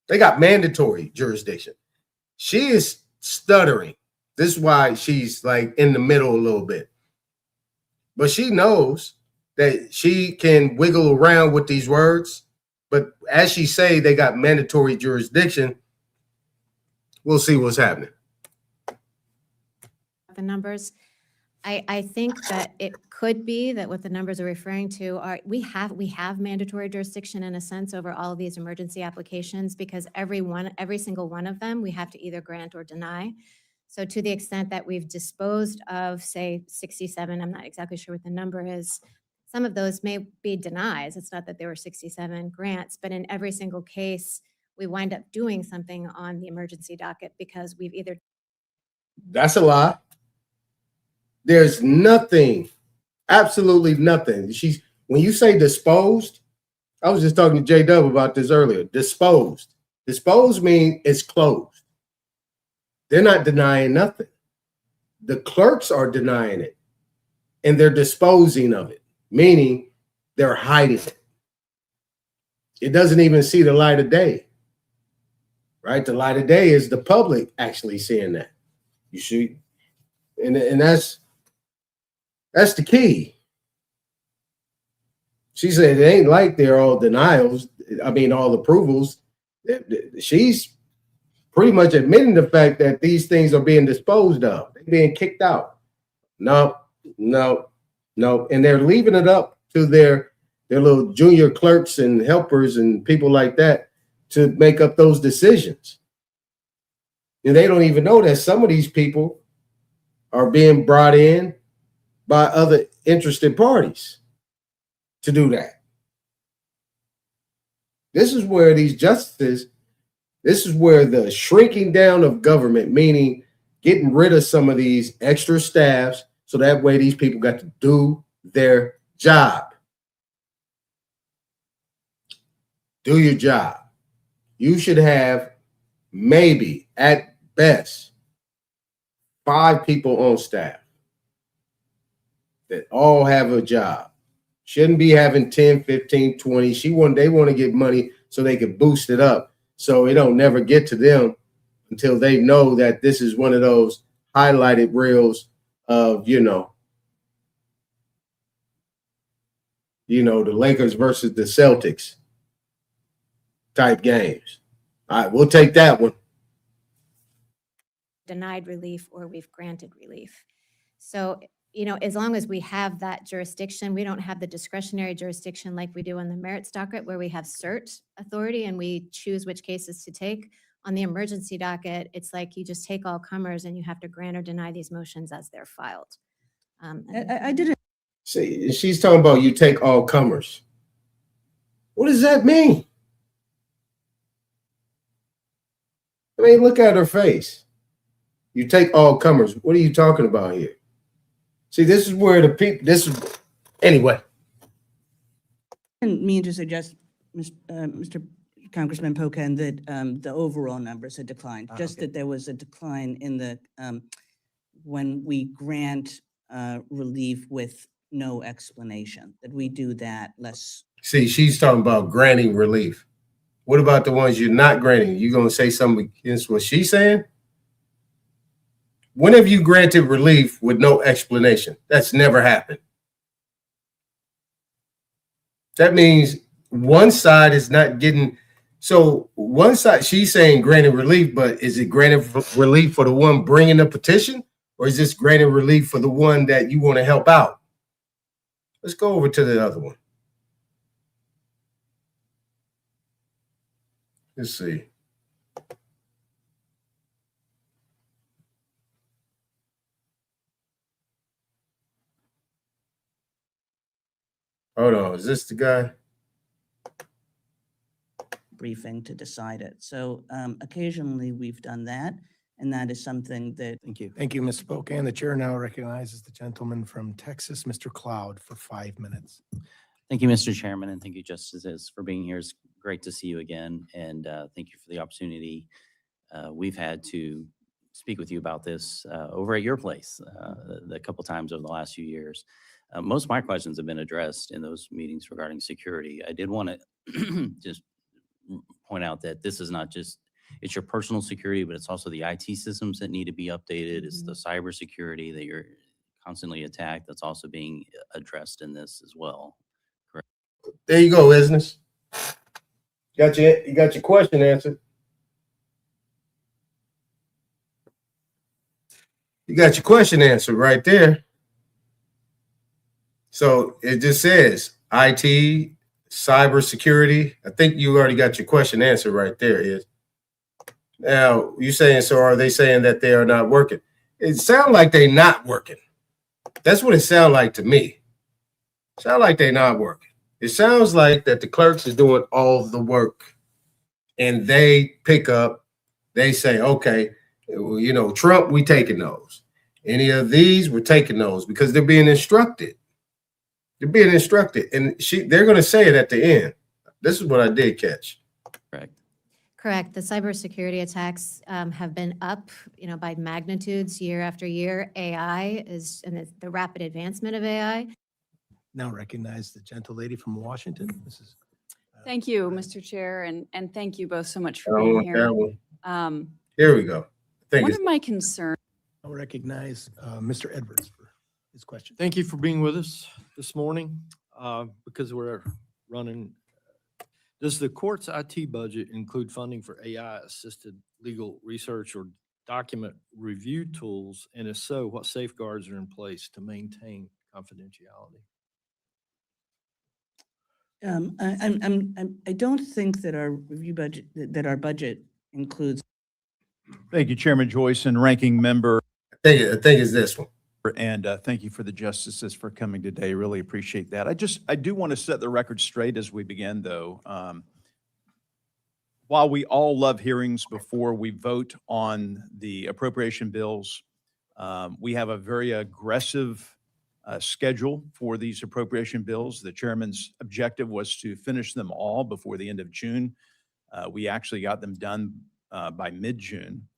They got mandatory jurisdiction. She is stuttering. This is why she's like in the middle a little bit. But she knows that she can wiggle around with these words. But as she say, they got mandatory jurisdiction. We'll see what's happening. the numbers, I think that it could be that what the numbers are referring to are, we have mandatory jurisdiction in a sense over all of these emergency applications because every single one of them, we have to either grant or deny. So to the extent that we've disposed of, say, 67, I'm not exactly sure what the number is, some of those may be denies. It's not that there were 67 grants, but in every single case, we wind up doing something on the emergency docket because we've either. That's a lie. There's nothing, absolutely nothing. When you say disposed, I was just talking to J-Dub about this earlier. Disposed. Disposed means it's closed. They're not denying nothing. The clerks are denying it, and they're disposing of it, meaning they're hiding it. It doesn't even see the light of day, right? The light of day is the public actually seeing that. You see, and that's the key. She said it ain't like they're all denials. I mean, all approvals. She's pretty much admitting the fact that these things are being disposed of. They're being kicked out. No. And they're leaving it up to their little junior clerks and helpers and people like that to make up those decisions. And they don't even know that some of these people are being brought in by other interested parties to do that. This is where these justices, this is where the shrinking down of government, meaning getting rid of some of these extra staffs so that way these people got to do their job. Do your job. You should have maybe at best 5 people on staff that all have a job. Shouldn't be having 10, 15, 20. They want to get money so they can boost it up. So it don't never get to them until they know that this is one of those highlighted reels of, the Lakers versus the Celtics type games. All right, we'll take that one. Denied relief or we've granted relief. So, as long as we have that jurisdiction, we don't have the discretionary jurisdiction like we do on the merits docket where we have cert authority and we choose which cases to take. On the emergency docket, it's like you just take all comers and you have to grant or deny these motions as they're filed. I didn't. See, she's talking about you take all comers. What does that mean? I mean, look at her face. You take all comers. What are you talking about here? See, this is where the people, anyway. I didn't mean to suggest, Mr. Congressman Pocan, that the overall numbers had declined, just that there was a decline in the, when we grant relief with no explanation, that we do that less. See, she's talking about granting relief. What about the ones you're not granting? You gonna say something against what she's saying? When have you granted relief with no explanation? That's never happened. That means one side is not getting So one side, she's saying granted relief, but is it granted relief for the one bringing the petition, or is this granted relief for the one that you want to help out? Let's go over to the other one. Let's see. Hold on, is this the guy? Briefing to decide it. So occasionally we've done that, and that is something that. Thank you. Thank you, Ms. Spokane. The chair now recognizes the gentleman from Texas, Mr. Cloud, for 5 minutes. Thank you, Mr. Chairman, and thank you, Justices, for being here. It's great to see you again, and thank you for the opportunity we've had to speak with you about this over at your place a couple times over the last few years. Most of my questions have been addressed in those meetings regarding security. I did want to just point out that this is not just, it's your personal security, but it's also the IT systems that need to be updated. It's the cybersecurity that you're constantly attacked that's also being addressed in this as well. Correct. There you go, business. You got your question answered. You got your question answered right there. So it just says IT, cybersecurity. I think you already got your question answered right there. Is now you saying, so are they saying that they are not working? It sounds like they're not working. That's what it sounds like to me. Sound like they're not working. It sounds like that the clerks is doing all the work, and they pick up. They say, okay, you know, Trump, we taking those. Any of these, we're taking those because they're being instructed. They're being instructed, and they're going to say it at the end. This is what I did catch. Correct. Correct. The cybersecurity attacks have been up, by magnitudes year after year. AI is, and the rapid advancement of AI. Now recognize the gentle lady from Washington, Mrs. Thank you, Mr. Chair, and thank you both so much for being here. Here we go. One of my concerns. I'll recognize Mr. Edwards for his question. Thank you for being with us this morning because we're running. Does the court's IT budget include funding for AI-assisted legal research or document review tools? And if so, what safeguards are in place to maintain confidentiality? I don't think that our review budget, that our budget includes. Thank you, Chairman Joyce and Ranking Member. I think it's this one. And thank you for the justices for coming today. Really appreciate that. I do want to set the record straight as we begin, though. While we all love hearings before we vote on the appropriation bills, we have a very aggressive schedule for these appropriation bills. The chairman's objective was to finish them all before the end of June. We actually got them done by mid-June.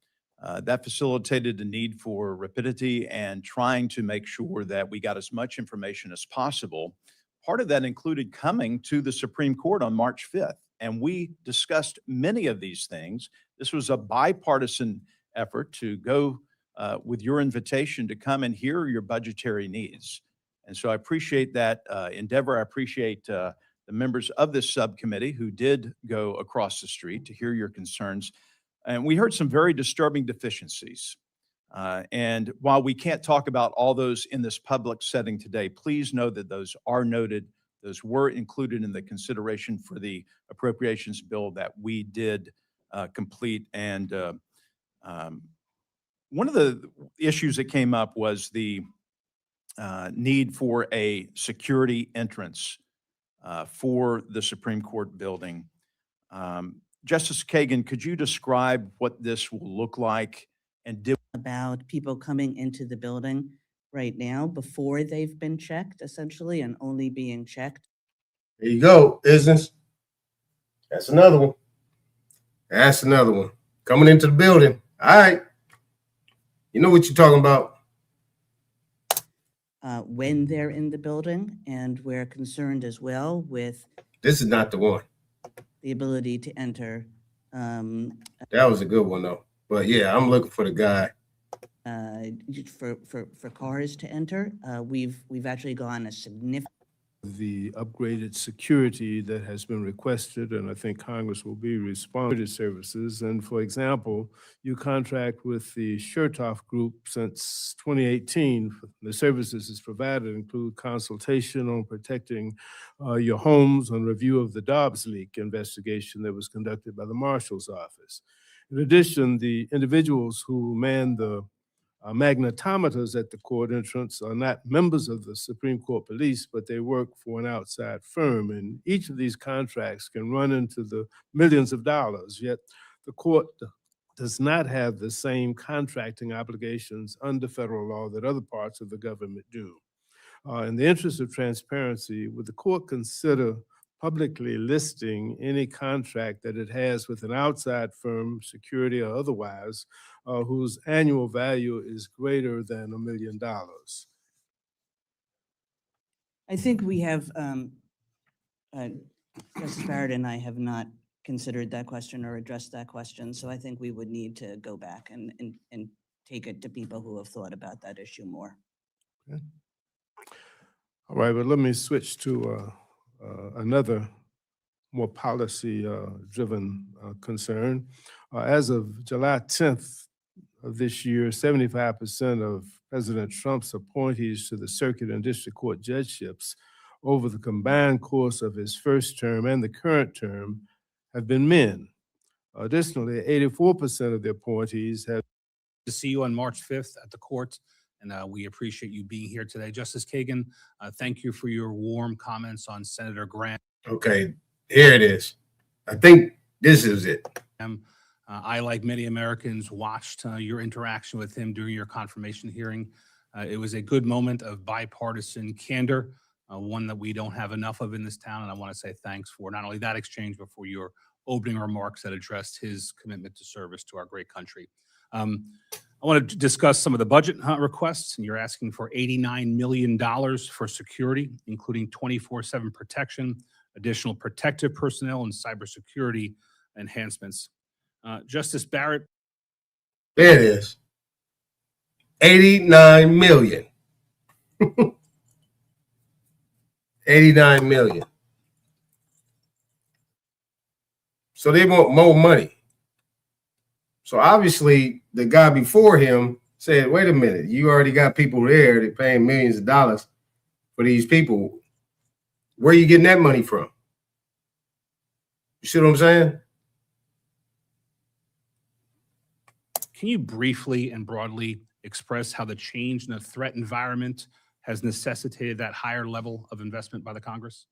That facilitated the need for rapidity and trying to make sure that we got as much information as possible. Part of that included coming to the Supreme Court on March 5th, and we discussed many of these things. This was a bipartisan effort to go with your invitation to come and hear your budgetary needs. And so I appreciate that endeavor. I appreciate the members of this subcommittee who did go across the street to hear your concerns. And we heard some very disturbing deficiencies. And while we can't talk about all those in this public setting today, please know that those are noted. Those were included in the consideration for the appropriations bill that we did complete. And one of the issues that came up was the need for a security entrance for the Supreme Court building. Justice Kagan, could you describe what this will look like and about people coming into the building right now before they've been checked, essentially, and only being checked? There you go, business. That's another one. That's another one. Coming into the building. All right. You know what you're talking about. When they're in the building, and we're concerned as well with. This is not the one. The ability to enter. That was a good one, though. But yeah, I'm looking for the guy. For cars to enter, we've actually gone a significant. the upgraded security that has been requested, and I think Congress will be responding to services. And for example, you contract with the Chertoff Group since 2018. The services it's provided include consultation on protecting your homes, on review of the Dobbs leak investigation that was conducted by the Marshal's Office. In addition, the individuals who man the magnetometers at the court entrance are not members of the Supreme Court Police, but they work for an outside firm. And each of these contracts can run into the millions of dollars, yet the court does not have the same contracting obligations under federal law that other parts of the government do. In the interest of transparency, would the court consider publicly listing any contract that it has with an outside firm, security or otherwise, whose annual value is greater than $1 million? I think we have, Justice Barrett and I have not considered that question or addressed that question. So I think we would need to go back and take it to people who have thought about that issue more. Okay. All right, but let me switch to another more policy-driven concern. As of July 10th of this year, 75% of President Trump's appointees to the circuit and district court judgeships over the combined course of his first term and the current term have been men. Additionally, 84% of the appointees have to see you on March 5th at the court, and we appreciate you being here today. Justice Kagan, thank you for your warm comments on Senator Grant. Okay, here it is. I think this is it. I, like many Americans, watched your interaction with him during your confirmation hearing. It was a good moment of bipartisan candor, one that we don't have enough of in this town, and I want to say thanks for not only that exchange, but for your opening remarks that addressed his commitment to service to our great country. I want to discuss some of the budget requests, and you're asking for $89 million for security, including 24/7 protection, additional protective personnel, and cybersecurity enhancements. Justice Barrett. There it is. 89 million. 89 million. So they want more money. So obviously the guy before him said, wait a minute, you already got people there, they're paying millions of dollars for these people. Where are you getting that money from? You see what I'm saying? Can you briefly and broadly express how the change in the threat environment has necessitated that higher level of investment by the Congress?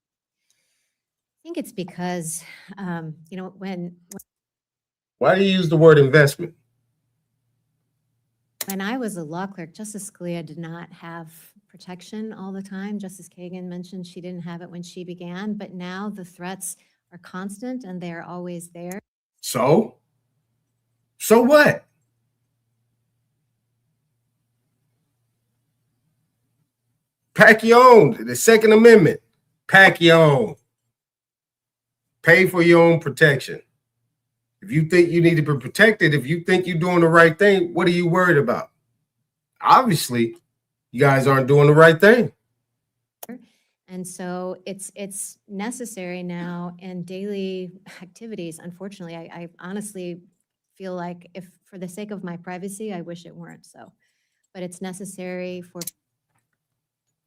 I think it's because, when Why do you use the word investment? When I was a law clerk, Justice Scalia did not have protection all the time. Justice Kagan mentioned she didn't have it when she began, but now the threats are constant and they're always there. So what? Pack your own. The Second Amendment. Pack your own. Pay for your own protection. If you think you need to be protected, if you think you're doing the right thing, what are you worried about? Obviously, you guys aren't doing the right thing. And so it's necessary now in daily activities. Unfortunately, I honestly feel like if for the sake of my privacy, I wish it weren't so. But it's necessary for.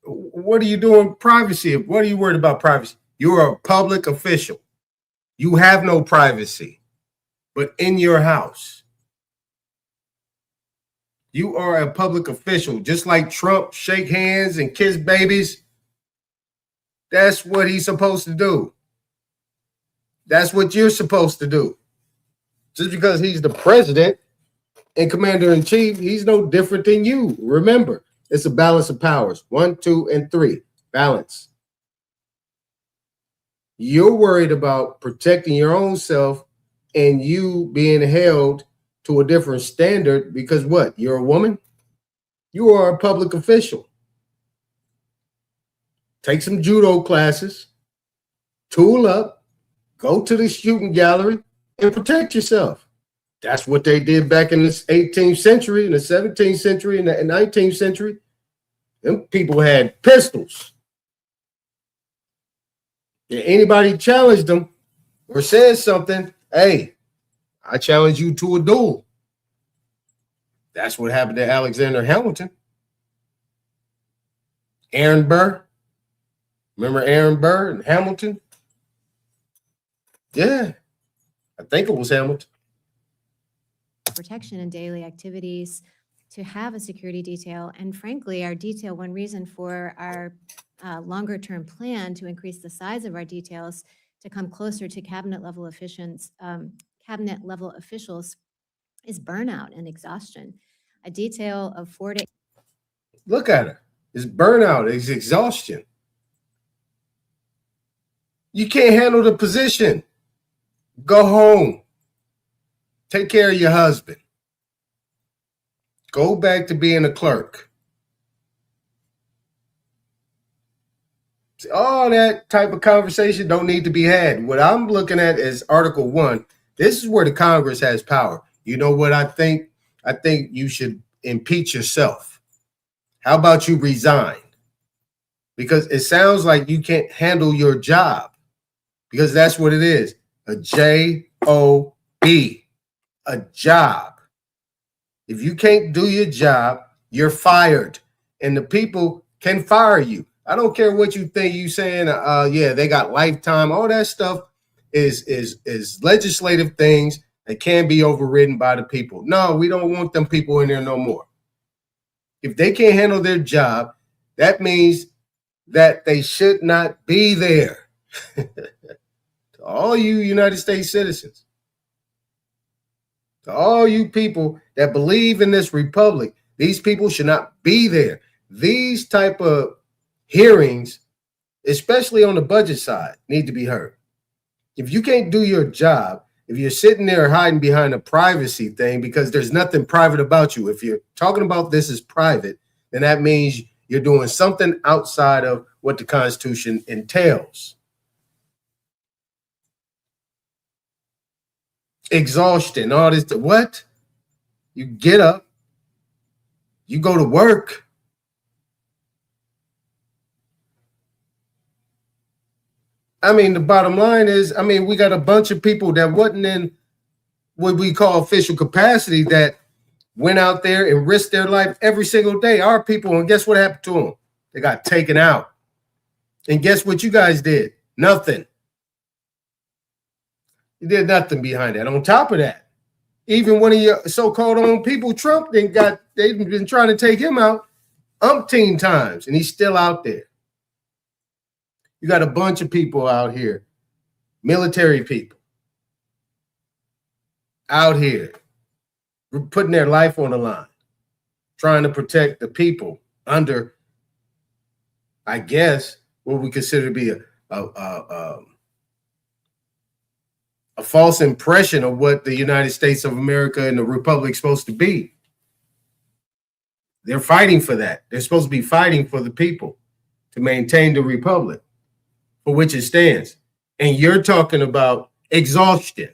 What are you doing privacy? What are you worried about privacy? You're a public official. You have no privacy, but in your house. You are a public official, just like Trump, shake hands and kiss babies. That's what he's supposed to do. That's what you're supposed to do. Just because he's the president and commander-in-chief, he's no different than you. Remember, it's a balance of powers. 1, 2, and 3. Balance. You're worried about protecting your own self and you being held to a different standard because what? You're a woman? You are a public official. Take some judo classes, tool up, go to the shooting gallery, and protect yourself. That's what they did back in the 18th century, in the 17th century, in the 19th century. Them people had pistols. If anybody challenged them or says something, hey, I challenge you to a duel. That's what happened to Alexander Hamilton. Aaron Burr. Remember Aaron Burr and Hamilton? Yeah, I think it was Hamilton. Protection and daily activities to have a security detail. And frankly, our detail, one reason for our longer term plan to increase the size of our details to come closer to cabinet level officials is burnout and exhaustion. A detail of 4 to Look at her. It's burnout. It's exhaustion. You can't handle the position. Go home. Take care of your husband. Go back to being a clerk. All that type of conversation don't need to be had. What I'm looking at is Article 1. This is where the Congress has power. You know what I think? I think you should impeach yourself. How about you resign? Because it sounds like you can't handle your job. Because that's what it is. A J-O-B. A job. If you can't do your job, you're fired. And the people can fire you. I don't care what you think. You saying, yeah, they got lifetime. All that stuff is legislative things that can be overridden by the people. No, we don't want them people in there no more. If they can't handle their job, that means that they should not be there. To all you United States citizens, to all you people that believe in this republic, these people should not be there. These type of hearings, especially on the budget side, need to be heard. If you can't do your job, if you're sitting there hiding behind a privacy thing because there's nothing private about you, if you're talking about this as private, then that means you're doing something outside of what the Constitution entails. Exhaustion, all this, what? You get up, you go to work. I mean, the bottom line is, I mean, we got a bunch of people that wasn't in what we call official capacity that went out there and risked their life every single day. Our people, and guess what happened to them? They got taken out. And guess what you guys did? Nothing. You did nothing behind that. On top of that, even one of your so-called own people, Trump, they've been trying to take him out umpteen times, and he's still out there. You got a bunch of people out here, military people, out here putting their life on the line, trying to protect the people under, I guess, what we consider to be a false impression of what the United States of America and the Republic is supposed to be. They're fighting for that. They're supposed to be fighting for the people to maintain the Republic for which it stands. And you're talking about exhaustion.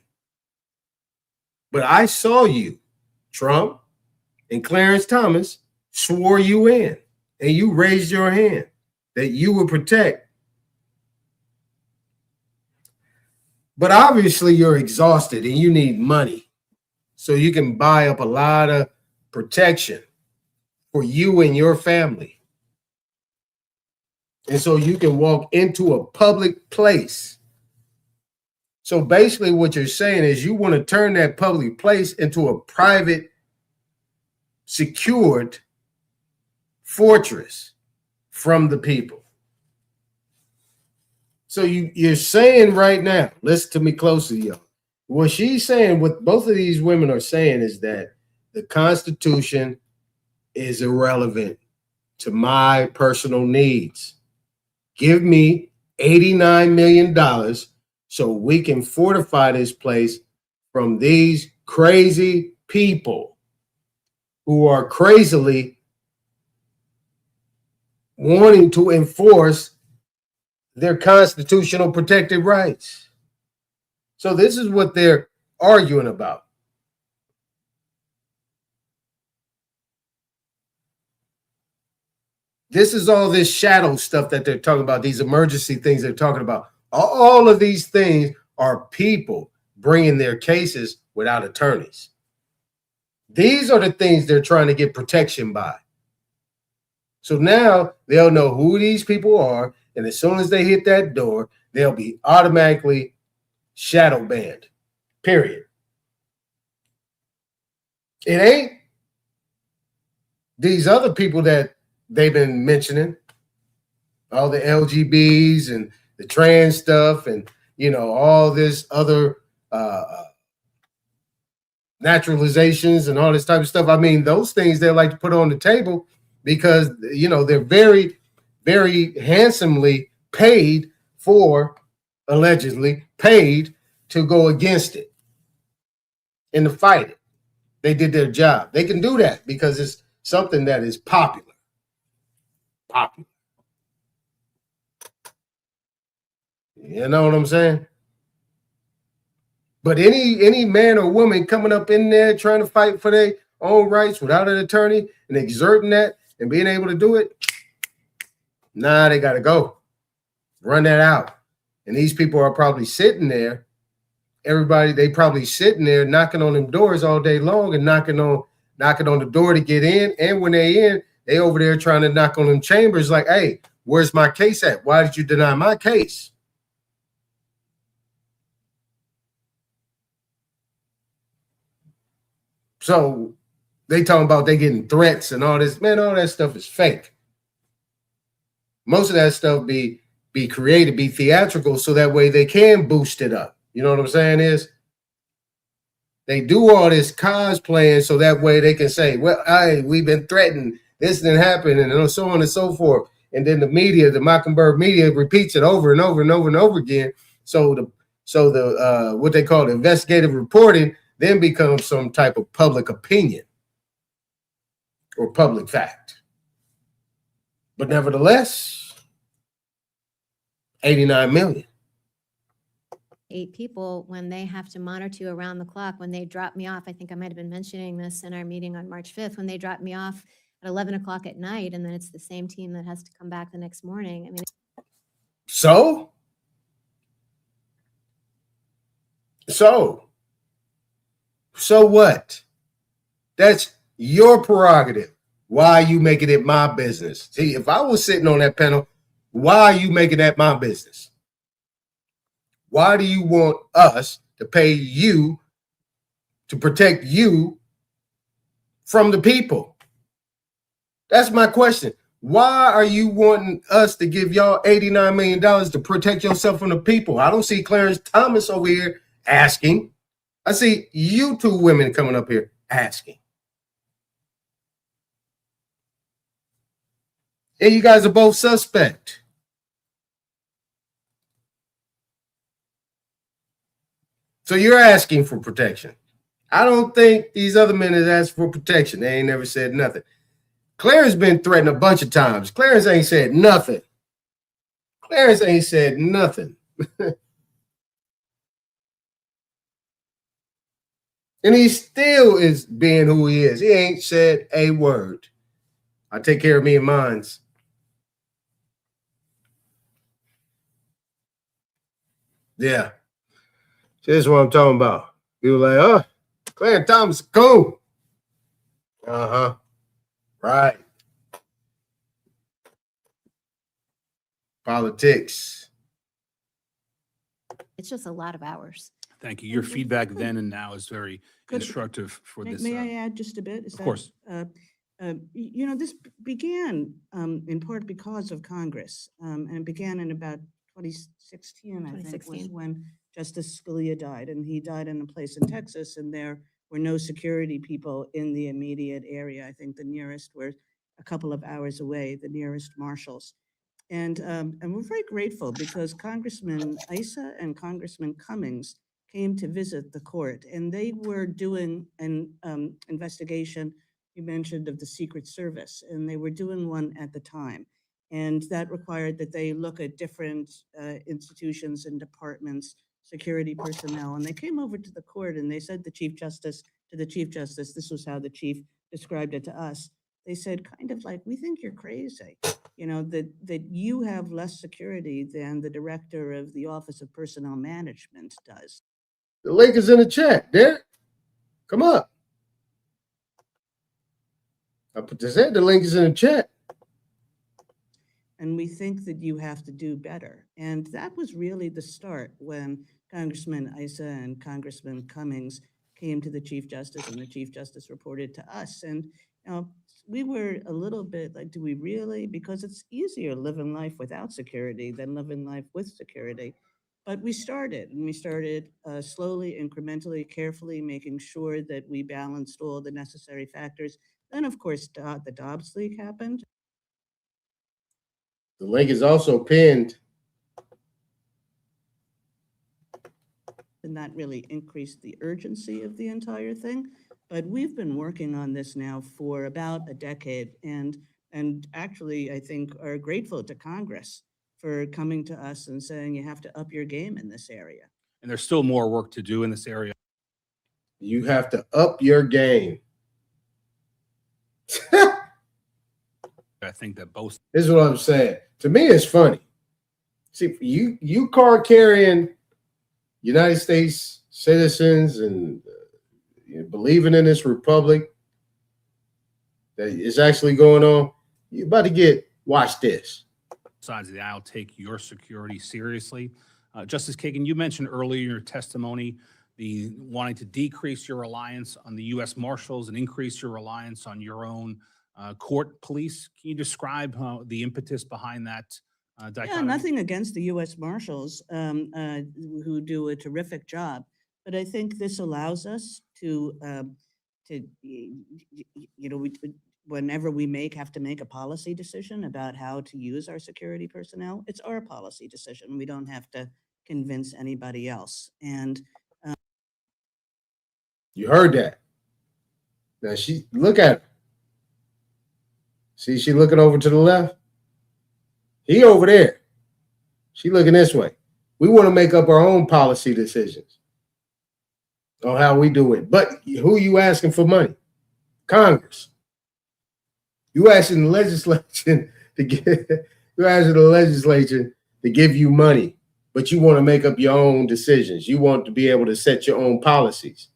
But I saw you, Trump and Clarence Thomas, swore you in, and you raised your hand that you would protect. But obviously you're exhausted and you need money so you can buy up a lot of protection for you and your family. And so you can walk into a public place. So basically what you're saying is you want to turn that public place into a private, secured fortress from the people. So you're saying right now, listen to me closely, y'all. What she's saying, what both of these women are saying is that the Constitution is irrelevant to my personal needs. Give me $89 million so we can fortify this place from these crazy people who are crazily wanting to enforce their constitutional protected rights. So this is what they're arguing about. This is all this shadow stuff that they're talking about, these emergency things they're talking about. All of these things are people bringing their cases without attorneys. These are the things they're trying to get protection by. So now they'll know who these people are, and as soon as they hit that door, they'll be automatically shadow banned, period. It ain't these other people that they've been mentioning, all the LGBs and the trans stuff and, you know, all this other naturalizations and all this type of stuff. I mean, those things they like to put on the table because, you know, they're very, very handsomely paid for, allegedly paid to go against it and to fight it. They did their job. They can do that because it's something that is popular. Popular. You know what I'm saying? But any man or woman coming up in there trying to fight for their own rights without an attorney and exerting that and being able to do it, nah, they got to go. Run that out. And these people are probably sitting there. Everybody, they probably sitting there knocking on them doors all day long and knocking on the door to get in. And when they in, they over there trying to knock on them chambers like, hey, where's my case at? Why did you deny my case? So they talking about they getting threats and all this. Man, all that stuff is fake. Most of that stuff be created, be theatrical, so that way they can boost it up. You know what I'm saying is? They do all this cosplaying so that way they can say, well, we've been threatened. This didn't happen, and so on and so forth. And then the media, the Mockingbird media, repeats it over and over and over and over again. So the what they call investigative reporting then becomes some type of public opinion or public fact. But nevertheless, 89 million. 8 people when they have to monitor you around the clock. When they drop me off, I think I might have been mentioning this in our meeting on March 5th, when they drop me off at 11 o'clock at night, and then it's the same team that has to come back the next morning. I mean, So what? That's your prerogative. Why are you making it my business? See, if I was sitting on that panel, why are you making that my business? Why do you want us to pay you to protect you from the people? That's my question. Why are you wanting us to give y'all $89 million to protect yourself from the people? I don't see Clarence Thomas over here asking. I see you 2 women coming up here asking. And you guys are both suspect. So you're asking for protection. I don't think these other men has asked for protection. They ain't never said nothing. Clarence been threatened a bunch of times. Clarence ain't said nothing. Clarence ain't said nothing. And he still is being who he is. He ain't said a word. I take care of me and mines. Yeah. This is what I'm talking about. People like, oh, Clarence Thomas, cool. Uh-huh. Right. Politics. it's just a lot of hours. Thank you. Your feedback then and now is very instructive for this. May I add just a bit? Of course. You know, this began in part because of Congress, and it began in about 2016, I think, was 2016. when Justice Scalia died, and he died in a place in Texas, and there were no security people in the immediate area. I think the nearest were a couple of hours away, the nearest marshals. And we're very grateful because Congressman Issa and Congressman Cummings came to visit the court, and they were doing an investigation, you mentioned, of the Secret Service, and they were doing one at the time. And that required that they look at different institutions and departments, security personnel, and they came over to the court and they said to the Chief Justice, this was how the Chief described it to us, they said kind of like, we think you're crazy. That you have less security than the director of the Office of Personnel Management does. The link is in the chat. Derek, come up. I put this in. The link is in the chat. And we think that you have to do better. And that was really the start when Congressman Issa and Congressman Cummings came to the Chief Justice, and the Chief Justice reported to us. And we were a little bit like, do we really? Because it's easier living life without security than living life with security. But we started, and we started slowly, incrementally, carefully, making sure that we balanced all the necessary factors. Then, of course, the Dobbs leak happened. The link is also pinned. And that really increased the urgency of the entire thing. But we've been working on this now for about a decade, and actually, I think, are grateful to Congress for coming to us and saying you have to up your game in this area. And there's still more work to do in this area. You have to up your game. I think that both. This is what I'm saying. To me, it's funny. See, you card carrying United States citizens and believing in this republic that is actually going on. You're about to watch this. Sides of the aisle take your security seriously. Justice Kagan, you mentioned earlier in your testimony the wanting to decrease your reliance on the U.S. Marshals and increase your reliance on your own court police. Can you describe the impetus behind that dichotomy? Yeah, nothing against the U.S. Marshals who do a terrific job, but I think this allows us to whenever we have to make a policy decision about how to use our security personnel, it's our policy decision. We don't have to convince anybody else. And you heard that. Now look at her. See, she looking over to the left. He over there. She looking this way. We want to make up our own policy decisions on how we do it. But who you asking for money? Congress. You asking the legislature to give you money, but you want to make up your own decisions. You want to be able to set your own policies.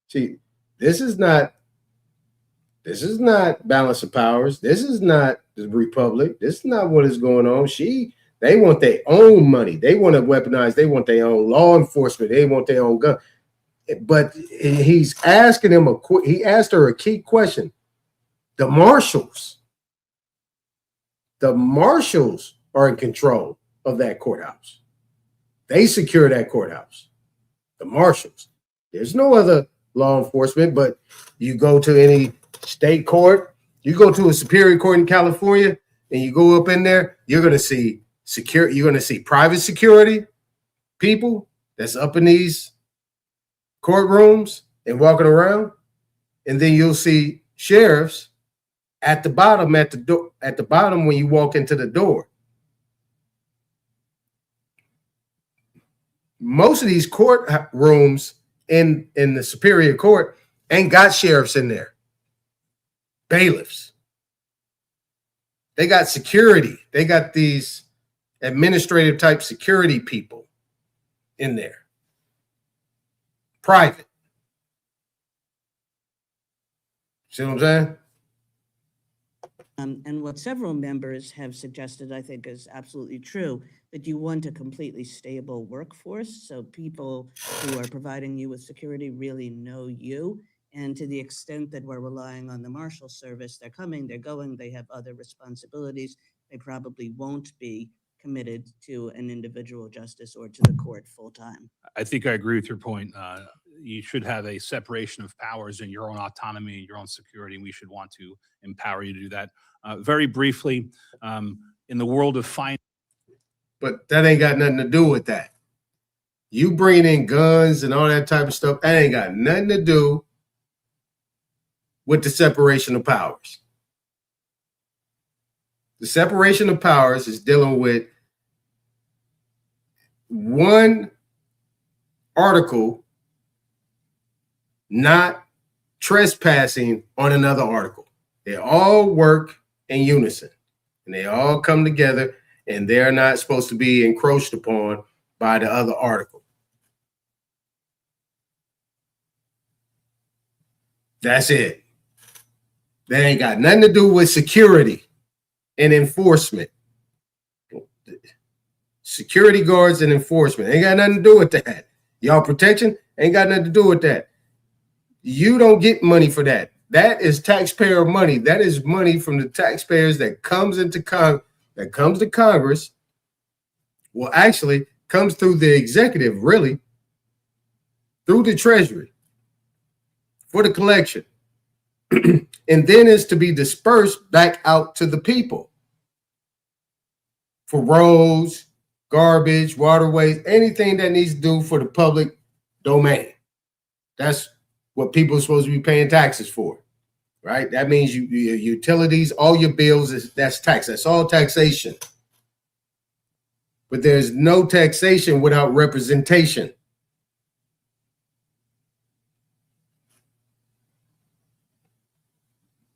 See, this is not balance of powers. This is not the republic. This is not what is going on. They want their own money. They want to weaponize. They want their own law enforcement. They want their own gun. But he's asking them he asked her a key question. The marshals are in control of that courthouse. They secure that courthouse. The marshals. There's no other law enforcement, but you go to any state court, you go to a superior court in California, and you go up in there, you're going to see private security people that's up in these courtrooms and walking around, and then you'll see sheriffs at the bottom when you walk into the door. Most of these courtrooms in the superior court ain't got sheriffs in there. Bailiffs. They got security. They got these administrative type security people in there. Private. See what I'm saying? And what several members have suggested, I think, is absolutely true, that you want a completely stable workforce, so people who are providing you with security really know you. And to the extent that we're relying on the Marshal Service, they're coming, they're going, they have other responsibilities. They probably won't be committed to an individual justice or to the court full time. I think I agree with your point. You should have a separation of powers in your own autonomy and your own security, and we should want to empower you to do that. Very briefly, in the world of finance. But that ain't got nothing to do with that. You bringing in guns and all that type of stuff, that ain't got nothing to do with the separation of powers. The separation of powers is dealing with one article not trespassing on another article. They all work in unison and they all come together, and they're not supposed to be encroached upon by the other article. That's it. They ain't got nothing to do with security and enforcement. Security guards and enforcement ain't got nothing to do with that. Y'all protection ain't got nothing to do with that. You don't get money for that. That is taxpayer money. That is money from the taxpayers that comes to Congress. Well, actually comes through the executive, really, through the Treasury for the collection. And then is to be dispersed back out to the people for roads, garbage, waterways, anything that needs to do for the public domain. That's what people are supposed to be paying taxes for, right? That means your utilities, all your bills, that's tax. That's all taxation. But there's no taxation without representation.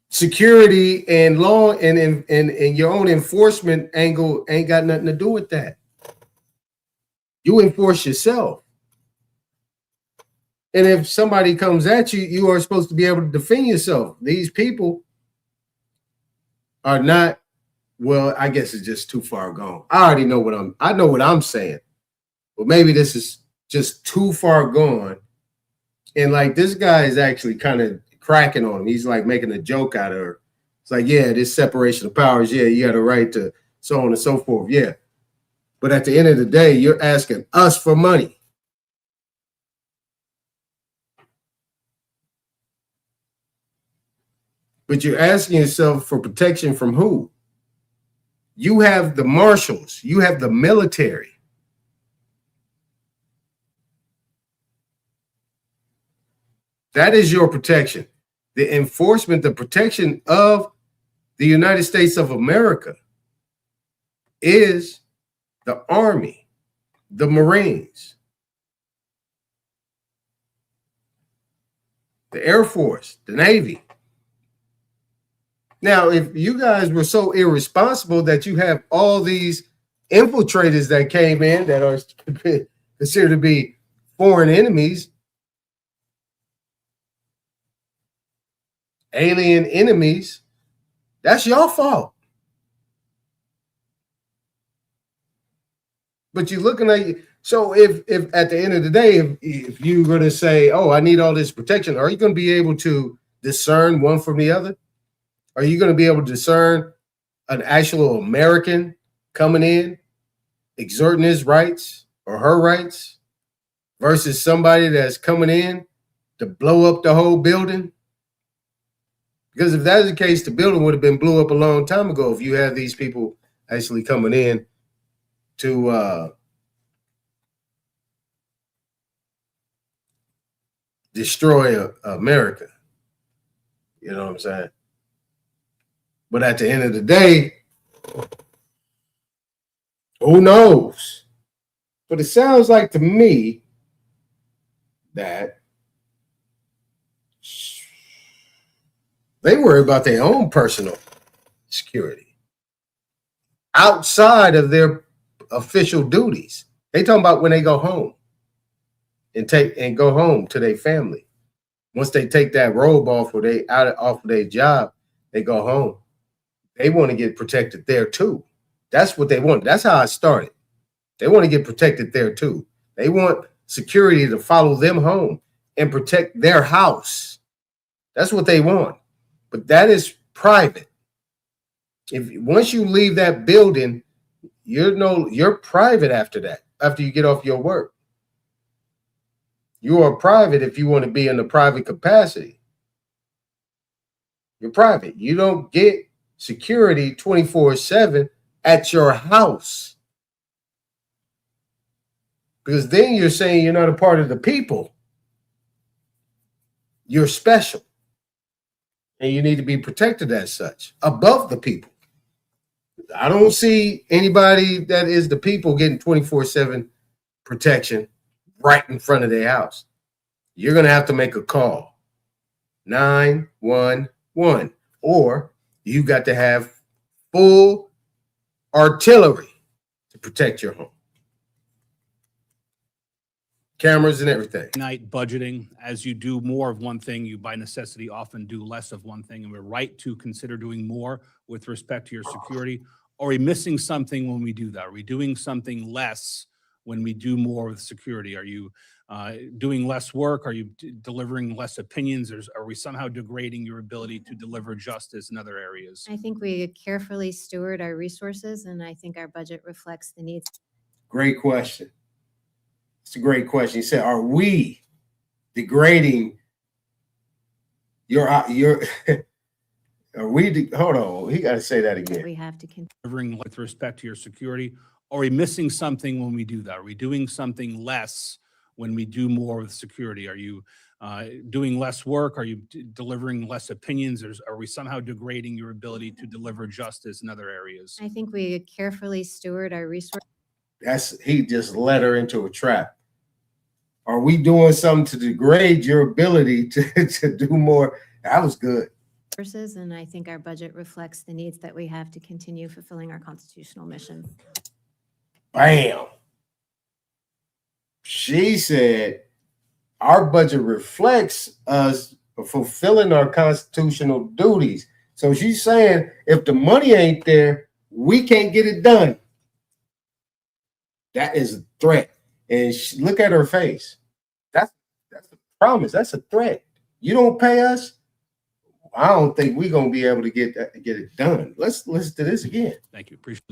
Security and law and your own enforcement angle ain't got nothing to do with that. You enforce yourself. And if somebody comes at you, you are supposed to be able to defend yourself. These people are not, well, I guess it's just too far gone. I already know I know what I'm saying. But maybe this is just too far gone. And like this guy is actually kind of cracking on him. He's like making a joke out of her. It's like, yeah, this separation of powers. Yeah, you got a right to so on and so forth. Yeah. But at the end of the day, you're asking us for money. But you're asking yourself for protection from who? You have the marshals. You have the military. That is your protection. The enforcement, the protection of the United States of America is the Army, the Marines, the Air Force, the Navy. Now, if you guys were so irresponsible that you have all these infiltrators that came in that are considered to be foreign enemies, alien enemies, that's your fault. But you're looking at, so if at the end of the day, if you're going to say, oh, I need all this protection, are you going to be able to discern one from the other? Are you going to be able to discern an actual American coming in, exerting his rights or her rights versus somebody that's coming in to blow up the whole building? Because if that is the case, the building would have been blew up a long time ago if you have these people actually coming in to destroy America. You know what I'm saying? But at the end of the day, who knows? But it sounds like to me that they worry about their own personal security outside of their official duties. They talking about when they go home and go home to their family. Once they take that robe off or they off of their job, they go home. They want to get protected there too. That's what they want. That's how I started. They want to get protected there too. They want security to follow them home and protect their house. That's what they want. But that is private. Once you leave that building, you're private after that, after you get off your work. You are private if you want to be in a private capacity. You're private. You don't get security 24/7 at your house. Because then you're saying you're not a part of the people. You're special. And you need to be protected as such, above the people. I don't see anybody that is the people getting 24/7 protection right in front of their house. You're going to have to make a call. 911. or you got to have full artillery to protect your home. Cameras and everything. Night budgeting, as you do more of one thing, you by necessity often do less of one thing, and we're right to consider doing more with respect to your security. Are we missing something when we do that? Are we doing something less when we do more with security? Are you doing less work? Are you delivering less opinions? Or are we somehow degrading your ability to deliver justice in other areas? I think we carefully steward our resources, and I think our budget reflects the needs. Great question. It's a great question. He said, are we degrading your are we, hold on, he got to say that again. We have to continue. Delivering with respect to your security. Are we missing something when we do that? Are we doing something less when we do more with security? Are you doing less work? Are you delivering less opinions? Or are we somehow degrading your ability to deliver justice in other areas? I think we carefully steward our resources. He just led her into a trap. Are we doing something to degrade your ability to do more? That was good. And I think our budget reflects the needs that we have to continue fulfilling our constitutional mission. Bam. She said, our budget reflects us fulfilling our constitutional duties. So she's saying, if the money ain't there, we can't get it done. That is a threat. And look at her face. That's a promise. That's a threat. You don't pay us, I don't think we're gonna be able to get it done. Let's listen to this again. Thank you. Appreciate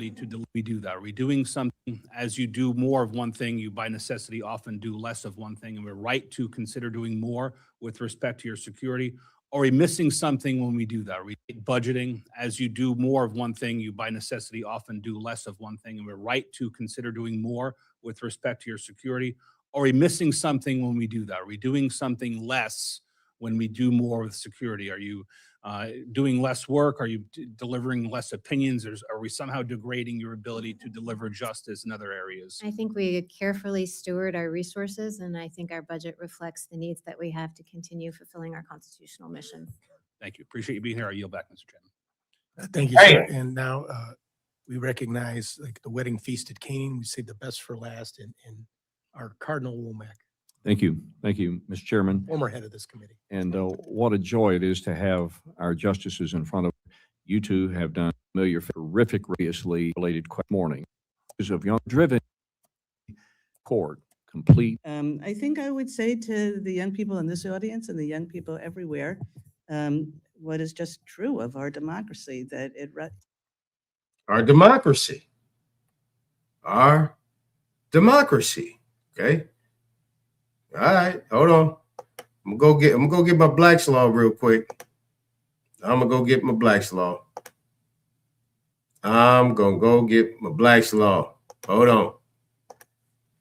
we do that. Are we doing something? As you do more of one thing, you by necessity often do less of one thing, and we're right to consider doing more with respect to your security. Are we missing something when we do that? Are we budgeting? As you do more of one thing, you by necessity often do less of one thing, and we're right to consider doing more with respect to your security. Are we missing something when we do that? Are we doing something less when we do more with security? Are you doing less work? Are you delivering less opinions? Or are we somehow degrading your ability to deliver justice in other areas? I think we carefully steward our resources, and I think our budget reflects the needs that we have to continue fulfilling our constitutional mission. Thank you. Appreciate you being here. I yield back, Mr. Chairman. Thank you, sir. And now we recognize like the wedding feast at Canaan. We say the best for last, and our Cardinal Womack, Thank you. Thank you, Mr. Chairman. former head of this committee. And what a joy it is to have our justices in front of you. Two have done familiar, terrific, related morning. Of young driven court, complete. I think I would say to the young people in this audience and the young people everywhere, what is just true of our democracy, that Our democracy. Our democracy. Okay. All right, hold on. I'm gonna go get my Black's Law real quick. I'm gonna go get my Black's Law. I'm gonna go get my Black's Law. Hold on.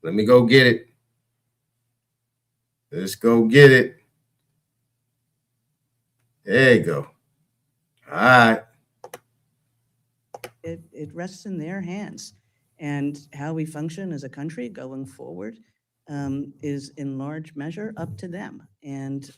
Let me go get it. Let's go get it. There you go. All right. it rests in their hands. And how we function as a country going forward is in large measure up to them. And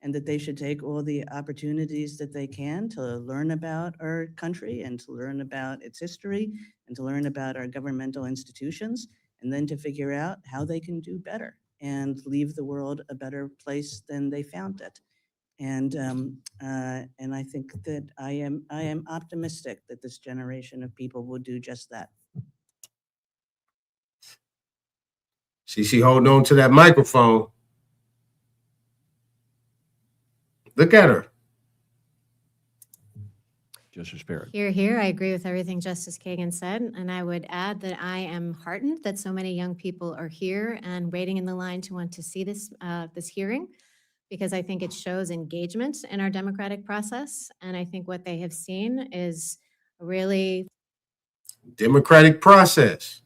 that they should take all the opportunities that they can to learn about our country and to learn about its history and to learn about our governmental institutions, and then to figure out how they can do better and leave the world a better place than they found it. And I think that I am optimistic that this generation of people will do just that. She holding on to that microphone. Look at her. Justice Barrett. Here. I agree with everything Justice Kagan said. And I would add that I am heartened that so many young people are here and waiting in the line to want to see this hearing, because I think it shows engagement in our democratic process. And I think what they have seen is a really democratic process,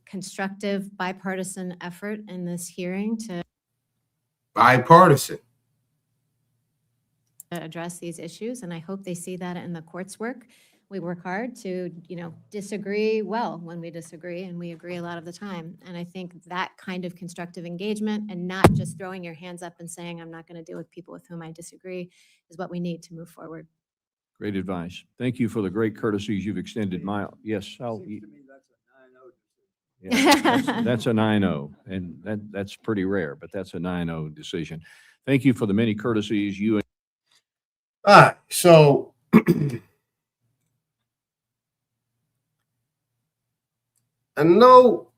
constructive bipartisan effort in this hearing to bipartisan address these issues. And I hope they see that in the court's work. We work hard to, disagree well when we disagree, and we agree a lot of the time. And I think that kind of constructive engagement and not just throwing your hands up and saying, I'm not going to deal with people with whom I disagree, is what we need to move forward. Great advice. Thank you for the great courtesies you've extended. Yes, that's a 9-0, and that's pretty rare, but that's a 9-0 decision. Thank you for the many courtesies you. All right, so I know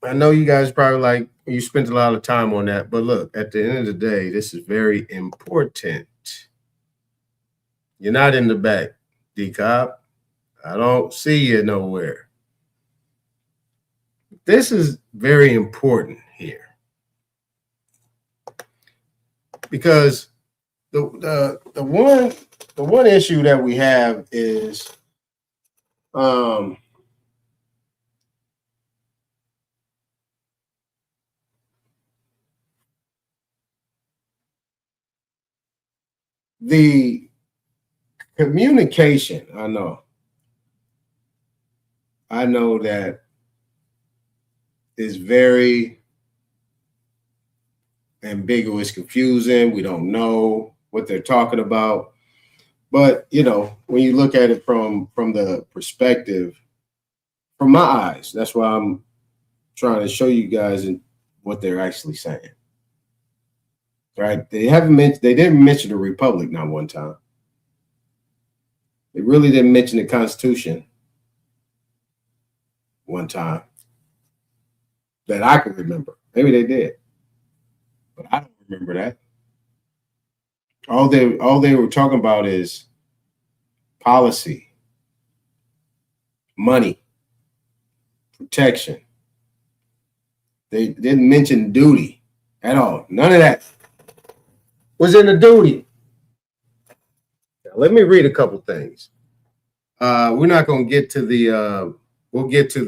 you guys probably like, you spent a lot of time on that, but look, at the end of the day, this is very important. You're not in the back, D-Cop. I don't see you nowhere. This is very important here because the one issue that we have is the communication. I know that is very ambiguous, confusing. We don't know what they're talking about. But, you know, when you look at it from the perspective, from my eyes, that's why I'm trying to show you guys what they're actually saying. Right? They didn't mention the Republic not one time. They really didn't mention the Constitution one time that I can remember. Maybe they did, but I don't remember that. All they were talking about is policy, money, protection. They didn't mention duty at all. None of that was in the duty. Now, let me read a couple things. We're not going to get to the. We'll get to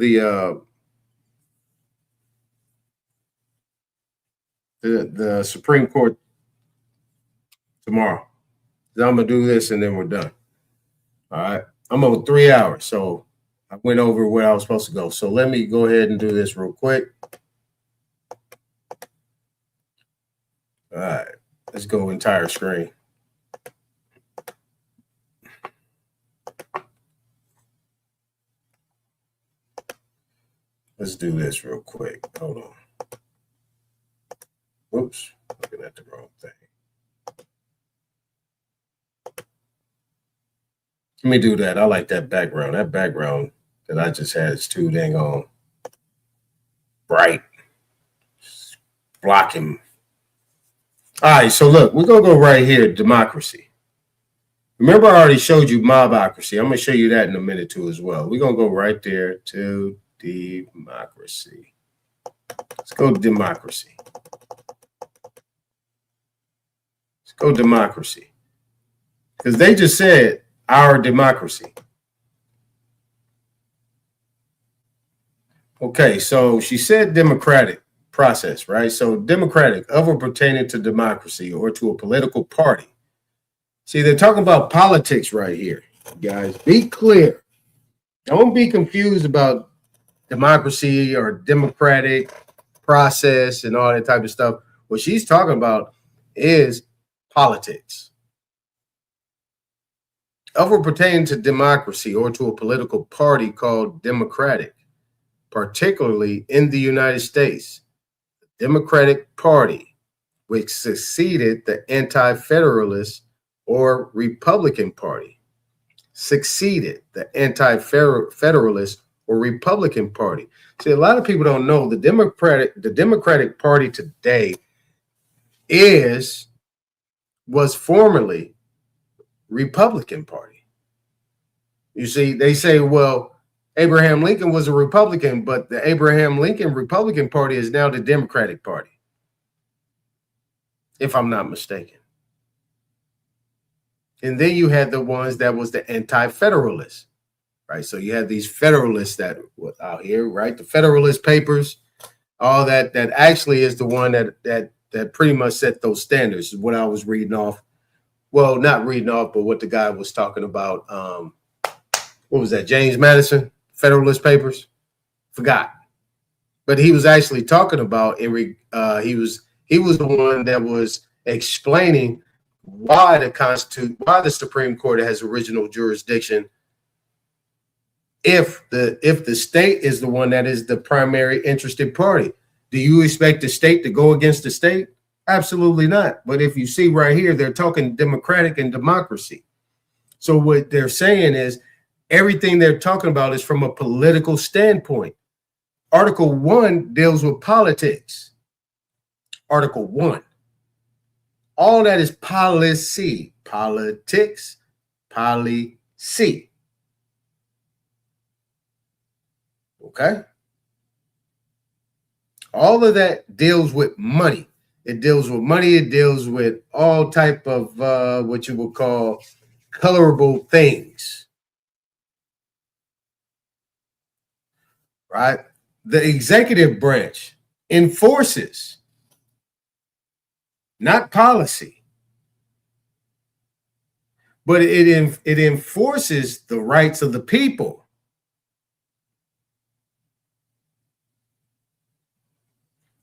the Supreme Court tomorrow. I'm gonna do this and then we're done. All right. I'm on 3 hours, so I went over where I was supposed to go. So let me go ahead and do this real quick. All right. Let's go entire screen. Let's do this real quick. Hold on. Whoops, looking at the wrong thing. Let me do that. I like that background. That background that I just had is too dang on bright. It's blocking. All right, so look, we're going to go right here, democracy. Remember, I already showed you mobocracy. I'm going to show you that in a minute too as well. We're going to go right there to democracy. Let's go to democracy. Let's go democracy. Because they just said our democracy. Okay, so she said democratic process, right? So democratic, of or pertaining to democracy or to a political party. See, they're talking about politics right here, guys. Be clear. Don't be confused about democracy or democratic process and all that type of stuff. What she's talking about is politics. Of or pertaining to democracy or to a political party called democratic, particularly in the United States. The Democratic Party, which succeeded the anti-federalist or Republican Party, succeeded the anti-federalist or Republican Party. See, a lot of people don't know the Democratic Party today was formerly Republican Party. You see, they say, well, Abraham Lincoln was a Republican, but the Abraham Lincoln Republican Party is now the Democratic Party, if I'm not mistaken. And then you had the ones that was the anti-federalists, right? So you had these federalists that were out here, right? The Federalist Papers, all that actually is the one that pretty much set those standards, is what I was reading off. Well, not reading off, but what the guy was talking about. What was that? James Madison, Federalist Papers? Forgot. But he was actually talking about he was the one that was explaining why the Supreme Court has original jurisdiction if the state is the one that is the primary interested party. Do you expect the state to go against the state? Absolutely not. But if you see right here, they're talking democratic and democracy. So what they're saying is everything they're talking about is from a political standpoint. Article 1 deals with politics. Article 1. All that is policy, politics, policy. Okay? All of that deals with money. It deals with money. It deals with all type of what you would call colorable things. Right? The executive branch enforces, not policy, but it enforces the rights of the people.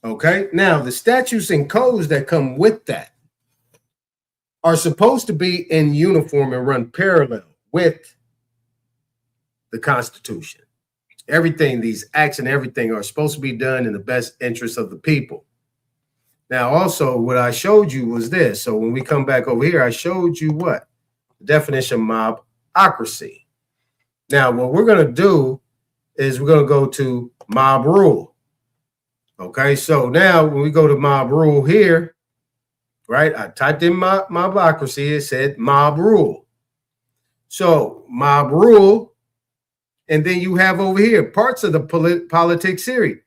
Okay, now the statutes and codes that come with that are supposed to be in uniform and run parallel with the Constitution. Everything, these acts and everything are supposed to be done in the best interest of the people. Now, also, what I showed you was this. So when we come back over here, I showed you what? The definition of mobocracy. Now, what we're going to do is we're going to go to mob rule. Okay, so now when we go to mob rule here, right, I typed in mobocracy, it said mob rule. So mob rule, and then you have over here parts of the politics theory,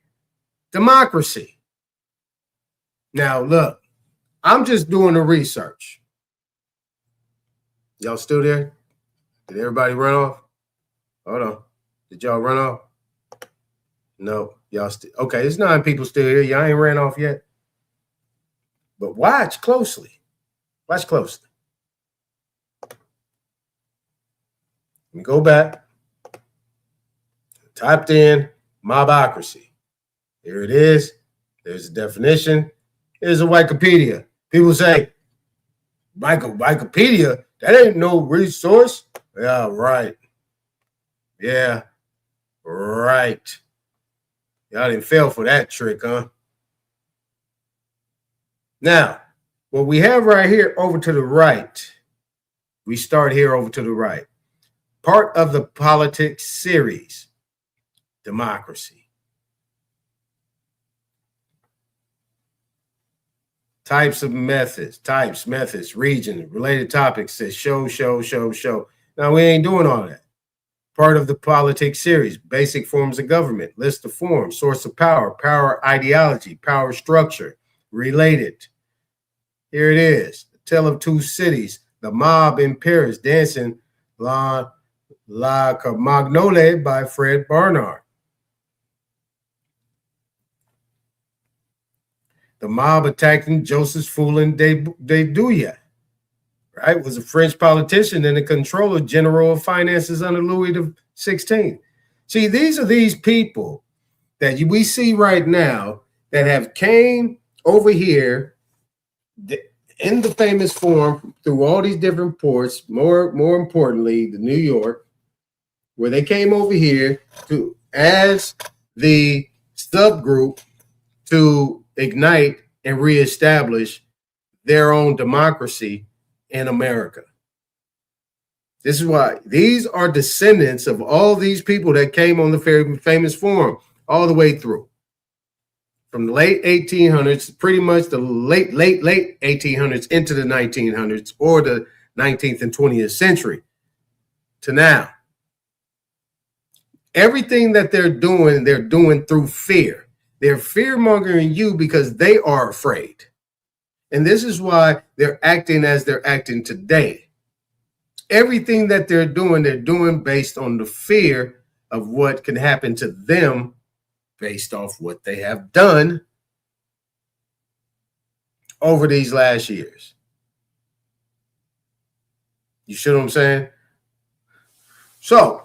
democracy. Now, look, I'm just doing the research. Y'all still there? Did everybody run off? Hold on. Did y'all run off? No, y'all still. Okay, there's 9 people still here. Y'all ain't ran off yet. But watch closely. Watch closely. Let me go back. Typed in mobocracy. Here it is. There's a definition. Here's a Wikipedia. People say, Wikipedia, that ain't no resource. Yeah, right. Yeah, right. Y'all didn't fail for that trick, huh? Now, what we have right here over to the right, we start here over to the right. Part of the politics series, democracy. Types of methods, region, related topics, says show. Now, we ain't doing all that. Part of the politics series, basic forms of government, list of forms, source of power, power ideology, power structure, related. Here it is, A Tale of Two Cities, the mob in Paris, dancing La Carmagnole by Fred Barnard. The mob attacking Joseph Foulon de Douillet, right? Was a French politician and the controller general of finances under Louis XVI. See, these are these people that we see right now that have came over here in the famous form through all these different ports, more importantly, the New York, where they came over here to as the subgroup to ignite and reestablish their own democracy in America. This is why these are descendants of all these people that came on the famous forum all the way through. From the late 1800s, pretty much the late 1800s into the 1900s or the 19th and 20th century to now. Everything that they're doing through fear. They're fear-mongering you because they are afraid. And this is why they're acting as they're acting today. Everything that they're doing based on the fear of what can happen to them based off what they have done over these last years. You see what I'm saying? So,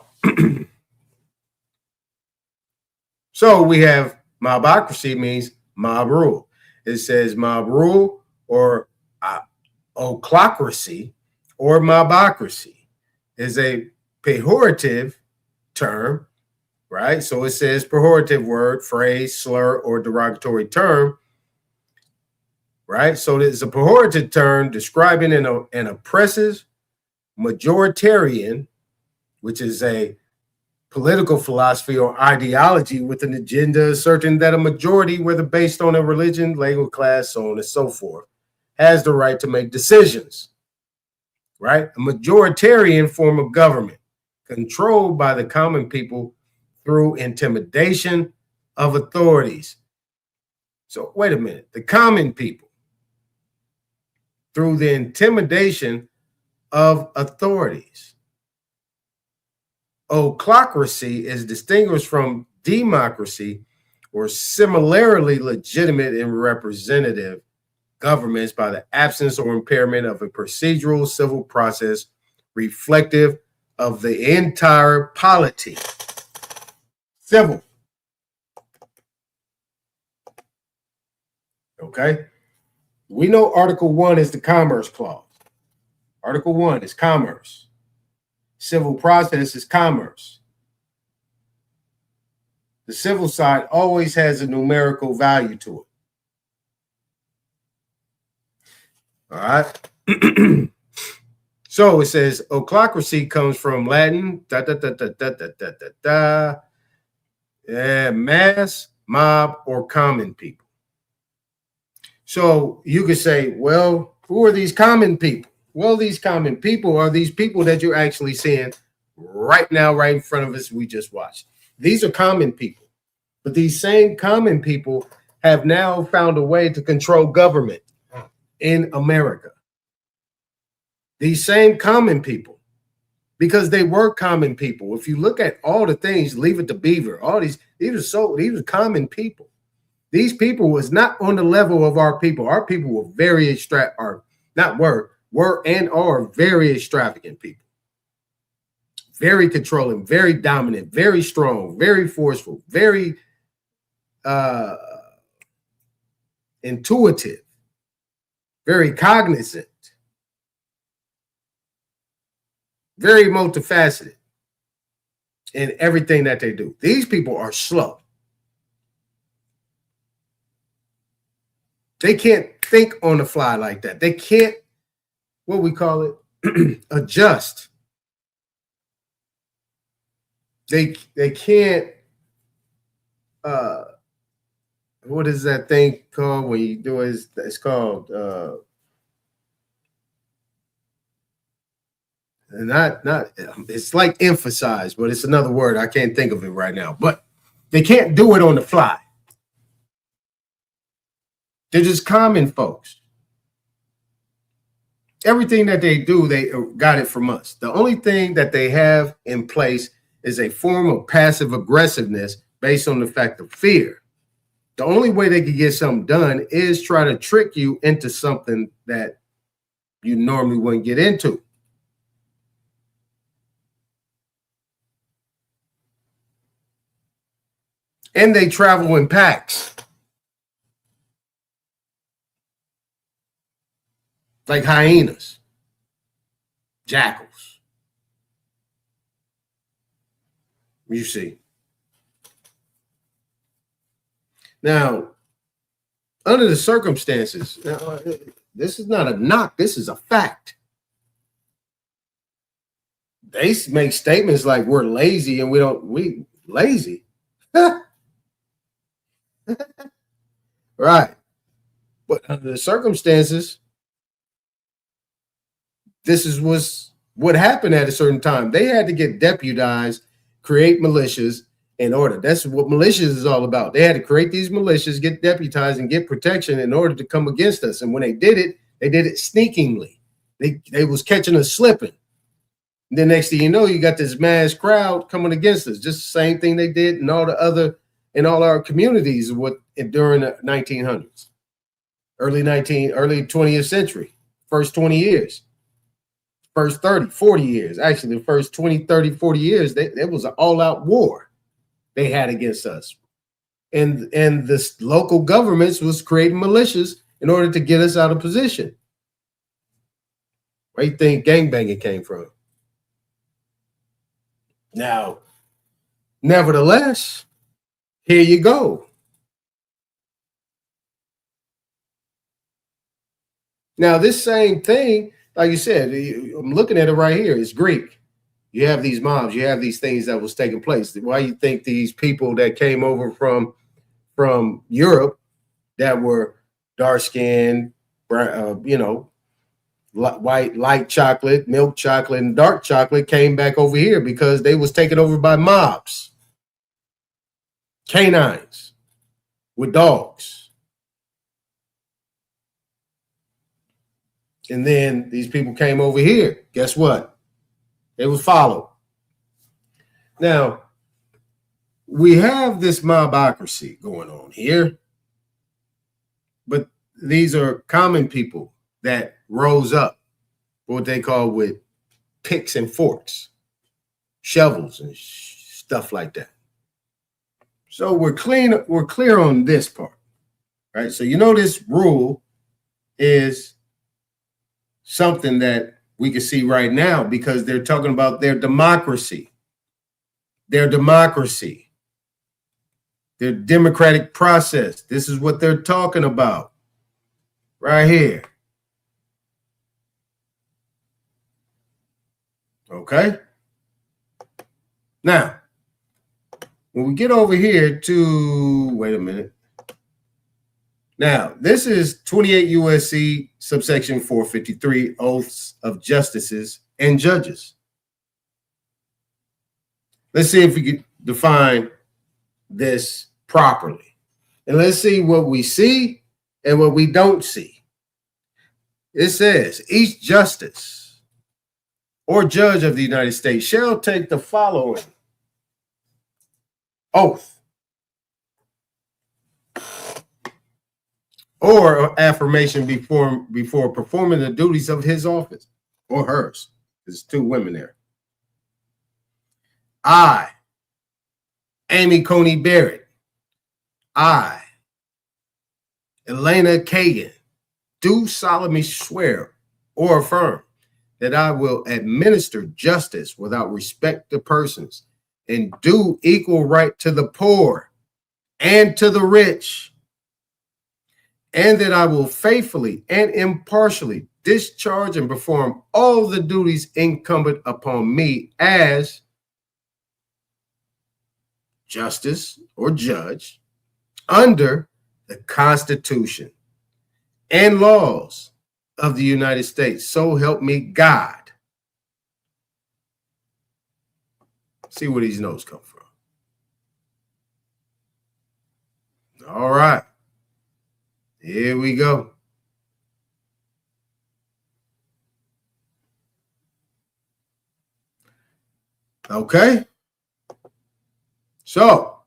so we have mobocracy means mob rule. It says mob rule or Ochlocracy or mobocracy is a pejorative term, right? So it says pejorative word, phrase, slur, or derogatory term, right? So it's a pejorative term describing an oppressive majoritarian, which is a political philosophy or ideology with an agenda asserting that a majority, whether based on a religion, legal class, so on and so forth, has the right to make decisions, right? A majoritarian form of government controlled by the common people through intimidation of authorities. So wait a minute, the common people through the intimidation of authorities. Ochlocracy is distinguished from democracy or similarly legitimate and representative governments by the absence or impairment of a procedural civil process reflective of the entire polity. Civil. Okay. We know Article 1 is the Commerce Clause. Article 1 is commerce. Civil process is commerce. The civil side always has a numerical value to it. All right. So it says ochlocracy comes from Latin mass, mob, or common people. So you could say, well, who are these common people? Well, these common people are these people that you're actually seeing right now, right in front of us. We just watched. These are common people. But these same common people have now found a way to control government in America. These same common people, because they were common people. If you look at all the things, Leave It to Beaver, all these are common people. These people was not on the level of our people. Our people were very were and are very extravagant people. Very controlling, very dominant, very strong, very forceful, very intuitive, very cognizant, very multifaceted in everything that they do. These people are slow. They can't think on the fly like that. They can't, what we call it, adjust. They can't, what is that thing called when you do it? It's called, it's like emphasize, but it's another word. I can't think of it right now, but they can't do it on the fly. They're just common folks. Everything that they do, they got it from us. The only thing that they have in place is a form of passive aggressiveness based on the fact of fear. The only way they could get something done is try to trick you into something that you normally wouldn't get into. And they travel in packs. Like hyenas, jackals. You see. Now, under the circumstances, this is not a knock, this is a fact. They make statements like we're lazy and we lazy. Right. But under the circumstances, this was what happened at a certain time. They had to get deputized, create militias in order. That's what militias is all about. They had to create these militias, get deputized, and get protection in order to come against us. And when they did it sneakingly. They was catching us slipping. And then next thing you know, you got this mass crowd coming against us. Just the same thing they did in all our communities during the 1900s, early 20th century, first 20 years. First 30, 40 years, actually the first 20, 30, 40 years, there was an all-out war they had against us. And the local governments was creating militias in order to get us out of position. Where you think gangbanging came from? Now, nevertheless, here you go. Now, this same thing, like you said, I'm looking at it right here. It's Greek. You have these mobs. You have these things that was taking place. Why you think these people that came over from Europe that were dark-skinned, white, light chocolate, milk chocolate, and dark chocolate came back over here? Because they was taken over by mobs, canines with dogs. And then these people came over here. Guess what? They was followed. Now, we have this mobocracy going on here, but these are common people that rose up, what they call with picks and forks, shovels and stuff like that. So we're clear on this part, right? So you know this rule is something that we can see right now because they're talking about their democracy, their democratic process. This is what they're talking about right here. Okay. Now, when we get over here to, wait a minute. Now, this is 28 USC subsection 453, oaths of justices and judges. Let's see if we can define this properly. And let's see what we see and what we don't see. It says, each justice or judge of the United States shall take the following oath or affirmation before performing the duties of his office or hers. There's two women there. I, Amy Coney Barrett, I, Elena Kagan, do solemnly swear or affirm that I will administer justice without respect to persons and do equal right to the poor and to the rich, and that I will faithfully and impartially discharge and perform all the duties incumbent upon me as justice or judge under the Constitution and laws of the United States. So help me God. See where these notes come from. All right. Here we go. Okay. So,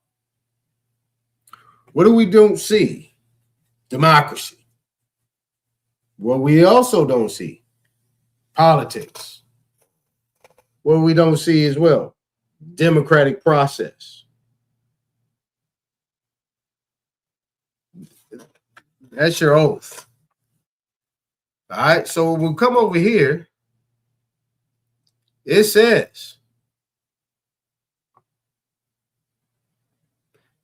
what do we don't see? Democracy. What we also don't see? Politics. What we don't see as well? Democratic process. That's your oath. All right, so we'll come over here. It says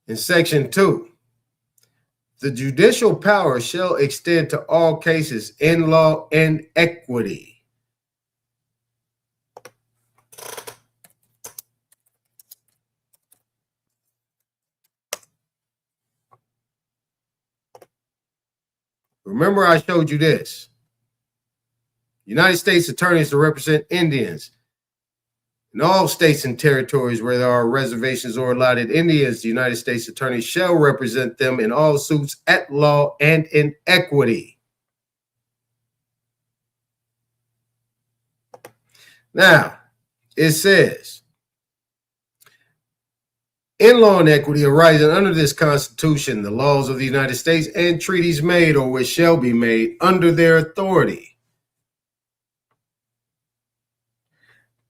in section 2, the judicial power shall extend to all cases in law and equity. Remember, I showed you this. United States attorneys to represent Indians in all states and territories where there are reservations or allotted Indians. The United States attorneys shall represent them in all suits at law and in equity. Now, it says, in law and equity arising under this Constitution, the laws of the United States and treaties made or which shall be made under their authority.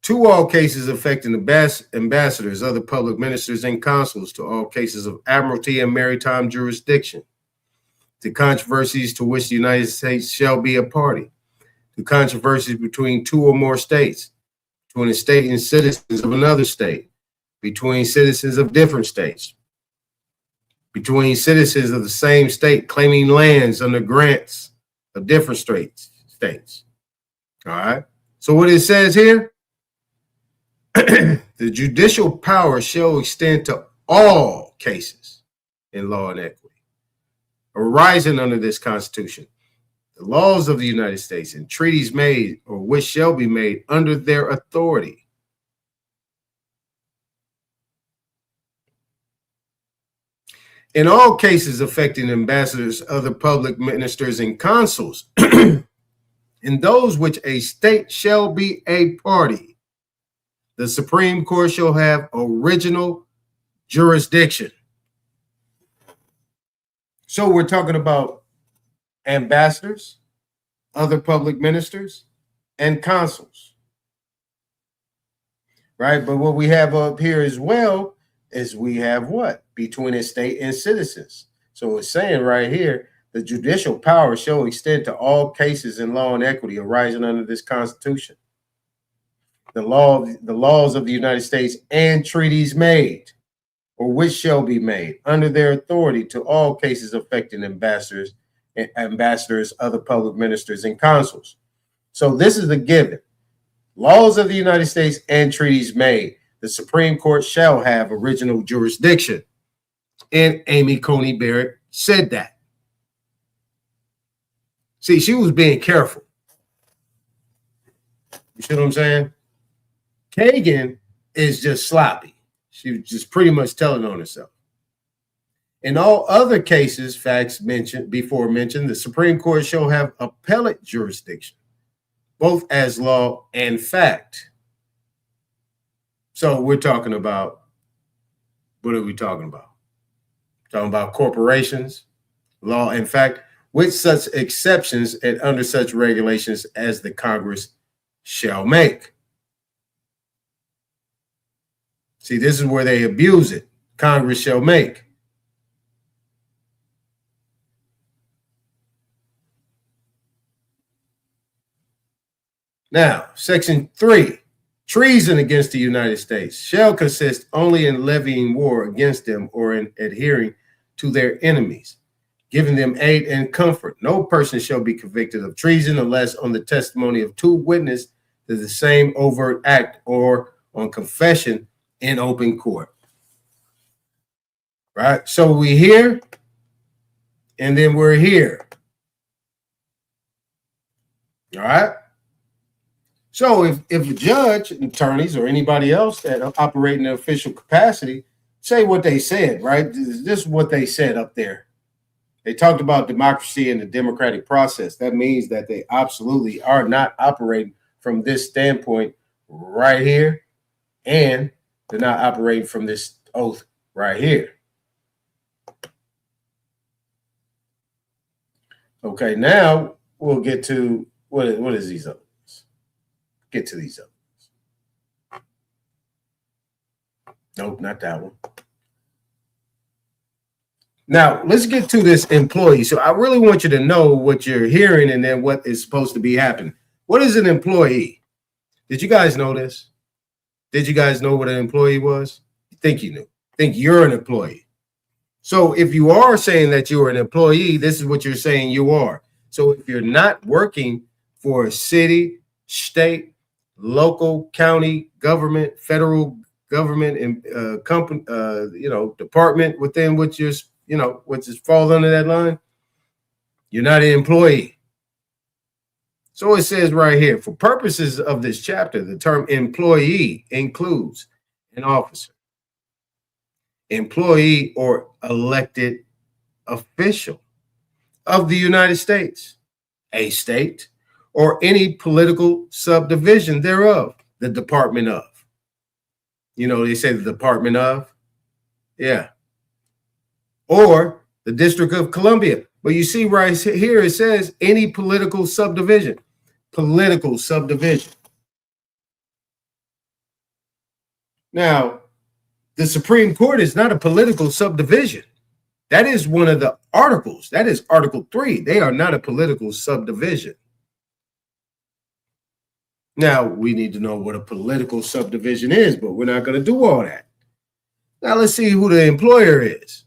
To all cases affecting ambassadors, other public ministers, and consuls, to all cases of admiralty and maritime jurisdiction, to controversies to which the United States shall be a party, to controversies between two or more states, between a state and citizens of another state, between citizens of different states, between citizens of the same state claiming lands under grants of different states. All right. So what it says here, the judicial power shall extend to all cases in law and equity arising under this Constitution, the laws of the United States, and treaties made or which shall be made under their authority. In all cases affecting ambassadors, other public ministers, and consuls, in those which a state shall be a party, the Supreme Court shall have original jurisdiction. So we're talking about ambassadors, other public ministers, and consuls, right? But what we have up here as well is we have what? Between a state and citizens. So it's saying right here, the judicial power shall extend to all cases in law and equity arising under this Constitution, the laws of the United States, and treaties made or which shall be made under their authority to all cases affecting ambassadors, other public ministers, and consuls. So this is the given. Laws of the United States and treaties made. The Supreme Court shall have original jurisdiction. And Amy Coney Barrett said that. See, she was being careful. You see what I'm saying? Kagan is just sloppy. She was just pretty much telling on herself. In all other cases, facts mentioned, the Supreme Court shall have appellate jurisdiction, both as law and fact. So we're talking about, what are we talking about? Talking about corporations, law and fact, with such exceptions and under such regulations as the Congress shall make. See, this is where they abuse it. Congress shall make. Now, Section 3, treason against the United States shall consist only in levying war against them or in adhering to their enemies, giving them aid and comfort. No person shall be convicted of treason unless on the testimony of two witnesses to the same overt act or on confession in open court. Right? So we here, and then we're here. All right? So if a judge, attorneys, or anybody else that operate in an official capacity say what they said, right? This is what they said up there. They talked about democracy and the democratic process. That means that they absolutely are not operating from this standpoint right here, and they're not operating from this oath right here. Okay, now we'll get to what is these oaths? Get to these others. Nope, not that one. Now, let's get to this employee. So I really want you to know what you're hearing and then what is supposed to be happening. What is an employee? Did you guys know this? Did you guys know what an employee was? You think you knew. Think you're an employee. So if you are saying that you're an employee, this is what you're saying you are. So if you're not working for a city, state, local, county government, federal government, and company, department within which you're, which is fall under that line, you're not an employee. So it says right here, for purposes of this chapter, the term employee includes an officer, employee, or elected official of the United States, a state, or any political subdivision thereof, the Department of. They say the Department of, yeah. Or the District of Columbia. But you see right here, it says any political subdivision. Political subdivision. Now, the Supreme Court is not a political subdivision. That is one of the articles. That is Article 3. They are not a political subdivision. Now, we need to know what a political subdivision is, but we're not going to do all that. Now, let's see who the employer is.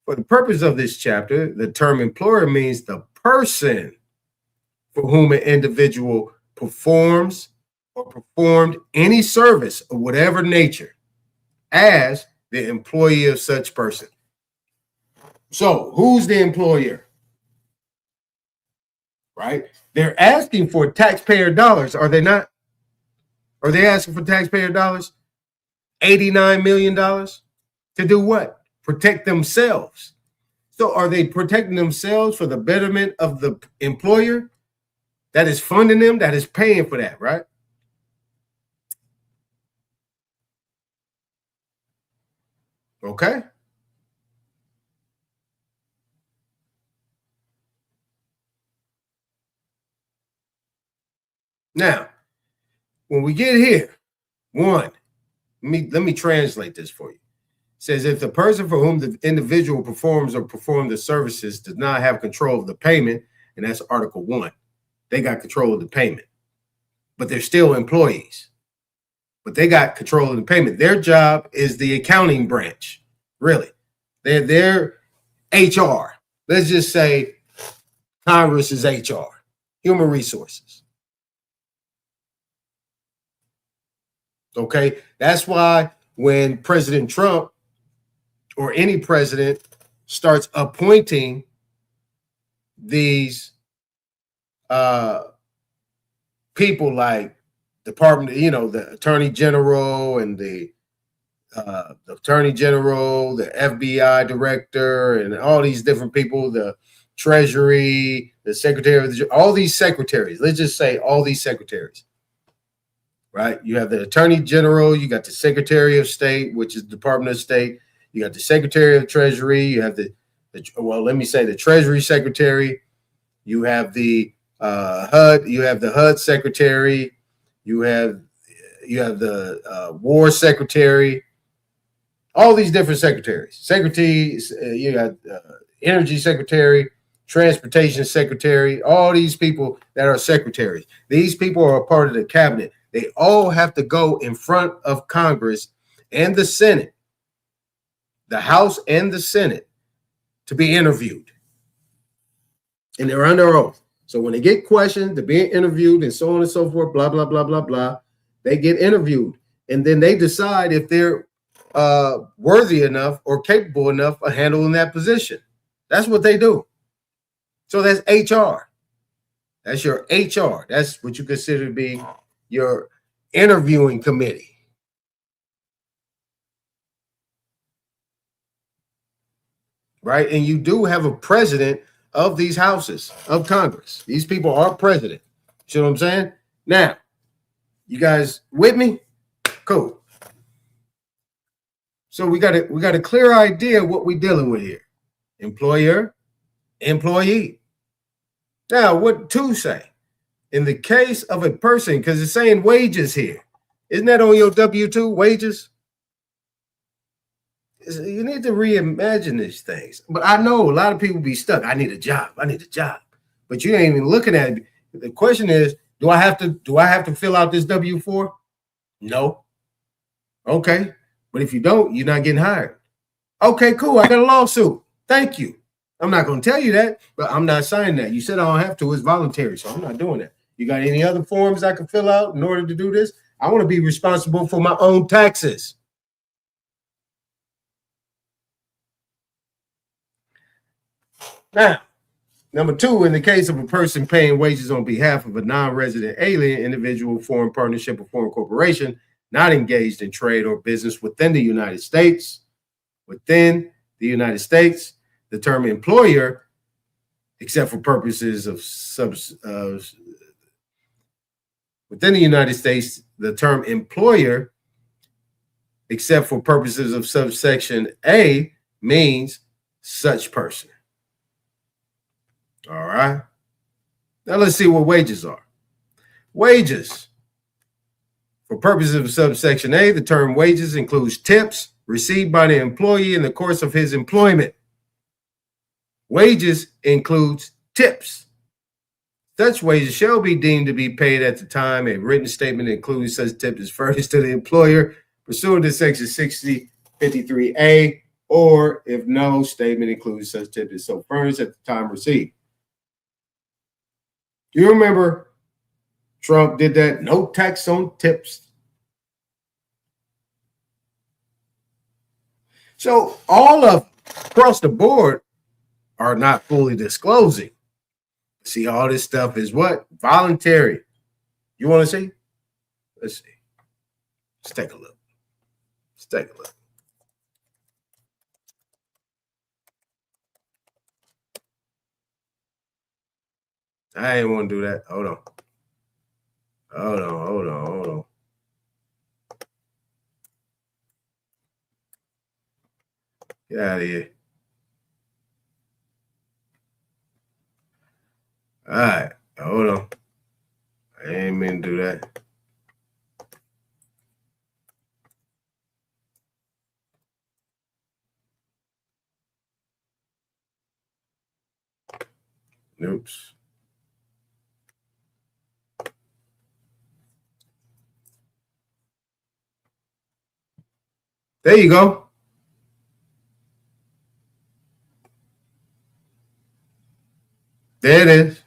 For the purpose of this chapter, the term employer means the person for whom an individual performs or performed any service of whatever nature as the employee of such person. So, who's the employer? Right? They're asking for taxpayer dollars, are they not? Are they asking for taxpayer dollars? $89 million to do what? Protect themselves. So are they protecting themselves for the betterment of the employer that is funding them, that is paying for that, right? Okay. Now, when we get here, one, let me translate this for you. It says if the person for whom the individual performs or perform the services does not have control of the payment, and that's Article 1, they got control of the payment, but they're still employees. But they got control of the payment. Their job is the accounting branch, really. They're HR. Let's just say Congress is HR, human resources. Okay, that's why when President Trump or any president starts appointing these people like Department, the Attorney General and the Attorney General, the FBI Director, and all these different people, the Treasury, the Secretary of all these secretaries. Let's just say all these secretaries. Right? You have the Attorney General, you got the Secretary of State, which is the Department of State, you got the Secretary of Treasury, you have the Treasury Secretary, you have the HUD, you have the HUD Secretary, you have the War Secretary, all these different secretaries. You got Energy Secretary, Transportation Secretary, all these people that are secretaries. These people are a part of the cabinet. They all have to go in front of Congress and the Senate, the House and the Senate, to be interviewed. And they're under oath. So when they get questioned, they're being interviewed and so on and so forth, blah, blah, blah, blah, blah. They get interviewed. And then they decide if they're worthy enough or capable enough of handling that position. That's what they do. So that's HR. That's your HR. That's what you consider to be your interviewing committee. Right? And you do have a president of these houses of Congress. These people are president. See what I'm saying? Now, you guys with me? Cool. So we got a clear idea of what we're dealing with here. Employer, employee. Now, what to say? In the case of a person, because it's saying wages here. Isn't that on your W-2, wages? You need to reimagine these things. But I know a lot of people be stuck. I need a job. I need a job. But you ain't even looking at it. The question is, do I have to fill out this W-4? No. Okay. But if you don't, you're not getting hired. Okay, cool. I got a lawsuit. Thank you. I'm not going to tell you that, but I'm not signing that. You said I don't have to. It's voluntary, so I'm not doing that. You got any other forms I can fill out in order to do this? I want to be responsible for my own taxes. Now, number 2, in the case of a person paying wages on behalf of a non-resident alien individual, foreign partnership, or foreign corporation not engaged in trade or business within the United States, the term employer, except for purposes of within the United States, the term employer, except for purposes of subsection A, means such person. All right. Now let's see what wages are. Wages. For purposes of subsection A, the term wages includes tips received by the employee in the course of his employment. Wages includes tips. Such wages shall be deemed to be paid at the time a written statement including such tip is furnished to the employer pursuant to section 6053A, or if no statement including such tip is so furnished at the time received. You remember Trump did that, no tax on tips. So all of across the board are not fully disclosing. See, all this stuff is what? Voluntary. You want to see? Let's see. Let's take a look. Let's take a look. I ain't want to do that. Hold on. Hold on. Get out of here. All right. Hold on. I ain't mean to do that. Oops. There you go. There it is.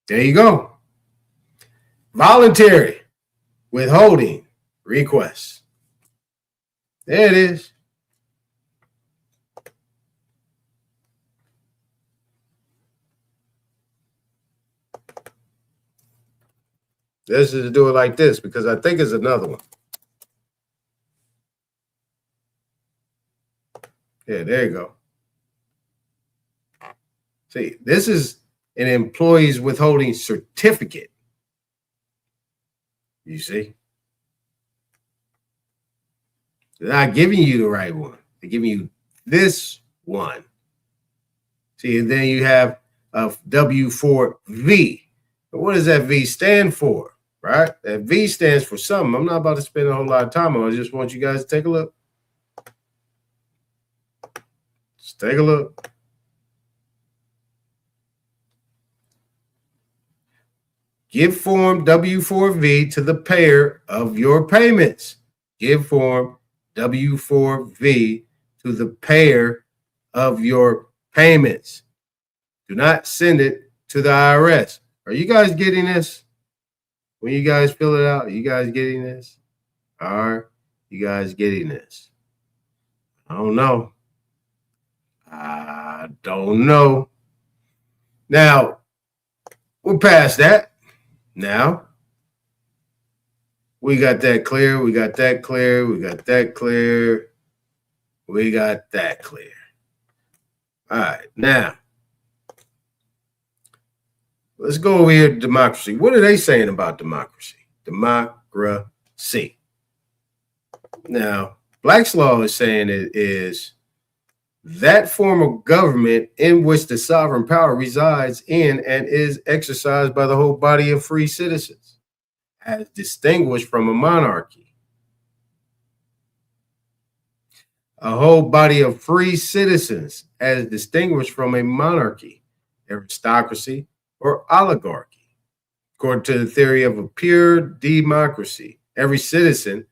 There you go. Voluntary withholding requests. There it is. This is to do it like this because I think it's another one. Yeah, there you go. See, this is an employee's withholding certificate. You see? They're not giving you the right one. They're giving you this one. See, and then you have a W-4V. What does that V stand for? Right? That V stands for something. I'm not about to spend a whole lot of time on it. I just want you guys to take a look. Just take a look. Give form W-4V to the payer of your payments. Give form W-4V to the payer of your payments. Do not send it to the IRS. Are you guys getting this? When you guys fill it out, are you guys getting this? Are you guys getting this? I don't know. I don't know. Now, we're past that. Now, we got that clear. We got that clear. We got that clear. We got that clear. All right. Now, let's go over here to democracy. What are they saying about democracy? Democracy. Now, Black's Law is saying it is that form of government in which the sovereign power resides in and is exercised by the whole body of free citizens, as distinguished from a monarchy. A whole body of free citizens, as distinguished from a monarchy, aristocracy, or oligarchy. According to the theory of a pure democracy, every citizen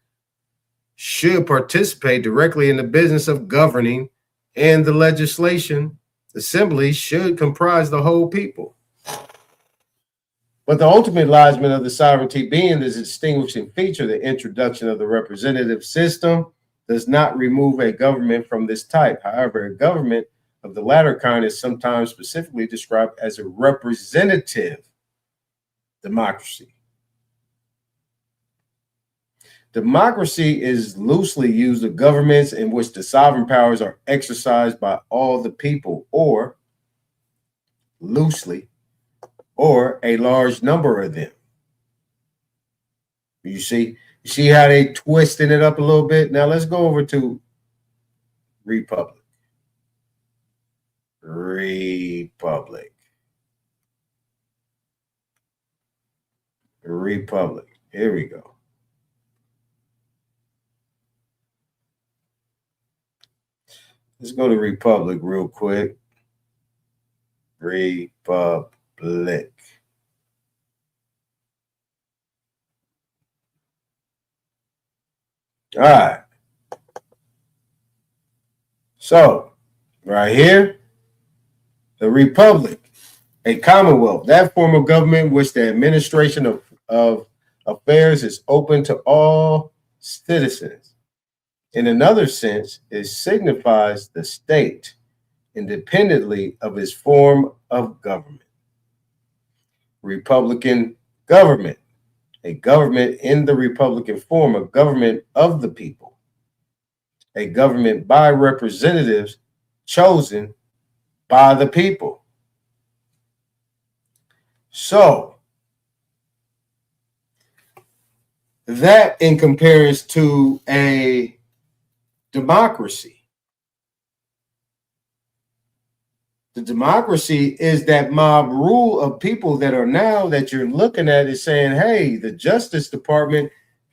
should participate directly in the business of governing, and the legislation assembly should comprise the whole people. But the ultimate acknowledgement of the sovereignty being the distinguishing feature, the introduction of the representative system, does not remove a government from this type. However, a government of the latter kind is sometimes specifically described as a representative democracy. Democracy is loosely used of governments in which the sovereign powers are exercised by all the people, or loosely, or a large number of them. You see how they twisting it up a little bit? Now let's go over to republic. Republic. Republic. Here we go. Let's go to Republic real quick. Republic. All right. So, right here, the Republic, a commonwealth, that form of government in which the administration of affairs is open to all citizens. In another sense, it signifies the state, independently of its form of government. Republican government, a government in the Republican form, a government of the people, a government by representatives chosen by the people. So, that in comparison to a democracy. The democracy is that mob rule of people that are now that you're looking at is saying, hey, the Justice Department,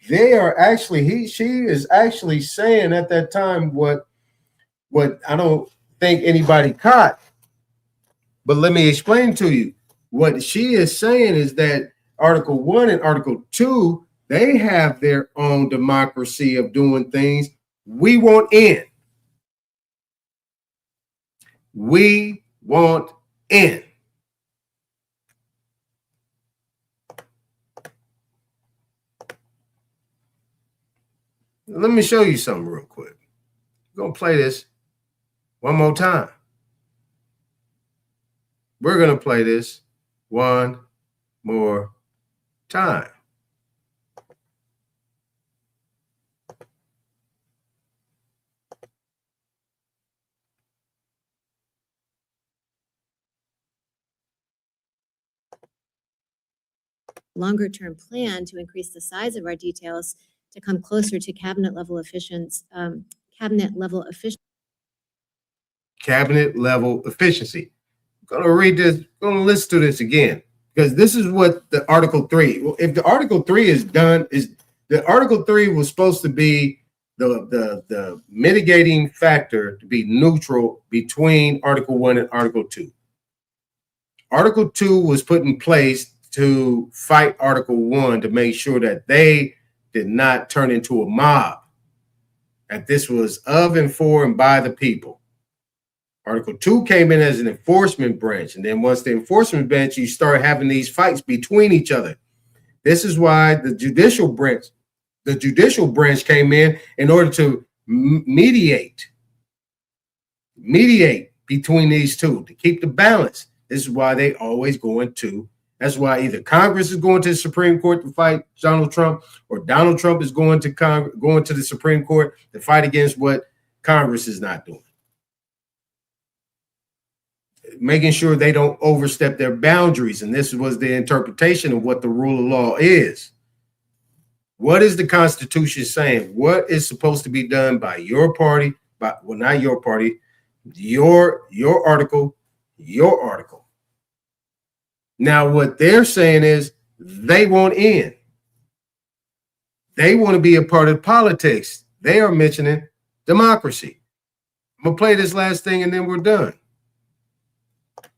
they are actually, she is actually saying at that time what I don't think anybody caught. But let me explain to you. What she is saying is that Article 1 and Article 2, they have their own democracy of doing things. We want in. We want in. Let me show you something real quick. We're going to play this one more time. We're going to play this one more time. Longer term plan to increase the size of our details to come closer to cabinet level efficiency. Cabinet level efficiency. I'm going to read this, going to listen to this again, because this is what the Article 3, well, if the Article 3 is done, is the Article 3 was supposed to be the mitigating factor to be neutral between Article 1 and Article 2. Article 2 was put in place to fight Article 1 to make sure that they did not turn into a mob, that this was of and for and by the people. Article 2 came in as an enforcement branch, and then once the enforcement branch, you start having these fights between each other. This is why the judicial branch came in order to mediate between these two, to keep the balance. This is why they always going to. That's why either Congress is going to the Supreme Court to fight Donald Trump, or Donald Trump is going to the Supreme Court to fight against what Congress is not doing. Making sure they don't overstep their boundaries. And this was the interpretation of what the rule of law is. What is the Constitution saying? What is supposed to be done by your party? Well, not your party, your article, your article. Now, what they're saying is they want in. They want to be a part of politics. They are mentioning democracy. I'm going to play this last thing and then we're done.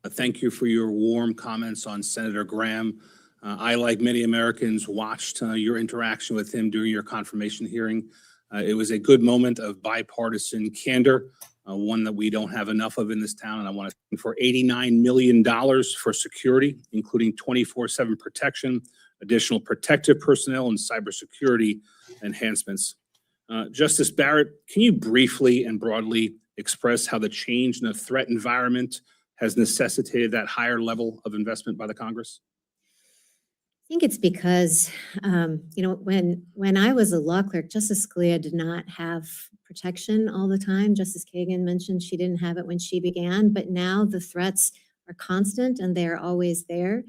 Thank you for your warm comments on Senator Graham. I, like many Americans, watched your interaction with him during your confirmation hearing. It was a good moment of bipartisan candor, one that we don't have enough of in this town. And I want to thank for $89 million for security, including 24/7 protection, additional protective personnel, and cybersecurity enhancements. Justice Barrett, can you briefly and broadly express how the change in the threat environment has necessitated that higher level of investment by the Congress? I think it's because, when I was a law clerk, Justice Scalia did not have protection all the time. Justice Kagan mentioned she didn't have it when she began, but now the threats are constant and they're always there.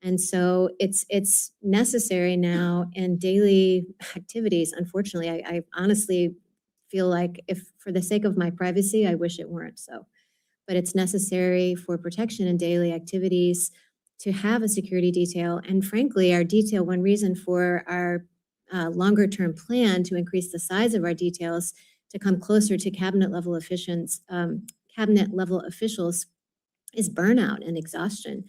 And so it's necessary now in daily activities. Unfortunately, I honestly feel like if for the sake of my privacy, I wish it weren't so. but it's necessary for protection and daily activities to have a security detail. And frankly, our detail, one reason for our longer term plan to increase the size of our details to come closer to cabinet level officials is burnout and exhaustion.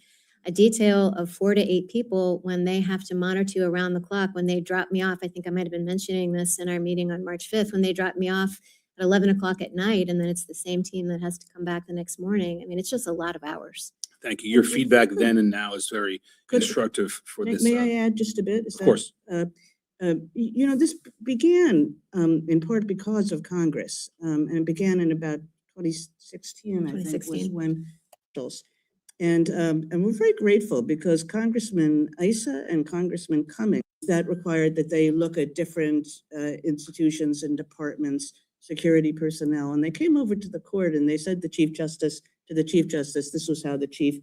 A detail of 4 to 8 people, when they have to monitor you around the clock, when they drop me off, I think I might have been mentioning this in our meeting on March 5th, when they drop me off at 11 o'clock at night, and then it's the same team that has to come back the next morning. I mean, it's just a lot of hours. Thank you. Your feedback then and now is very constructive for this. May I add just a bit? Of course. This began in part because of Congress, and it began in about 2016, I think, was 2016. when. And we're very grateful because Congressman Issa and Congressman Cummings, that required that they look at different institutions and departments, security personnel, and they came over to the court and they said to the Chief Justice, this was how the chief,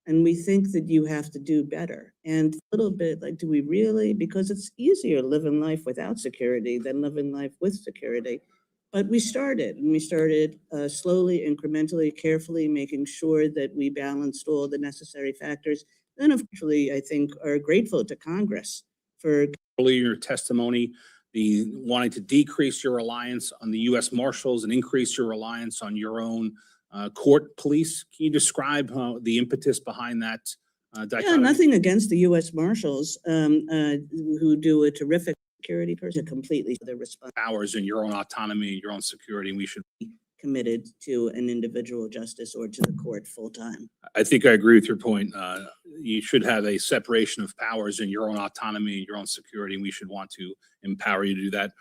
and we think that you have to do better. And a little bit like, do we really? Because it's easier living life without security than living life with security. But we started slowly, incrementally, carefully, making sure that we balanced all the necessary factors. Then, eventually, I think, are grateful to Congress for Earlier in your testimony, the wanting to decrease your reliance on the U.S. Marshals and increase your reliance on your own court police. Can you describe the impetus behind that dichotomy? Yeah, nothing against the U.S. Marshals who do a terrific security person, completely their response. Powers and your own autonomy and your own security, and we should be Committed to an individual justice or to the court full time. I think I agree with your point. You should have a separation of powers in your own autonomy and your own security, and we should want to empower you to do that.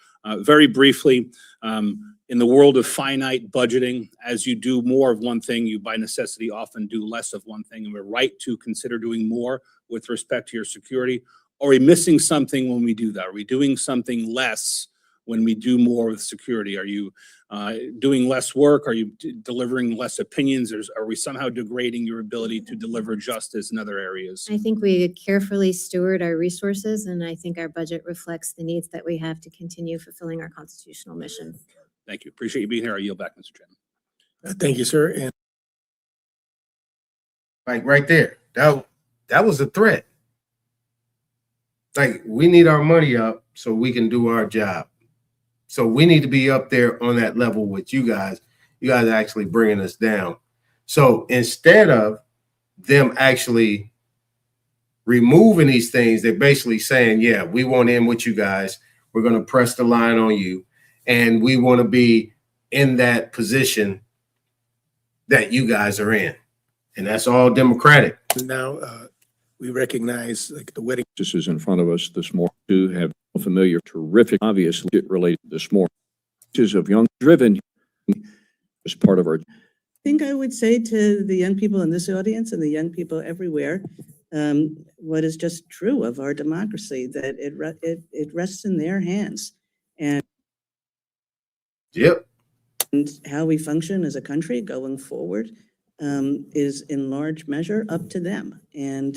Very briefly, in the world of finite budgeting, as you do more of one thing, you by necessity often do less of one thing, and we're right to consider doing more with respect to your security. Are we missing something when we do that? Are we doing something less when we do more with security? Are you doing less work? Are you delivering less opinions? Are we somehow degrading your ability to deliver justice in other areas? I think we carefully steward our resources, and I think our budget reflects the needs that we have to continue fulfilling our constitutional mission. Thank you. Appreciate you being here. I yield back, Mr. Chairman. Thank you, sir. And like right there, that was a threat. Like, we need our money up so we can do our job. So we need to be up there on that level with you guys. You guys are actually bringing us down. So instead of them actually removing these things, they're basically saying, yeah, we want in with you guys. We're going to press the line on you. And we want to be in that position that you guys are in. And that's all democratic. Now, we recognize like the wedding. This is in front of us this morning to have familiar, terrific, obviously related this morning. This is of young driven as part of our. I think I would say to the young people in this audience and the young people everywhere, what is just true of our democracy, that it rests in their hands. And yep. And how we function as a country going forward is in large measure up to them, and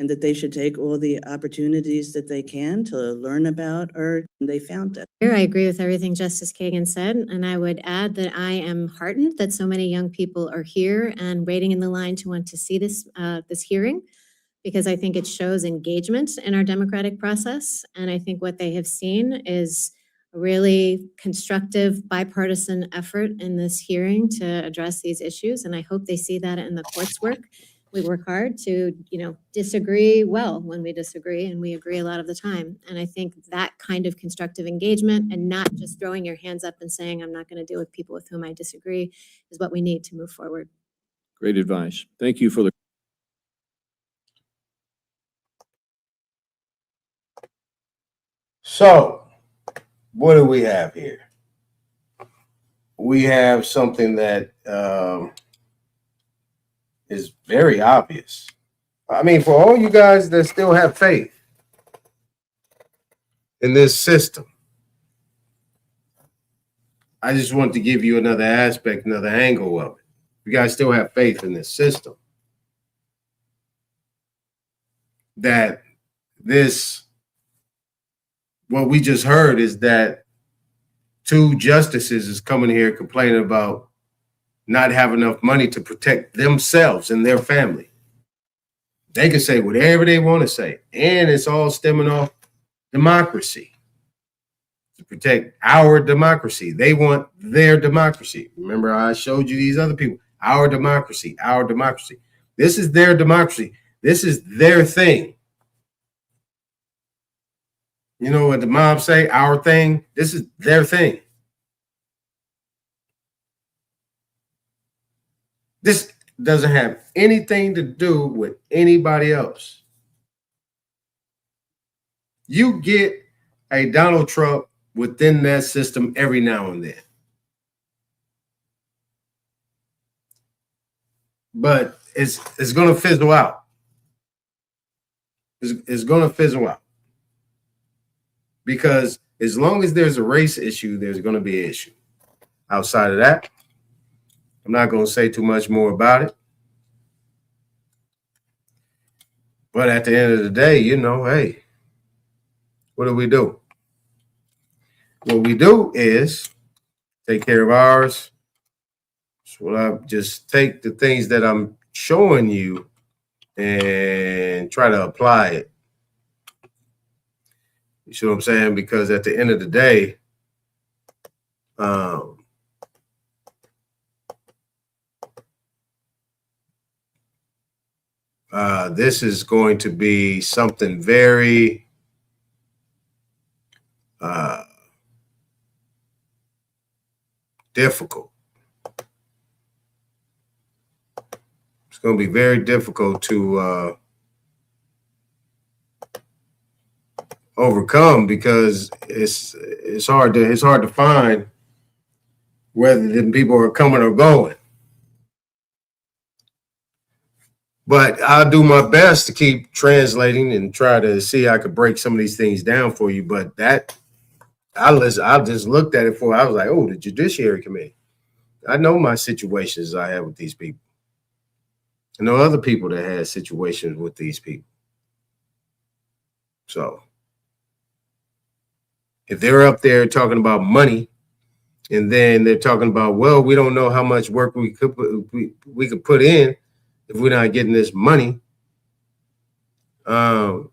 that they should take all the opportunities that they can to learn about or they found it. I agree with everything Justice Kagan said, and I would add that I am heartened that so many young people are here and waiting in the line to want to see this hearing, because I think it shows engagement in our democratic process, and I think what they have seen is a really constructive bipartisan effort in this hearing to address these issues, and I hope they see that in the court's work. We work hard to, disagree well when we disagree, and we agree a lot of the time. And I think that kind of constructive engagement and not just throwing your hands up and saying, I'm not going to deal with people with whom I disagree, is what we need to move forward. Great advice. Thank you for the. So, what do we have here? We have something that is very obvious. I mean, for all you guys that still have faith in this system, I just want to give you another aspect, another angle of it. You guys still have faith in this system. That what we just heard is that 2 justices is coming here complaining about not have enough money to protect themselves and their family. They can say whatever they want to say, and it's all stemming off democracy, to protect our democracy. They want their democracy. Remember, I showed you these other people. Our democracy, our democracy. This is their democracy. This is their thing. You know what the mob say? Our thing. This is their thing. This doesn't have anything to do with anybody else. You get a Donald Trump within that system every now and then. But it's going to fizzle out. It's going to fizzle out. Because as long as there's a race issue, there's going to be an issue. Outside of that, I'm not going to say too much more about it. But at the end of the day, you know, hey, what do? What we do is take care of ours. So I just take the things that I'm showing you and try to apply it. You see what I'm saying? Because at the end of the day, this is going to be something very difficult. It's going to be very difficult to overcome, because it's hard to find whether the people are coming or going. But I'll do my best to keep translating and try to see how I could break some of these things down for you. But that I just looked at it I was like, oh, the Judiciary Committee. I know my situations I have with these people. I know other people that had situations with these people. So if they're up there talking about money, and then they're talking about, well, we don't know how much work we could put in if we're not getting this money, then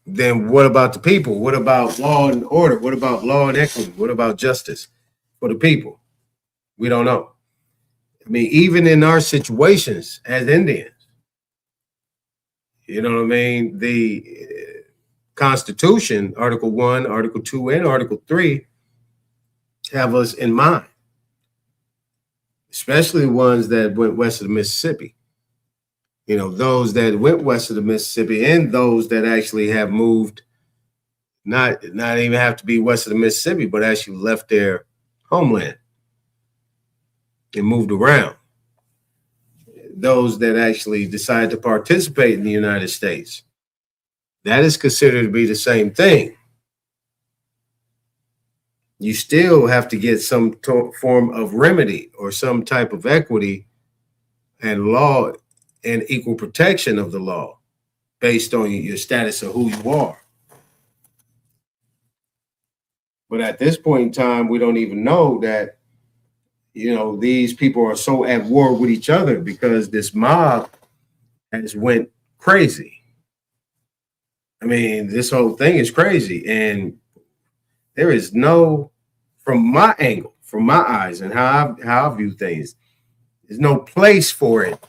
what about the people? What about law and order? What about law and equity? What about justice for the people? We don't know. I mean, even in our situations as Indians, you know what I mean? The Constitution, Article 1, Article 2, and Article 3 have us in mind, especially ones that went west of the Mississippi. You know, those that went west of the Mississippi and those that actually have moved, not even have to be west of the Mississippi, but actually left their homeland and moved around. Those that actually decide to participate in the United States. That is considered to be the same thing. You still have to get some form of remedy or some type of equity and law and equal protection of the law based on your status of who you are. But at this point in time, we don't even know that, you know, these people are so at war with each other because this mob has went crazy. I mean, this whole thing is crazy, and there is no, from my angle, from my eyes and how I view things, there's no place for it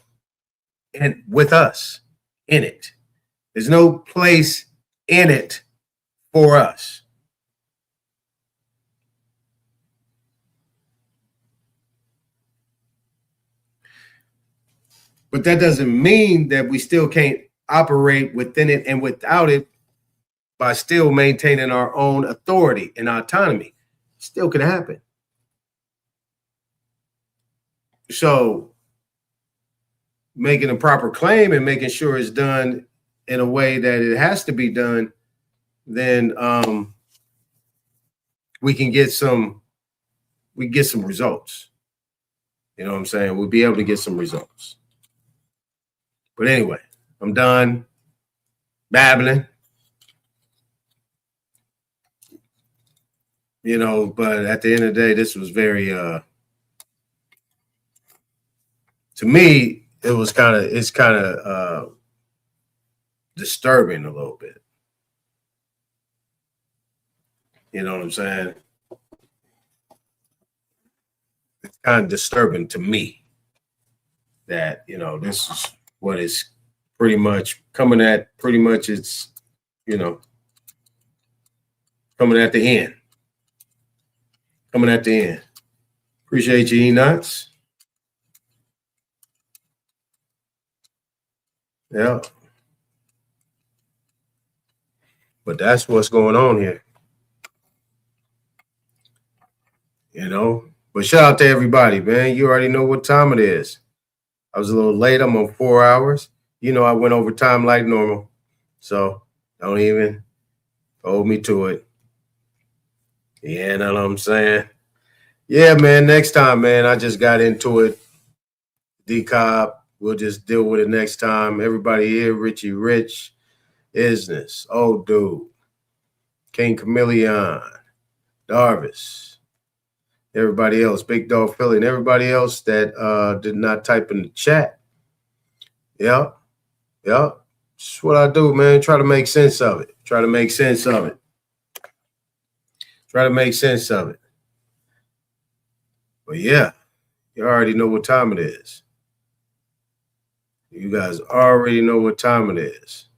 and with us in it. There's no place in it for us. But that doesn't mean that we still can't operate within it and without it by still maintaining our own authority and autonomy. Still could happen. So making a proper claim and making sure it's done in a way that it has to be done, then we can get some results. You know what I'm saying? We'll be able to get some results. But anyway, I'm done babbling. You know, but at the end of the day, this was very, to me, it's kind of disturbing a little bit. You know what I'm saying? It's kind of disturbing to me that, you know, this is what is pretty much coming at, it's, you know, coming at the end. Coming at the end. Appreciate you, Enots. Yeah. But that's what's going on here. You know? But shout out to everybody, man. You already know what time it is. I was a little late. I'm on 4 hours. You know I went over time like normal. So don't even hold me to it. Yeah, know what I'm saying? Yeah, man, next time, man. I just got into it. D-Cobb, we'll just deal with it next time. Everybody here, Richie Rich, Isness, Old Dude, King Chameleon, Darvis, everybody else, Big Dog Philly, and everybody else that did not type in the chat. Yep. That's what I do, man. Try to make sense of it. Try to make sense of it. But yeah, you already know what time it is. You guys already know what time it is.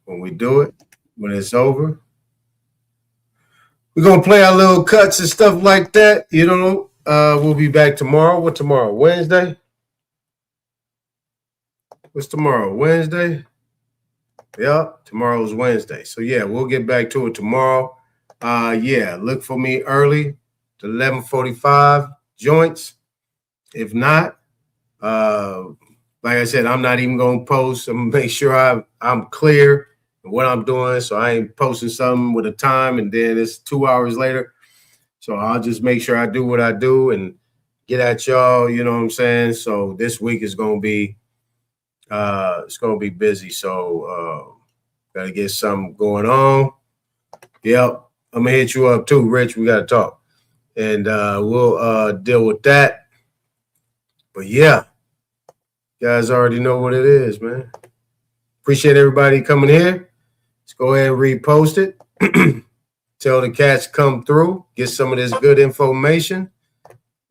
When we do it, when it's over, we're going to play our little cuts and stuff like that. You know, we'll be back tomorrow. What tomorrow? Wednesday? What's tomorrow? Wednesday? Yeah, tomorrow's Wednesday. So yeah, we'll get back to it tomorrow. Yeah, look for me early to 11:45 joints. If not, like I said, I'm not even going to post. I'm going to make sure I'm clear in what I'm doing. So I ain't posting something with a time and then it's 2 hours later. So I'll just make sure I do what I do and get at y'all. You know what I'm saying? So this week is going to be, it's going to be busy. So got to get something going on. Yep. I'm going to hit you up too, Rich. We got to talk. And we'll deal with that. But yeah, you guys already know what it is, man. Appreciate everybody coming here. Let's go ahead and repost it. Tell the cats come through, get some of this good information.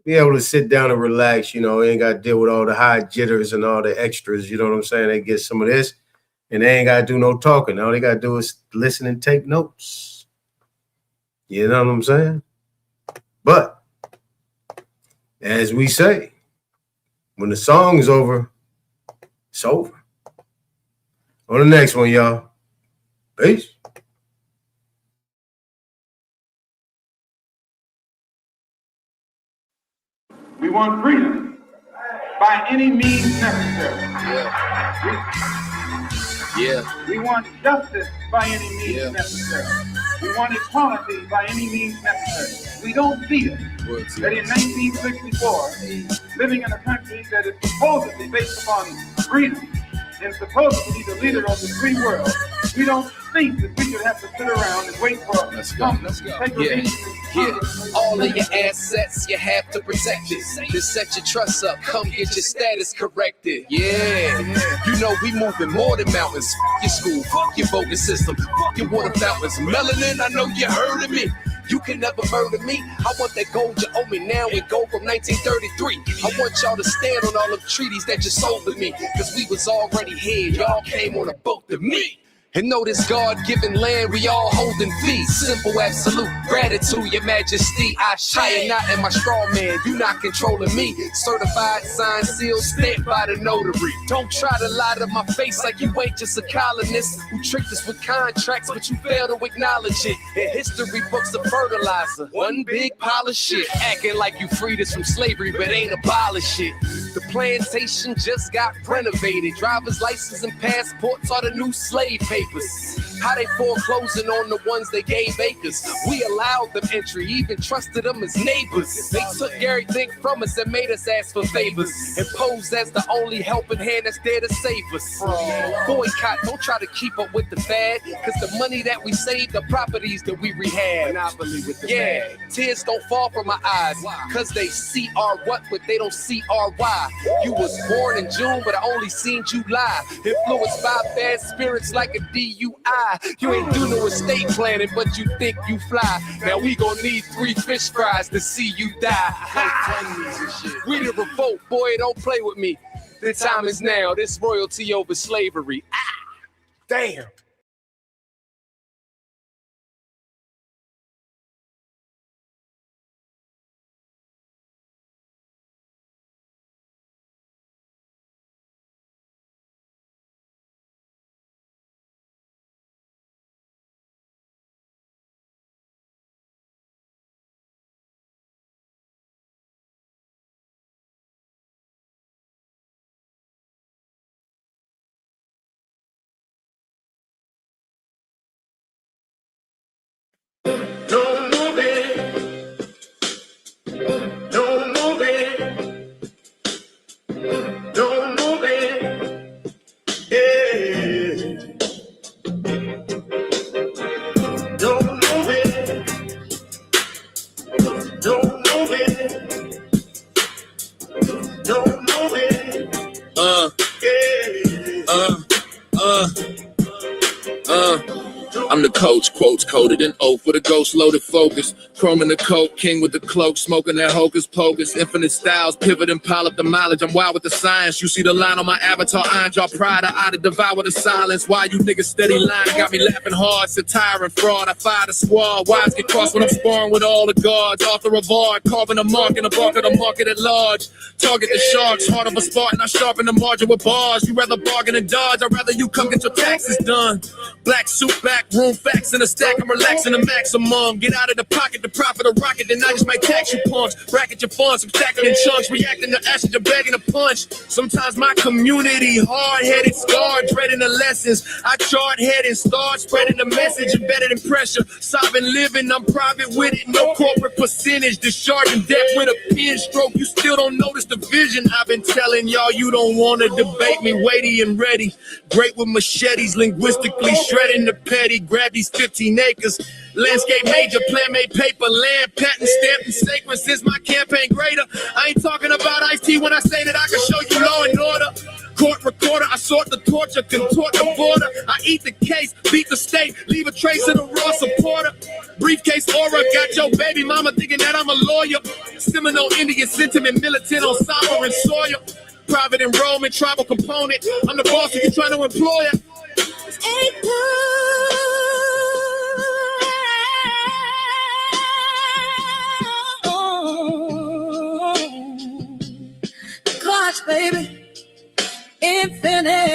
Be able to sit down and relax, you know, ain't got to deal with all the high jitters and all the extras, you know what I'm saying? They get some of this, and they ain't got to do no talking. All they got to do is listen and take notes. You know what I'm saying? But, as we say, when the song is over, it's over. On the next one, y'all. Peace. We want freedom by any means necessary. We want justice by any means necessary. We want equality by any means necessary. We don't feel that in 1964, living in a country that is supposedly based upon freedom and supposedly the leader of the free world, we don't think that we should have to sit around and wait for all of your assets, you have to protect it. To set your trust up, come get your status corrected. Yeah, you know we moving more than mountains. Fuck your school, fuck your voting system, fuck your water fountains. Melanin, I know you heard of me. You can never murder me. I want that gold you owe me now and gold from 1933. I want y'all to stand on all the treaties that you sold to me. Cause we was already here, y'all came on a boat to me. And know this God-given land we all holding feet. Simple, absolute gratitude, your majesty. I am not in my straw man, you not controlling me. Certified, signed, sealed, stamped by the notary. Don't try to lie to my face like you ain't just a colonist who tricked us with contracts, but you fail to acknowledge it. And history books of fertilizer, one big pile of shit. Acting like you freed us from slavery, but ain't abolished it. The plantation just got renovated. Driver's license and passports are the new slave papers. How they foreclosing on the ones they gave acres. We allowed them entry, even trusted them as neighbors. They took everything from us and made us ask for favors, and posed as the only helping hand that's there to save us. Boycott, don't try to keep up with the fad, cause the money that we save, the properties that we rehab. Yeah, tears don't fall from my eyes, cause they see our what, but they don't see our why. You was born in June, but I only seen July. Influenced by bad spirits like a DUI. You ain't do no estate planning, but you think you fly. Now we gon' need 3 fish fries to see you die. We the revolt, boy, don't play with me. The time is now, this royalty over slavery. Damn. Don't move it. Don't move it. Don't move it. Yeah. Don't move it. Don't move it. Don't move it. I'm the coach, quotes coded in oak with a ghost loaded focus. Chrome in the coat, king with the cloak, smoking that hocus pocus. Infinite styles, pivot and pile up the mileage. I'm wild with the science. You see the line on my avatar, iron jaw pride. I to devour the silence. Why you niggas steady lying? Got me laughing hard, satire and fraud. I fire the squad. Wise get crossed when I'm sparring with all the guards. Author of art, carving a mark in the bark of the market at large. Target the sharks, heart of a Spartan. I sharpen the margin with bars. You rather bargain and dodge. I'd rather you come get your taxes done. Black suit, back room, facts in a stack. I'm relaxing the maximum. Get out of the pocket, the profit of rocket. Then I just might tax you punks. Bracket your funds, I'm stacking in chunks. Reacting to ashes, you're begging a punch. Sometimes my community hard-headed, scarred, dreading the lessons. I chart head and start spreading the message, embedded in pressure. Sovereign living, I'm private with it. No corporate percentage. Discharging debt with a pen stroke. You still don't notice the vision. I've been telling y'all you don't want to debate me. Weighty and ready. Great with machetes, linguistically shredding the petty. Grab these 15 acres. Landscape major, plan made paper, land, patent stamped and sacred since my campaign greater. I ain't talking about Ice-T when I say that I can show you law and order. Court recorder, I sort the torture, contort the border. I eat the case, beat the state, leave a trace of the raw supporter. Briefcase aura, got your baby mama thinking that I'm a lawyer. Seminole Indian sentiment, militant on sovereign soil. Private enrollment, tribal component. I'm the boss who you trying to employ. Gosh, baby, infinite.